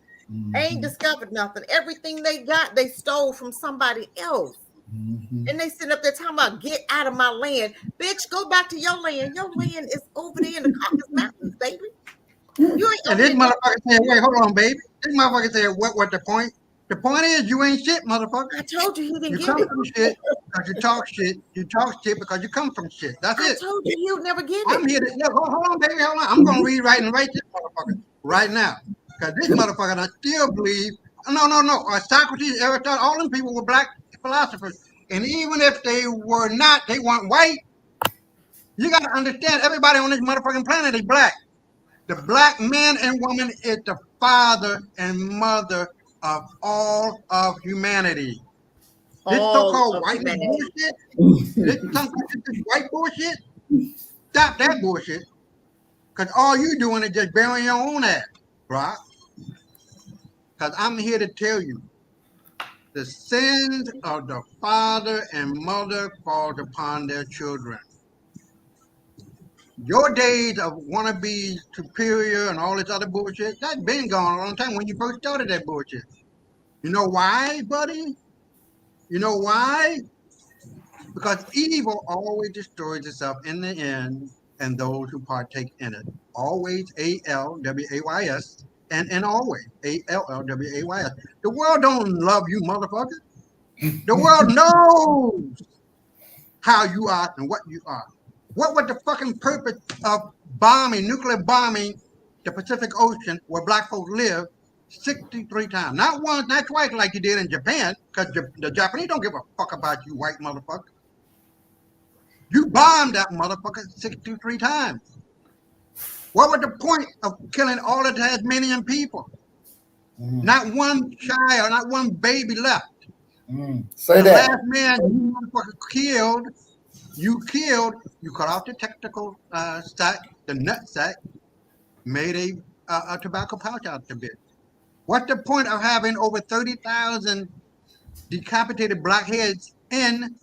Ain't discovered nothing. Everything they got, they stole from somebody else. And they sit up there talking about get out of my land. Bitch, go back to your land. Your land is over there in the Caucasus Mountains, baby. You ain't And this motherfucker said, wait, hold on, baby. This motherfucker said, what the point? The point is you ain't shit, motherfucker. I told you he didn't You get come it. from shit because you talk shit. You talk shit because you come from shit. That's I it. told you he'll never get I'm it. here to hold on, baby, hold on. I'm gonna read right and write this motherfucker right now. Because this motherfucker I still believe. No. Socrates, Aristotle, all them people were black philosophers. And even if they were not, they weren't white. You gotta understand everybody on this motherfucking planet is black. The black man and woman is the father and mother of all of humanity. This All so-called of white humanity. bullshit, this white bullshit, stop that bullshit. Because all you doing is just burying your own ass, right? Because I'm here to tell you, the sins of the father and mother falls upon their children. Your days of want to be superior and all this other bullshit, that's been gone a long time when you first started that bullshit. You know why, buddy? You know why? Because evil always destroys itself in the end and those who partake in it. Always, ALWAYS, and always, ALLWAYS. The world don't love you, motherfucker. The world knows how you are and what you are. What was the fucking purpose of bombing, nuclear bombing the Pacific Ocean where black folks live 63 times? Not once, not twice like you did in Japan, because the Japanese don't give a fuck about you, white motherfucker. You bombed that motherfucker 63 times. What was the point of killing all the Tasmanian people? Not one child, not one baby left. Say The that. last man you motherfucker killed, you cut off the technical sack, the nut sack, made a tobacco pouch out of it. What's the point of having over 30,000 decapitated black heads in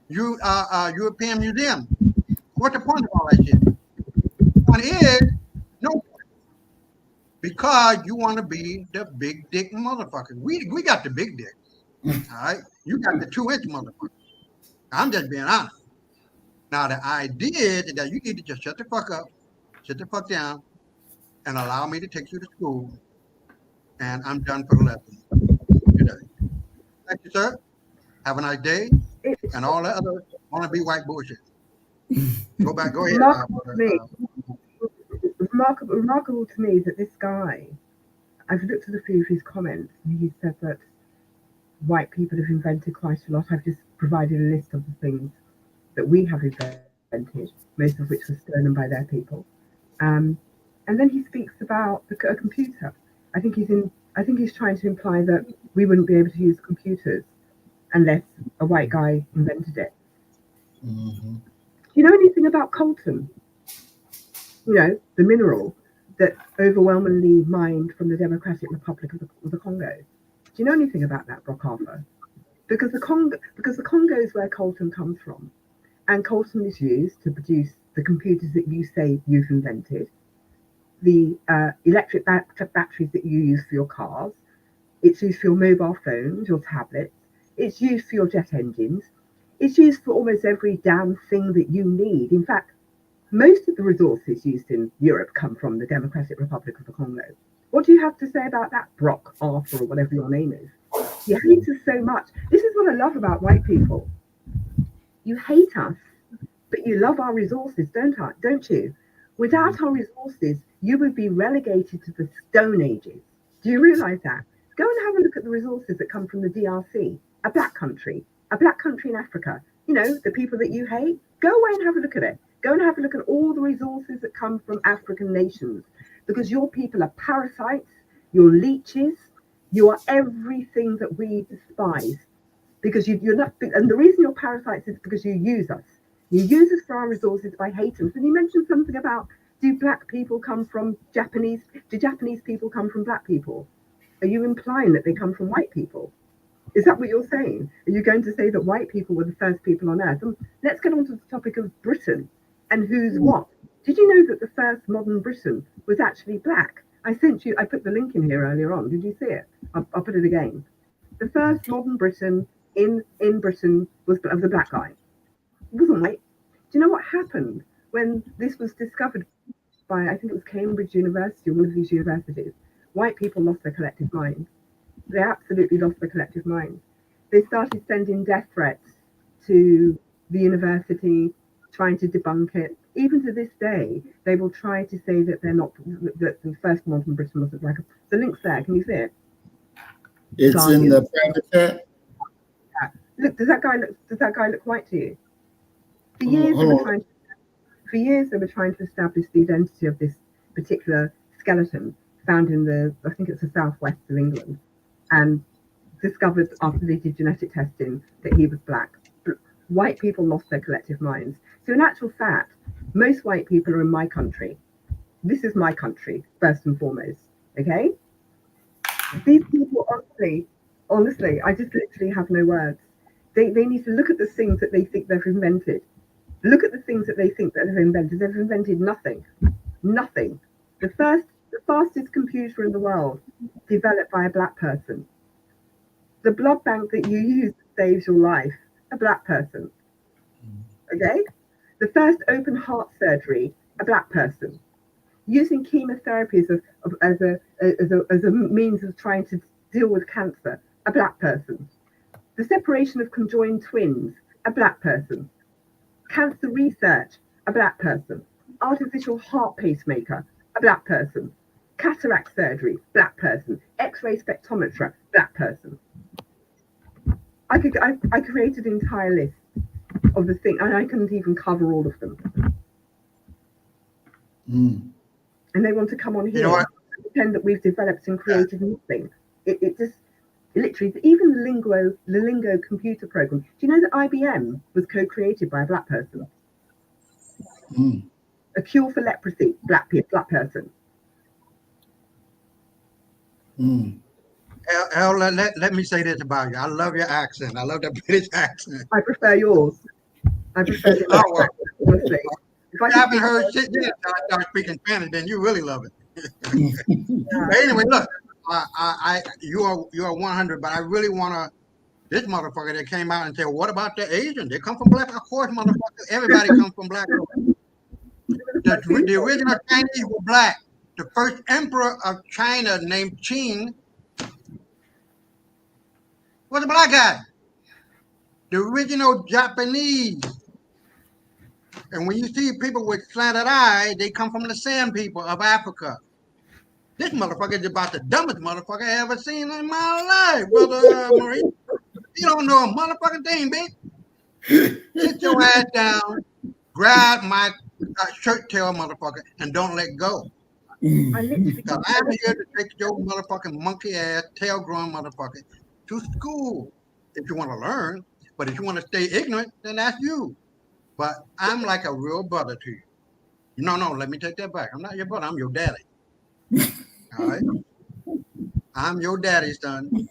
European museum? What's the point of all that shit? The point is, no, because you want to be the big dick motherfucker. We got the big dick, all right? You got the 2-inch motherfucker. I'm just being honest. Now, the idea is that you need to just shut the fuck up, sit the fuck down, and allow me to take you to school, and I'm done for the lesson today. Thank you, sir. Have a nice day, and all that other wanna-be white bullshit. Go ahead. Remarkable to me that this guy, I've looked at a few of his comments, and he said that white people have invented quite a lot. I've just provided a list of the things that we have invented, most of which were stolen by their people. And then he speaks about a computer. I think he's trying to imply that we wouldn't be able to use computers unless a white guy invented it. Do you know anything about coltan? You know, the mineral that's overwhelmingly mined from the Democratic Republic of the Congo. Do you know anything about that, Brock Arthur? Because the Congo is where coltan comes from, and coltan is used to produce the computers that you say you've invented, the electric batteries that you use for your cars. It's used for your mobile phones, your tablets. It's used for your jet engines. It's used for almost every damn thing that you need. In fact, most of the resources used in Europe come from the Democratic Republic of the Congo. What do you have to say about that, Brock Arthur, or whatever your name is? You hate us so much. This is what I love about white people. You hate us, but you love our resources, don't you? Without our resources, you would be relegated to the Stone Ages. Do you realize that? Go and have a look at the resources that come from the DRC, a black country in Africa. You know, the people that you hate, go away and have a look at it. Go and have a look at all the resources that come from African nations, because your people are parasites, you're leeches, you are everything that we despise. because you're not. And the reason you're parasites is because you use us. You use us for our resources by hating us. And you mentioned something about, do black people come from Japanese? Do Japanese people come from black people? Are you implying that they come from white people? Is that what you're saying? Are you going to say that white people were the first people on earth? And let's get on to the topic of Britain and who's what. Did you know that the first modern Britain was actually black? I put the link in here earlier on. Did you see it? I'll put it again. The first modern Britain in Britain was a black guy. It wasn't white. Do you know what happened when this was discovered by, I think it was Cambridge University or one of these universities? White people lost their collective mind. They absolutely lost their collective mind. They started sending death threats to the university, trying to debunk it. Even to this day, they will try to say that they're not, that the first modern Britain wasn't black. The link's there. Can you see it? It's Guardian. in the private chat. Look, does that guy look white to you? For years, they were trying to establish the identity of this particular skeleton found in I think it's the southwest of England, and discovered after they did genetic testing that he was black. White people lost their collective minds. So in actual fact, most white people are in my country. This is my country, first and foremost. Okay? These people, honestly, I just literally have no words. They need to look at the things that they think they've invented. Look at the things that they think that they've invented. They've invented nothing. Nothing. The fastest computer in the world developed by a black person. The blood bank that you use saves your life, a black person. Okay? The first open heart surgery, a black person. Using chemotherapy as a means of trying to deal with cancer, a black person. The separation of conjoined twins, a black person. Cancer research, a black person. Artificial heart pacemaker, a black person. Cataract surgery, black person. X-ray spectrometer, black person. I created an entire list of the things, and I couldn't even cover all of them. And they want to come on here and pretend that we've developed and created nothing. It just literally, even the lingo computer program. Do you know that IBM was co-created by a black person? A cure for leprosy, black person. El, let me say this about you. I love your accent. I love the British accent. I prefer yours. I prefer the accent, honestly. If I haven't heard shit yet until I start speaking Spanish, then you really love it. But anyway, look, you are 100, but I really want to. This motherfucker that came out and said, "What about the Asians? They come from black." Of course, motherfucker. Everybody comes from black. The original Chinese were black. The first emperor of China, named Qing, was a black guy. The original Japanese. And when you see people with slanted eyes, they come from the Sand people of Africa. This motherfucker is about the dumbest motherfucker I ever seen in my life, brother Maurice. You don't know a motherfucking thing, bitch. Sit your ass down, grab my shirt tail, motherfucker, and don't let go. Because I'm here to take your motherfucking monkey ass, tail growing motherfucker to school if you want to learn. But if you want to stay ignorant, then that's you. But I'm like a real brother to you. No, let me take that back. I'm not your brother. I'm your daddy. All right? I'm your daddy, son.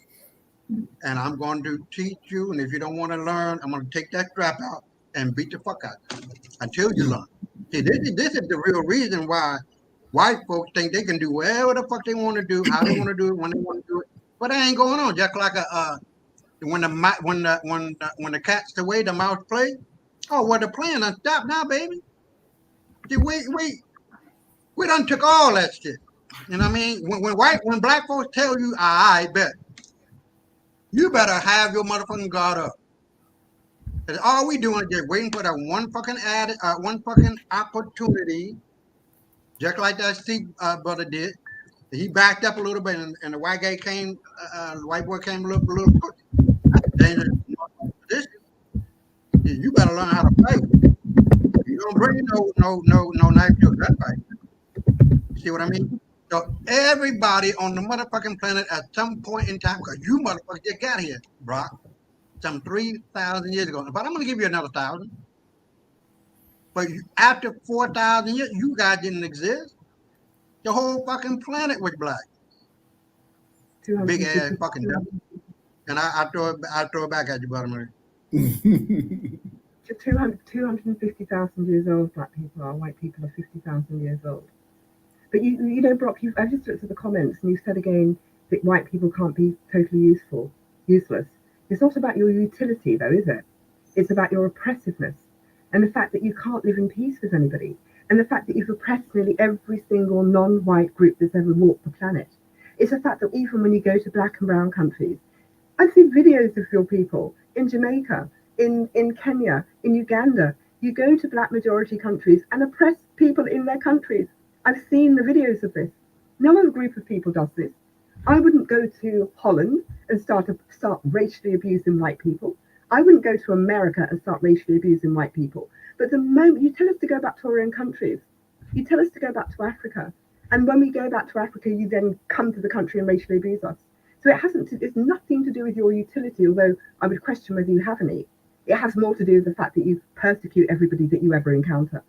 And I'm going to teach you. And if you don't want to learn, I'm going to take that strap out and beat the fuck out of you until you learn. See, this is the real reason why white folks think they can do whatever the fuck they want to do, how they want to do it, when they want to do it. But that ain't going on. Just like when the cat's away, the mouse play. Oh, well, the playing done stopped now, baby. See, we done took all that shit. You know what I mean? When black folks tell you, I bet, you better have your motherfucking guard up. Cause all we doing is just waiting for that one fucking opportunity, just like that Steve brother did. He backed up a little bit, and the white guy came, the white boy came a little quick. That's a dangerous position. You better learn how to fight. You don't bring no knife to a gunfight. See what I mean? So everybody on the motherfucking planet at some point in time, because you motherfuckers just got here, Brock. some 3,000 years ago. But I'm going to give you another 1,000. But after 4,000 years, you guys didn't exist. The whole fucking planet was black. Big ass fucking devil. And I throw it back at you, Brother Murray. 250,000 years old, black people are. White people are 50,000 years old. But you know, Brock, I just looked at the comments and you said again that white people can't be totally useless. It's not about your utility, though, is it? It's about your oppressiveness and the fact that you can't live in peace with anybody, and the fact that you've oppressed nearly every single non-white group that's ever walked the planet. It's a fact that even when you go to black and brown countries, I've seen videos of your people in Jamaica, in Kenya, in Uganda. You go to black majority countries and oppress people in their countries. I've seen the videos of this. No other group of people does this. I wouldn't go to Holland and start racially abusing white people. I wouldn't go to America and start racially abusing white people. But the moment you tell us to go back to our own countries, you tell us to go back to Africa, and when we go back to Africa, you then come to the country and racially abuse us. So it's nothing to do with your utility, although I would question whether you have any. It has more to do with the fact that you persecute everybody that you ever encounter.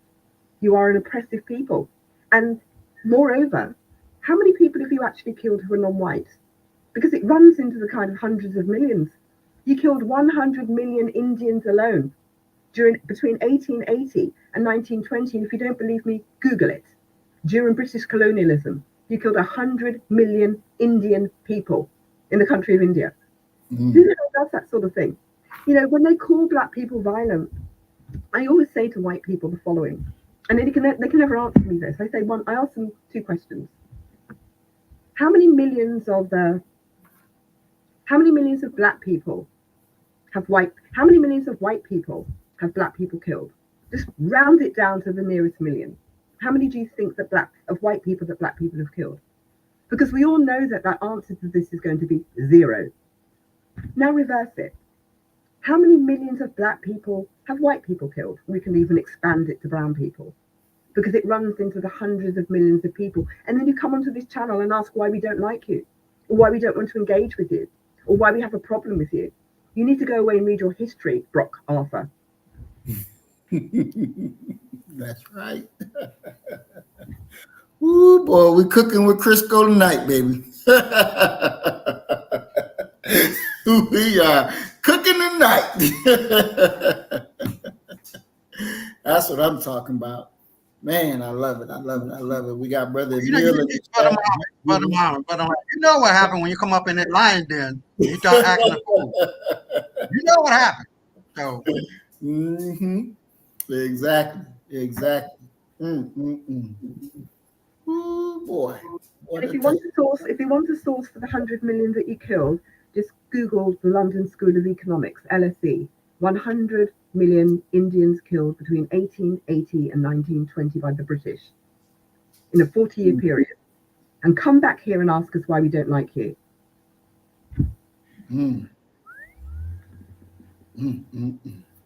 You are an oppressive people. And moreover, how many people have you actually killed who are non-white? Because it runs into the kind of hundreds of millions. You killed 100 million Indians alone between 1880 and 1920. And if you don't believe me, Google it. During British colonialism, you killed 100 million Indian people in the country of India. Who the hell does that sort of thing? You know, when they call black people violent, I always say to white people the following, and they can never answer me this. I ask them two questions. How many millions of black people how many millions of white people have black people killed? Just round it down to the nearest million. How many do you think that white people that black people have killed? Because we all know that answer to this is going to be 0. Now reverse it. How many millions of black people have white people killed? We can even expand it to brown people, because it runs into the hundreds of millions of people. And then you come onto this channel and ask why we don't like you, or why we don't want to engage with you, or why we have a problem with you. You need to go away and read your history, Brock Arthur. That's right. Ooh, boy, we're cooking with Crisco tonight, baby. We are cooking tonight. That's what I'm talking about. Man, I love it. I love it. I love it. We got Brother Neil. Brother Marvin, you know what happened when you come up in that lion den, you start acting a fool. You know what happened. So. Exactly. Ooh, boy. If you want a source for the 100 million that you killed, just Google the London School of Economics, LSE. 100 million Indians killed between 1880 and 1920 by the British in a 40-year period. And come back here and ask us why we don't like you.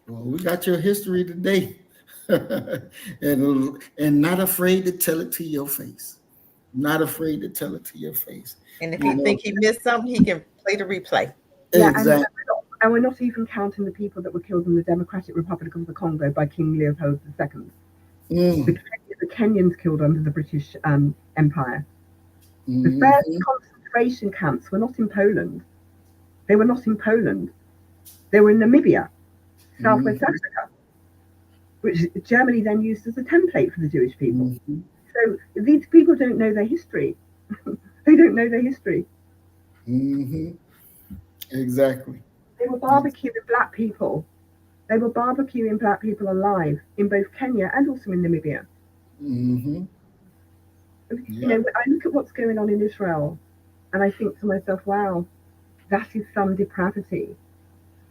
Well, we got your history today. and not afraid to tell it to your face. Not afraid to tell it to your face. And if you think he missed something, he can play the replay. Yeah, exactly. And we're not even counting the people that were killed in the Democratic Republic of the Congo by King Leopold II. The Kenyans killed under the British Empire. The first concentration camps were not in Poland. They were not in Poland. They were in Namibia, Southwest Africa, which Germany then used as a template for the Jewish people. So these people don't know their history. They don't know their history. Exactly. They were barbecuing black people. They were barbecuing black people alive in both Kenya and also in Namibia. You know, I look at what's going on in Israel and I think to myself, wow, that is some depravity.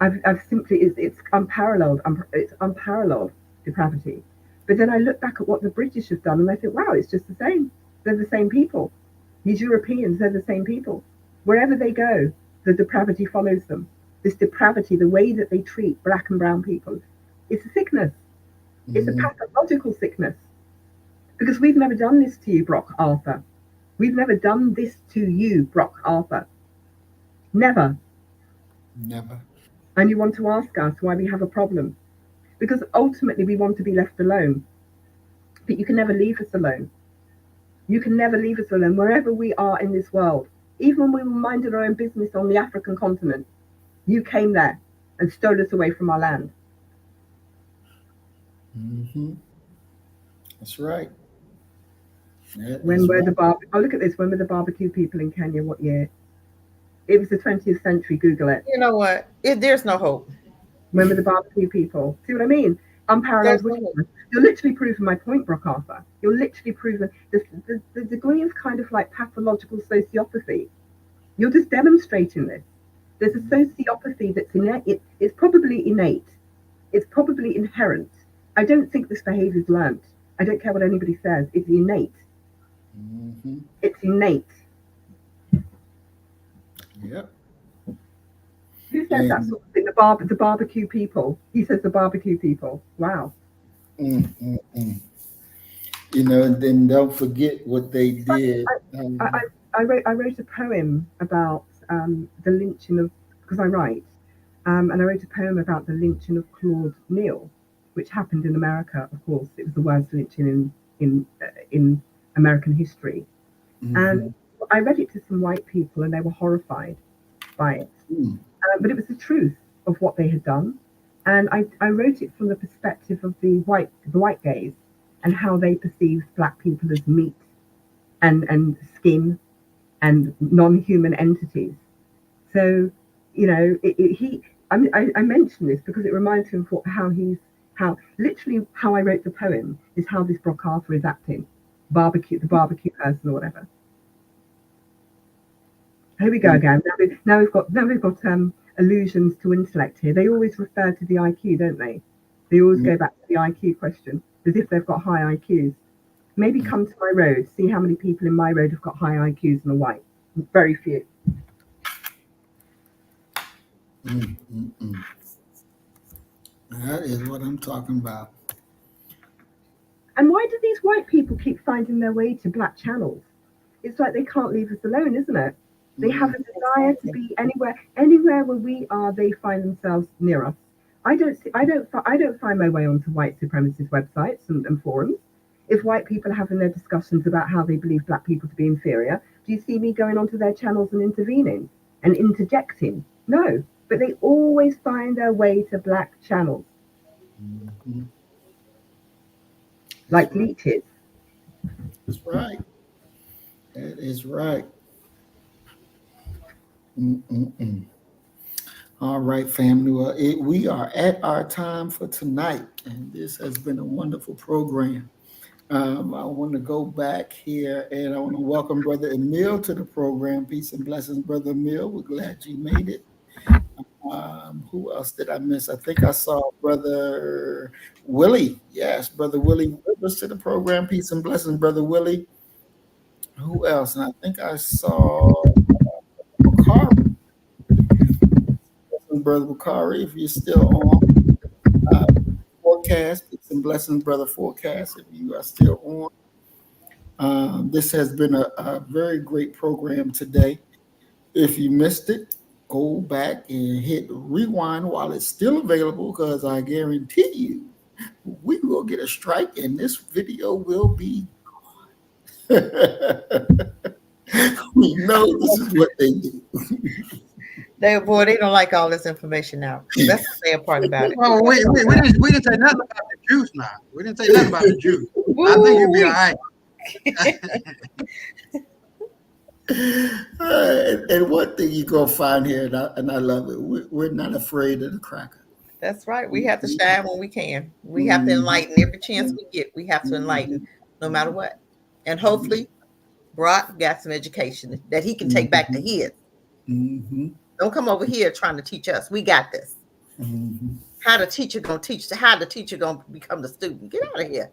I've simply, it's unparalleled. It's unparalleled depravity. But then I look back at what the British have done and I think, wow, it's just the same. They're the same people. These Europeans, they're the same people. Wherever they go, the depravity follows them. This depravity, the way that they treat black and brown people, it's a sickness. It's a pathological sickness. Because we've never done this to you, Brock Arthur. We've never done this to you, Brock Arthur. Never. and you want to ask us why we have a problem. Because ultimately we want to be left alone. But you can never leave us alone. You can never leave us alone wherever we are in this world. Even when we were minding our own business on the African continent, you came there and stole us away from our land. Mm-hmm. That's right. When were the oh, look at this. When were the barbecue people in Kenya? What year? It was the 20th century. Google it. You know what? There's no hope. When were the barbecue people? See what I mean? Unparalleled There's no hope. wickedness. You're literally proving my point, Brock Arthur. You're literally proving the degree of kind of like pathological sociopathy. You're just demonstrating this. There's a sociopathy that's innate. It's probably innate. It's probably inherent. I don't think this behavior is learnt. I don't care what anybody says. It's innate. Mm-hmm. It's innate. Yep. Who says that sort of thing? The barbecue people. He says the barbecue people. Wow. Mm-mm-mm. You know, and then don't forget what they did. I wrote a poem about the lynching of, because I write, and I wrote a poem about the lynching of Claude Neal, which happened in America. Of course, it was the worst lynching in American history. Mm-hmm. And I read it to some white people, and they were horrified by it. But it was the truth of what they had done, and I wrote it from the perspective of the white gaze and how they perceived black people as meat and skin and non-human entities. So, you know, I mention this because it reminds me of how literally how I wrote the poem is how this Brock Arthur is acting, the barbecue person or whatever. Here we go again. Now we've got allusions to intellect here. They always refer to the IQ, don't they? They always go back to the IQ question as if they've got high IQs. Maybe come to my road, see how many people in my road have got high IQs and are white. Very few. That is what I'm talking about. And why do these white people keep finding their way to black channels? It's like they can't leave us alone, isn't it? They have a desire to be anywhere where we are. They find themselves near us. I don't find my way onto white supremacist websites and forums. If white people are having their discussions about how they believe black people to be inferior, do you see me going onto their channels and intervening and interjecting? No, but they always find their way to black channels, like leeches. That's right. That is right. All right, family. Well, we are at our time for tonight, and this has been a wonderful program. I want to go back here, and I want to welcome Brother Emil to the program. Peace and blessings, Brother Emil. We're glad you made it. Who else did I miss? I think I saw Brother Willie. Yes, Brother Willie Rivers to the program. Peace and blessings, Brother Willie. Who else? And I think I saw Bakari. Brother Bakari, if you're still on. Forecast. Peace and blessings, Brother Forecast, if you are still on. This has been a very great program today. If you missed it, go back and hit rewind while it's still available, because I guarantee you we will get a strike and this video will be gone. We know this is what they do. They don't like all this information now. That's the sad part about it. Oh, we didn't say nothing about the juice now. We didn't say nothing about the juice. I think you'll be all right. And one thing you're going to find here, and I love it, we're not afraid of the cracker. That's right. We have to shine when we can. We have to enlighten every chance we get. We have to enlighten no matter what. And hopefully, Brock got some education that he can take back to his. Don't come over here trying to teach us. We got this. How the teacher going to teach? How the teacher going to become the student? Get out of here.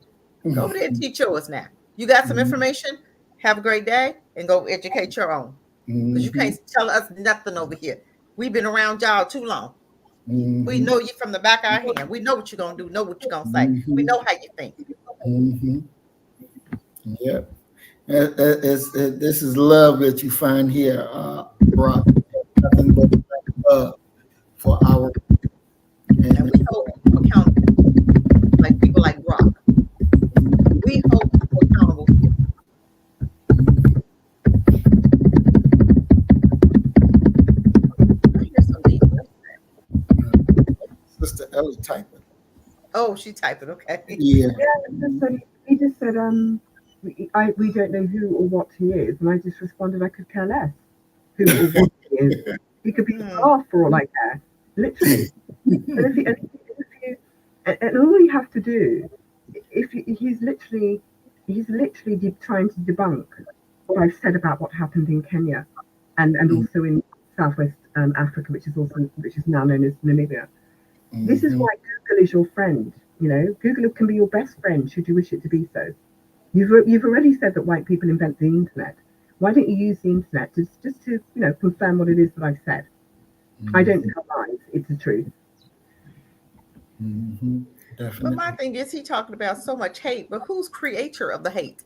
Go over there and teach yours now. You got some information? Have a great day and go educate your own. Because you can't tell us nothing over here. We've been around y'all too long. We know you from the back of our hand. We know what you're going to do, know what you're going to say. We know how you think. Yep. This is love that you find here, Brock. Nothing but love for our Sister Ellie typing. Oh, she typing. Okay. Yeah. He just said, we don't know who or what he is, and I just responded, I could care less who or what he is. He could be a staff for all I care, literally. And all you have to do, he's literally trying to debunk what I've said about what happened in Kenya, and also in Southwest Africa, which is now known as Namibia. This is why Google is your friend. You know, Google can be your best friend should you wish it to be so. You've already said that white people invent the internet. Why don't you use the internet just to confirm what it is that I've said? I don't tell lies. It's the truth. Definitely. But my thing is, he talking about so much hate, but who's creator of the hate?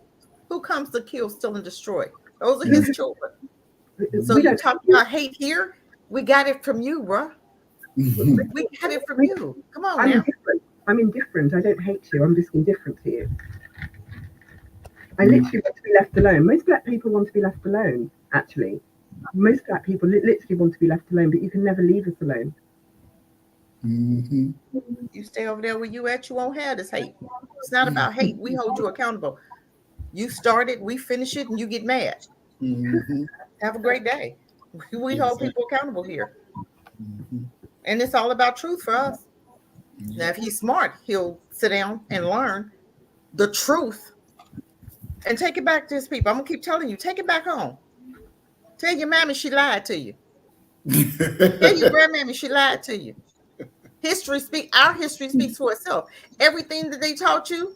Who comes to kill, steal, and destroy? Those are his children. So you talk about hate here? We got it from you, bruh. We got it from you. Come on now. I'm indifferent. I don't hate you. I'm just indifferent to you. I literally want to be left alone. Most black people want to be left alone, actually. Most black people literally want to be left alone, but you can never leave us alone. You stay over there where you at, you won't have this hate. It's not about hate. We hold you accountable. You start it, we finish it, and you get mad. Have a great day. We hold people accountable here. And it's all about truth for us. Now, if he's smart, he'll sit down and learn the truth and take it back to his people. I'm going to keep telling you, take it back home. Tell your mammy she lied to you. Tell your grandmammy she lied to you. Our history speaks for itself. Everything that they taught you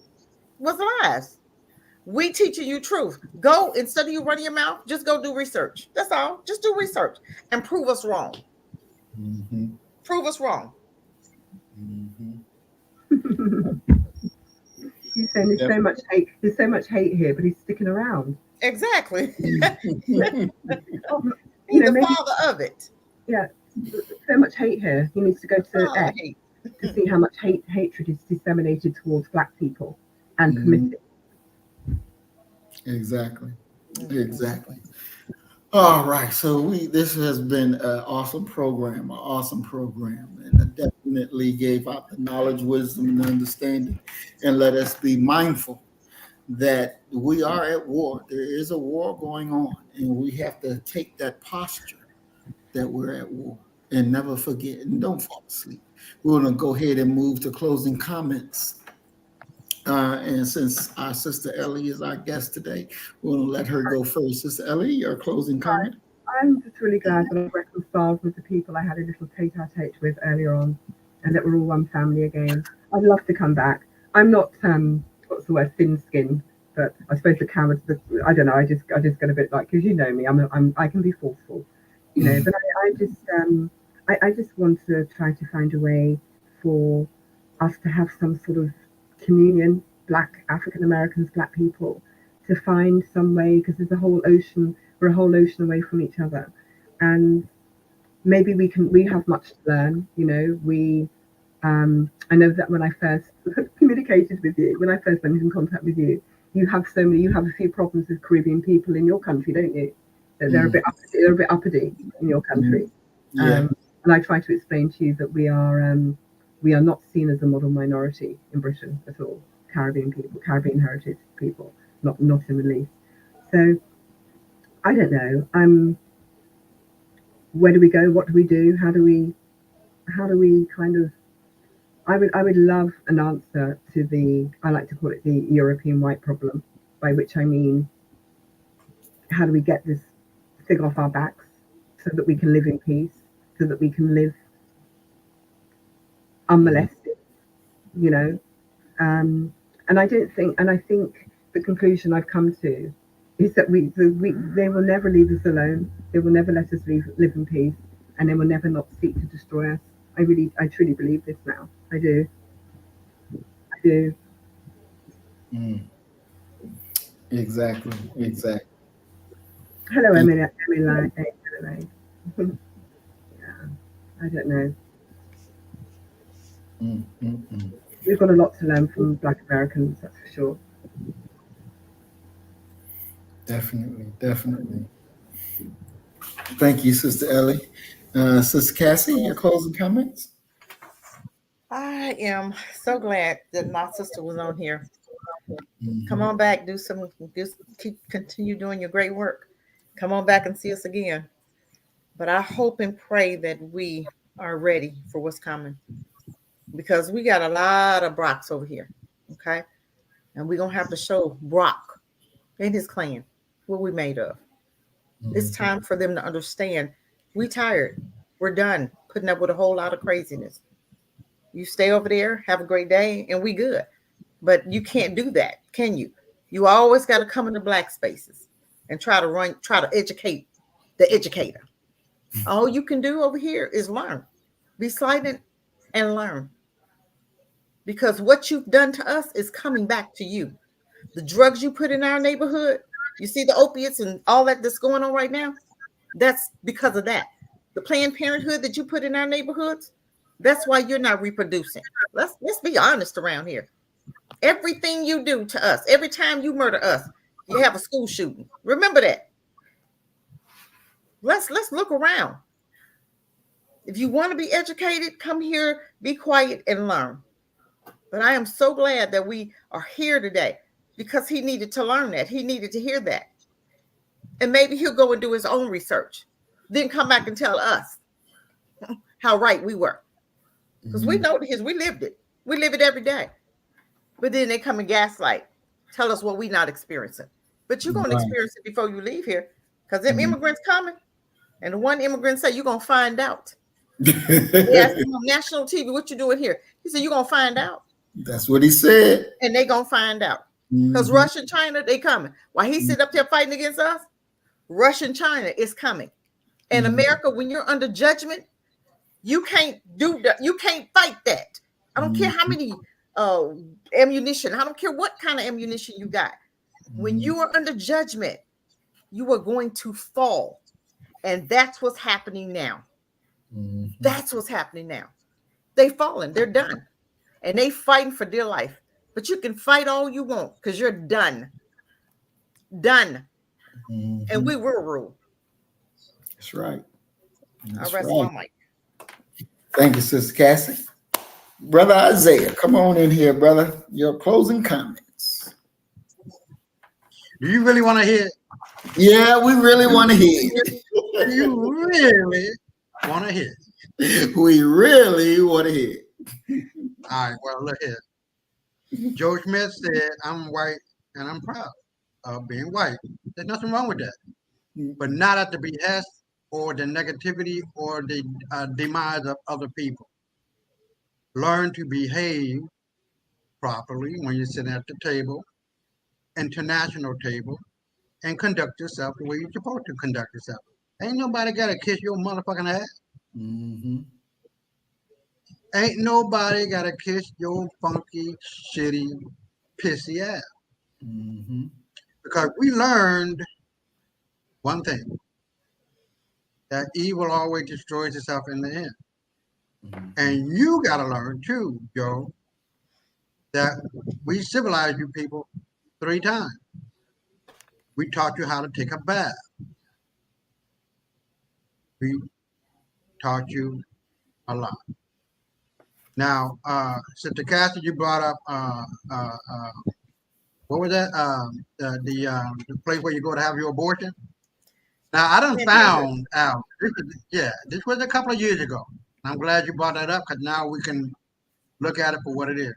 was lies. We teaching you truth. Go, instead of you running your mouth, just go do research. That's all. Just do research and prove us wrong. Prove us wrong. He's saying there's so much hate. There's so much hate here, but he's sticking around. Exactly. He's the father of it. Yeah, so much hate here. He needs to go to X to see how much hatred is disseminated towards black people and permitted. Exactly. All right, so this has been an awesome program, and it definitely gave out the knowledge, wisdom, and understanding, and let us be mindful that we are at war. There is a war going on, and we have to take that posture that we're at war and never forget, and don't fall asleep. We're going to go ahead and move to closing comments. And since our Sister Ellie is our guest today, we're going to let her go first. Sister Ellie, your closing comment? I'm just really glad that I've reconciled with the people I had a little tete-a-tete with earlier on, and that we're all one family again. I'd love to come back. I'm not, what's the word, thin-skinned, but I suppose the camera, I don't know, I just get a bit like, because you know me, I can be forceful, you know, but I just want to try to find a way for us to have some sort of communion, black African Americans, black people, to find some way, because we're a whole ocean away from each other, and maybe we have much to learn. You know, I know that when I first communicated with you, when I first went in contact with you, you have a few problems with Caribbean people in your country, don't you? They're a bit uppity in your country. And I try to explain to you that we are not seen as a model minority in Britain at all. Caribbean heritage people, not in the least. So I don't know. Where do we go? What do we do? How do we kind of? I would love an answer to I like to call it the European white problem, by which I mean, how do we get this thing off our backs so that we can live in peace, so that we can live unmolested, you know? And I think the conclusion I've come to is that they will never leave us alone. They will never let us live in peace, and they will never not seek to destroy us. I truly believe this now. I do. Exactly. Hello, Emily. Yeah, I don't know. We've got a lot to learn from Black Americans, that's for sure. Definitely. Thank you, Sister Ellie. Sister Cassie, your closing comments? I am so glad that my sister was on here. Come Mhm. on back, continue doing your great work. Come on back and see us again. But I hope and pray that we are ready for what's coming because we got a lot of Brocks over here. Okay. And we're going to have to show Brock and his clan what we made of. It's Mhm. time for them to understand we tired. We're done putting up with a whole lot of craziness. You stay over there, have a great day, and we good. But you can't do that, can you? You always got to come into black spaces and try to educate the educator. All you can do over here is learn. Be silent and learn. Because what you've done to us is coming back to you. The drugs you put in our neighborhood, you see the opiates and all that's going on right now? That's because of that. The Planned Parenthood that you put in our neighborhoods, that's why you're not reproducing. Let's be honest around here. Everything you do to us, every time you murder us, you have a school shooting. Remember that. Let's look around. If you want to be educated, come here, be quiet, and learn. But I am so glad that we are here today because he needed to learn that. He needed to hear that. And maybe he'll go and do his own research. Then come back and tell us how right we were. Because we know his, we lived it. We live it every day. But then they come and gaslight, tell us what we not experiencing. But you're going to experience it before you leave here. Because them immigrants coming. And the one immigrant said, you're going to find out. They asked him on national TV, what you doing here? He said, you're going to find out. That's what he said. And they going to find out. Because Russia and China, they coming. While he sit up there fighting against us, Russia and China is coming. And America, when you're under judgment, you can't do that. You can't fight that. I don't care how many ammunition. I don't care what kind of ammunition you got. When you are under judgment, you are going to fall. And that's what's happening now. That's what's happening now. They fallen. They're done. And they fighting for their life. But you can fight all you want because you're done. Done. And we will rule. That's right. I rest my mic. Thank you, Sister Cassie. Brother Isaiah, come on in here, brother. Your closing comments. Do you really want to hear it? Yeah, we really want to hear it. You really want to hear it? We really want to hear it. All right, well, look here. Joe Smith said, I'm white and I'm proud of being white. There's nothing wrong with that. But not at the behest or the negativity or the demise of other people. Learn to behave properly when you're sitting at the table, international table, and conduct yourself the way you're supposed to conduct yourself. Ain't nobody got to kiss your motherfucking ass. Ain't nobody got to kiss your funky, shitty, pissy ass. Because we learned one thing, that evil always destroys itself in the end. And you got to learn too, Joe, that we civilized you people 3 times. We taught you how to take a bath. We taught you a lot. Now, Sister Cassie, you brought up what was that? The place where you go to have your abortion. Now, I done found out. This was a couple of years ago. I'm glad you brought that up because now we can look at it for what it is.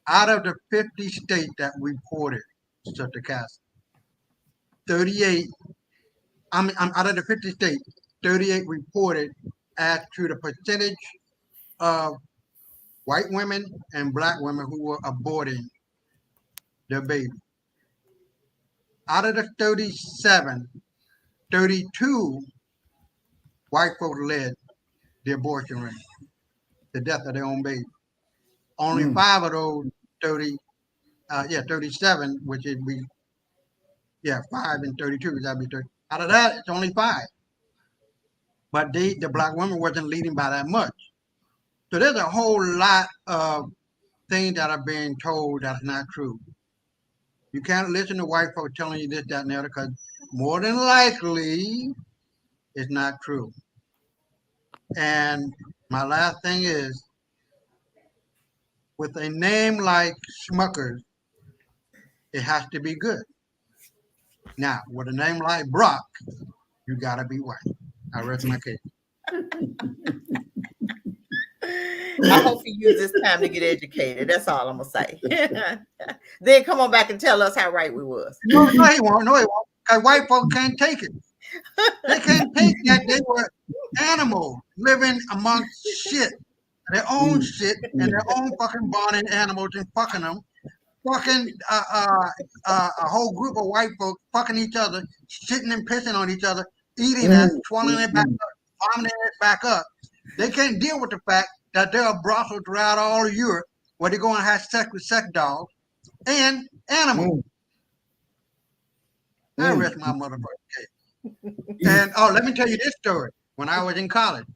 Out of the 50 states that reported, Sister Cassie, 38. I'm out of the 50 states, 38 reported as to the percentage of white women and black women who were aborting their baby. Out of the 37, 32 white folks led the abortion rate, the death of their own baby. Only 5 of those 37, which is 5 and 32, that'd be 30. Out of that, it's only 5. But the black woman wasn't leading by that much. So there's a whole lot of things that are being told that's not true. You can't listen to white folks telling you this, that, and the other, because more than likely, it's not true. And my last thing is, with a name like Smuckers, it has to be good. Now, with a name like Brock, you gotta be white. I rest my case. I hope you use this time to get educated. That's all I'm gonna say. Then come on back and tell us how right we was. No, he won't. No, he won't. Because white folks can't take it. They can't take that they were animals living amongst shit, their own shit, and their own fucking bonding animals and fucking them. Fucking a whole group of white folks fucking each other, shitting and pissing on each other, eating us, swallowing it back up, vomiting it back up. They can't deal with the fact that there are brothels throughout all of Europe where they go and have sex with sex dolls and animals. I rest my motherfucking case. And let me tell you this story. When I was in college,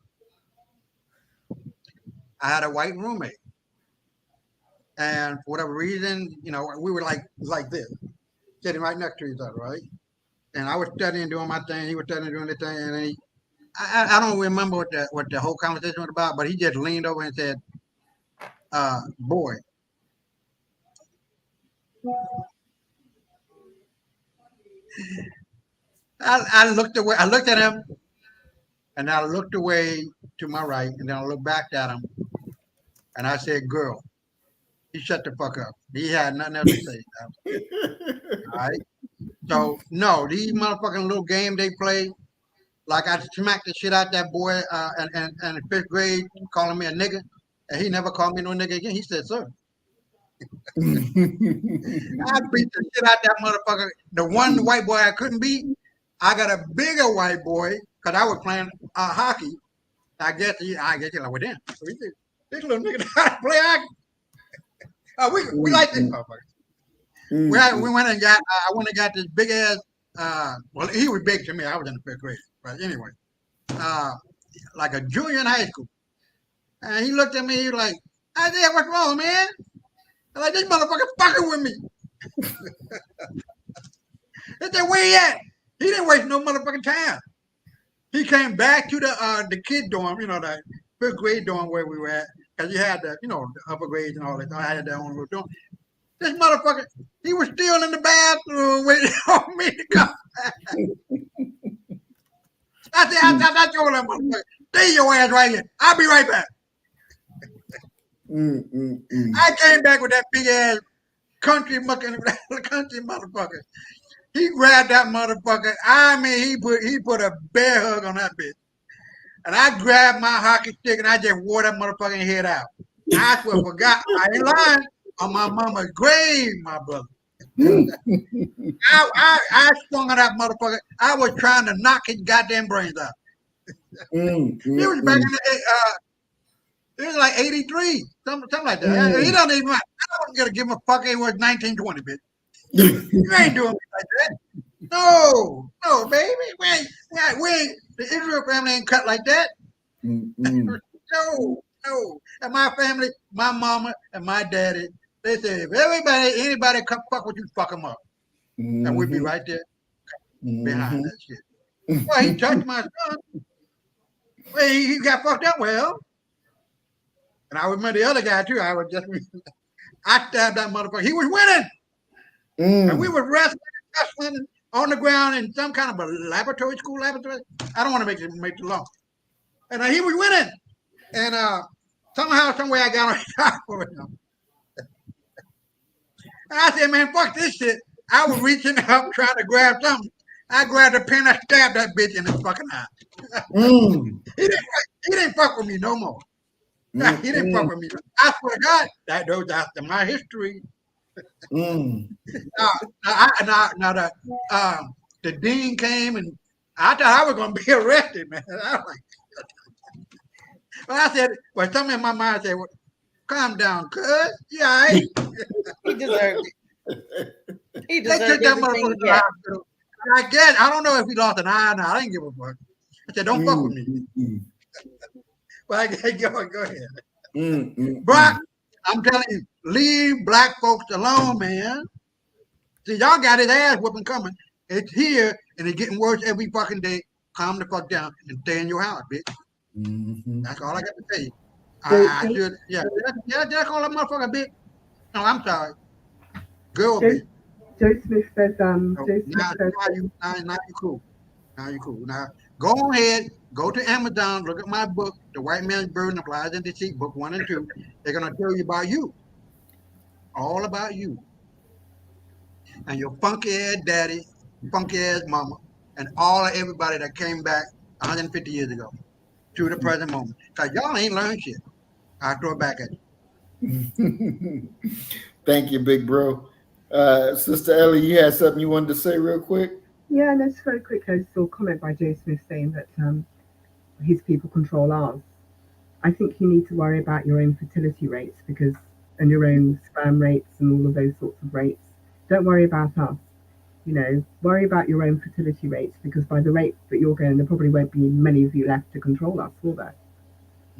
I had a white roommate. And for whatever reason, you know, we were like this, sitting right next to each other, right? And I was studying, doing my thing. He was studying, doing the thing. And I don't remember what the whole conversation was about, but he just leaned over and said, boy. I looked away. I looked at him, and I looked away to my right, and then I looked back at him, and I said, girl. He shut the fuck up. He had nothing else to say. All right. So no, these motherfucking little game they play, like I smacked the shit out that boy in fifth grade, calling me a nigga, and he never called me no nigga again. He said, sir. I beat the shit out that motherfucker. The one white boy I couldn't beat, I got a bigger white boy because I was playing hockey. I guess you're like, well, damn. So he said, this little nigga play hockey. We like this motherfucker. We went and got. I went and got this big ass. Well, he was big to me. I was in the fifth grade, but anyway, like a junior in high school. And he looked at me. He was like, "I said, what's wrong, man?" I'm like, "This motherfucker fucking with me." I said, "Where he at?" He didn't waste no motherfucking time. He came back to the kid dorm, you know, the fifth grade dorm where we were at. Because you had the, you know, the upper grades and all that. I had their own little dorm. This motherfucker, he was still in the bathroom waiting on me to come back. I said, I told that motherfucker, stay your ass right here. I'll be right back. I came back with that big ass country motherfucker. He grabbed that motherfucker. I mean, he put a bear hug on that bitch. And I grabbed my hockey stick and I just wore that motherfucking head out. I swear forgot. I ain't lying. On my mama's grave, my brother. I swung on that motherfucker. I was trying to knock his goddamn brains out. It was back in the it was like 83, something like that. He don't even I wasn't gonna give him a fuck. It was 1920, bitch. You ain't doing me like that. No, baby. We ain't the Israel family ain't cut like that. No. And my family, my mama and my daddy, they said if anybody come fuck with you, fuck them up. And we'd be right there behind that shit. Well, he touched my son. Well, he got fucked up. Well, and I remember the other guy too. I stabbed that motherfucker. He was winning. And we were wrestling on the ground in some kind of a school laboratory. I don't want to make it long. And he was winning. And somehow, some way I got on top of him. And I said, man, fuck this shit. I was reaching up trying to grab something. I grabbed a pen, I stabbed that bitch in his fucking eye. He didn't fuck with me no more. He didn't fuck with me. I swear to God, that goes after my history. Now the dean came and I thought I was going to be arrested, man. I was like, but I said, well, something in my mind said, well, calm down, cuz. Yeah, all right. He deserved it. He They took deserved that everything motherfucker he to the got. hospital. I guess, I don't know if he lost an eye or not. I didn't give a fuck. I said, don't fuck with me. Well, go ahead. Brock, I'm telling you, leave black folks alone, man. See, y'all got his ass whooping coming. It's here, and it's getting worse every fucking day. Calm the fuck down and stay in your house, bitch. That's all I got to tell you. I should, yeah, just call that motherfucker bitch. No, I'm sorry. Girl bitch. Joe Smith says, No, now you cool. Now you cool. Now go ahead, go to Amazon, look at my book, The White Man's Burden of Lies and Deceit, book 1 and 2. They're gonna tell you about you. All about you. And your funky ass daddy, funky ass mama, and all of everybody that came back 150 years ago to the present moment. Because y'all ain't learned shit. I'll throw it back at you. Thank you, big bro. Sister Ellie, you had something you wanted to say real quick? Yeah, no, just very quick. I saw a comment by Joe Smith saying that his people control ours. I think you need to worry about your own fertility rates and your own sperm rates and all of those sorts of rates. Don't worry about us. Worry about your own fertility rates, because by the rate that you're going, there probably won't be many of you left to control us, will there?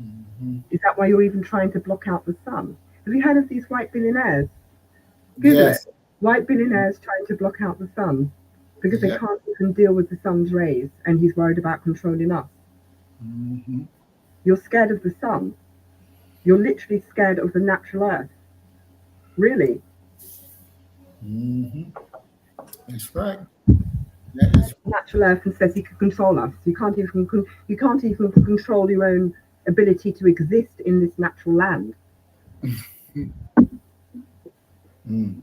Mm-hmm. Is that why you're even trying to block out the sun? Have you heard of these white billionaires? Google it. White billionaires trying to block out the sun because they can't even deal with the sun's rays, and he's worried about controlling us. Mm-hmm. You're scared of the sun. You're literally scared of the natural earth. Really? Mm-hmm. That's right. Natural earth and says he can control us. You can't even control your own ability to exist in this natural land. Mm.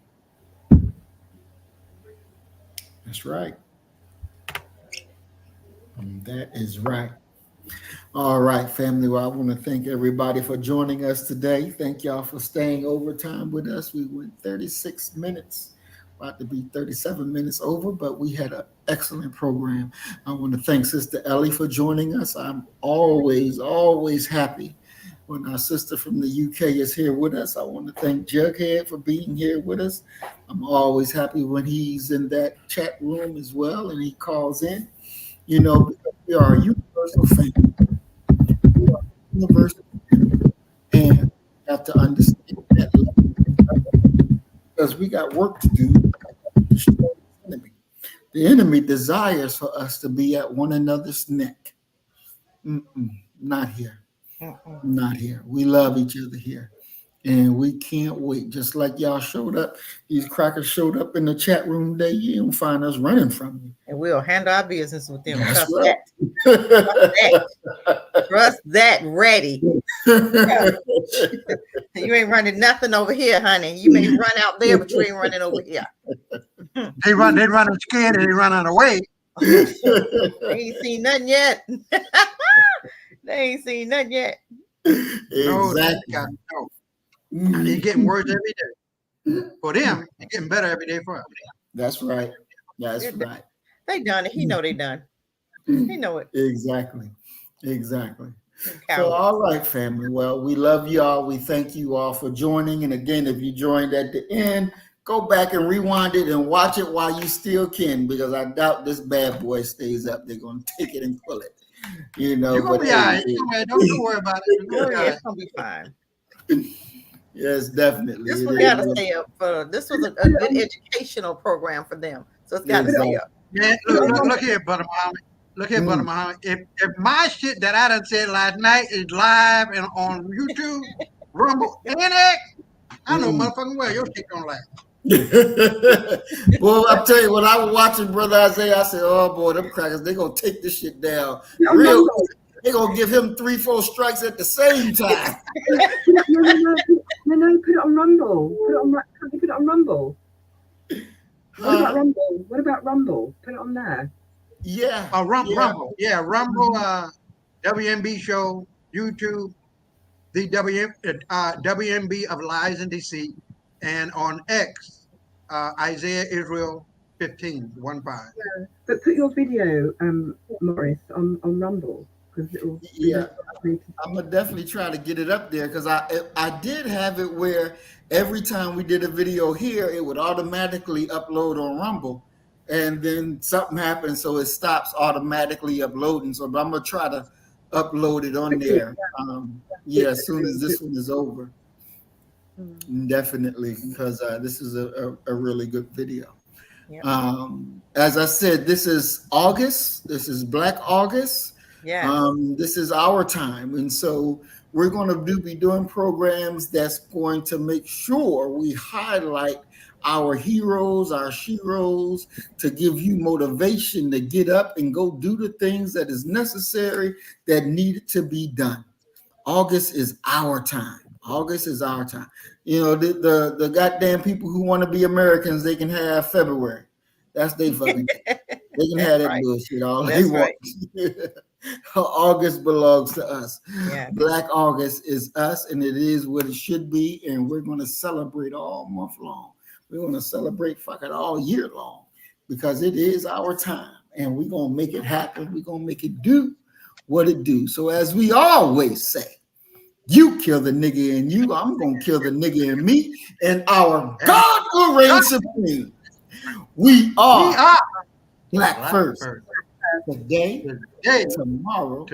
That's right. That is right. All right, family. Well, I want to thank everybody for joining us today. Thank y'all for staying overtime with us. We went 36 minutes, about to be 37 minutes over, but we had an excellent program. I want to thank Sister Ellie for joining us. I'm always happy when our sister from the UK is here with us. I want to thank Jughead for being here with us. I'm always happy when he's in that chat room as well and he calls in. Because we are a universal family. We are a universal family. And you have to understand that because we got work to do to destroy the enemy. The enemy desires for us to be at one another's neck. Not here. Not here. We love each other here. And we can't wait. Just like y'all showed up, these crackers showed up in the chat room today. You don't find us running from you. And we'll handle our business with them. That's Trust right. that. Trust that. Ready. You ain't running nothing over here, honey. You may run out there, but you ain't running over here. They running scared and they running away. They ain't seen nothing yet. They ain't seen nothing yet. Exactly. No. It's getting worse every day. For them, it's getting better every day for us. That's right. That's right. They done it. He know they done. He know it. Exactly. So, all right, family. Well, we love y'all. We thank you all for joining. And again, if you joined at the end, go back and rewind it and watch it while you still can, because I doubt this bad boy stays up. They're going to take it and pull it. You're going to be all right. Don't worry about it. It's going to be fine. Yes, definitely. This one got to stay up. This was a good educational program for them. So it's got to stay up. Yeah, look here, Brother Muhammad. Look here, Brother Muhammad. If my shit that I done said last night is live and on YouTube, Rumble, and X, I know motherfucking well your shit don't last. Well, I'll tell you, when I was watching Brother Isaiah, I said, oh boy, them crackers, they're going to take this shit down. Real, they're going to give him 3-4 strikes at the same time. No, put it on Rumble. Put it on Rumble. What about Rumble? Put it on there. Yeah. Rumble. Yeah, Rumble, WMB show, YouTube, the WMB of Lies and Deceit, and on X, Isaiah Israel 15. Yeah, but put your video, Morris, on Rumble. I'm gonna definitely try to get it up there, because I did have it where every time we did a video here, it would automatically upload on Rumble, and then something happened, so it stops automatically uploading. So I'm gonna try to upload it on there. As soon as this one is over, definitely, because this is a really good video. Yep. As I said, this is August. This is Black August. Yeah. This is our time, and so we're going to be doing programs that's going to make sure we highlight our heroes, our sheroes, to give you motivation to get up and go do the things that is necessary that needed to be done. August is our time. August is our time. You know, the goddamn people who want to be Americans, they can have February. That's they fucking. They can have that bullshit all they want. August belongs to us. Yeah. Black August is us, and it is what it should be. And we're going to celebrate all month long. We're going to celebrate fucking all year long because it is our time, and we're going to make it happen. We're going to make it do what it do. So as we always say, you kill the nigga in you, I'm going to kill the nigga in me, and our God will reign supreme. We are Black First. Today, tomorrow,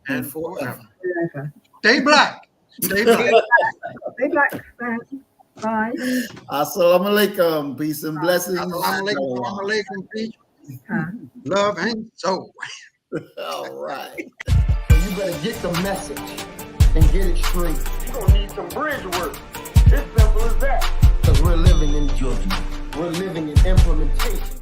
and forever. Stay black. Stay black. Stay black. Bye. Assalamu alaikum. Peace and blessings. Assalamu alaikum. Peace. Love and soul. All right. So you better get the message and get it straight. You're going to need some bridge work. It's simple as that. Because we're living in judgment. We're living in implementation.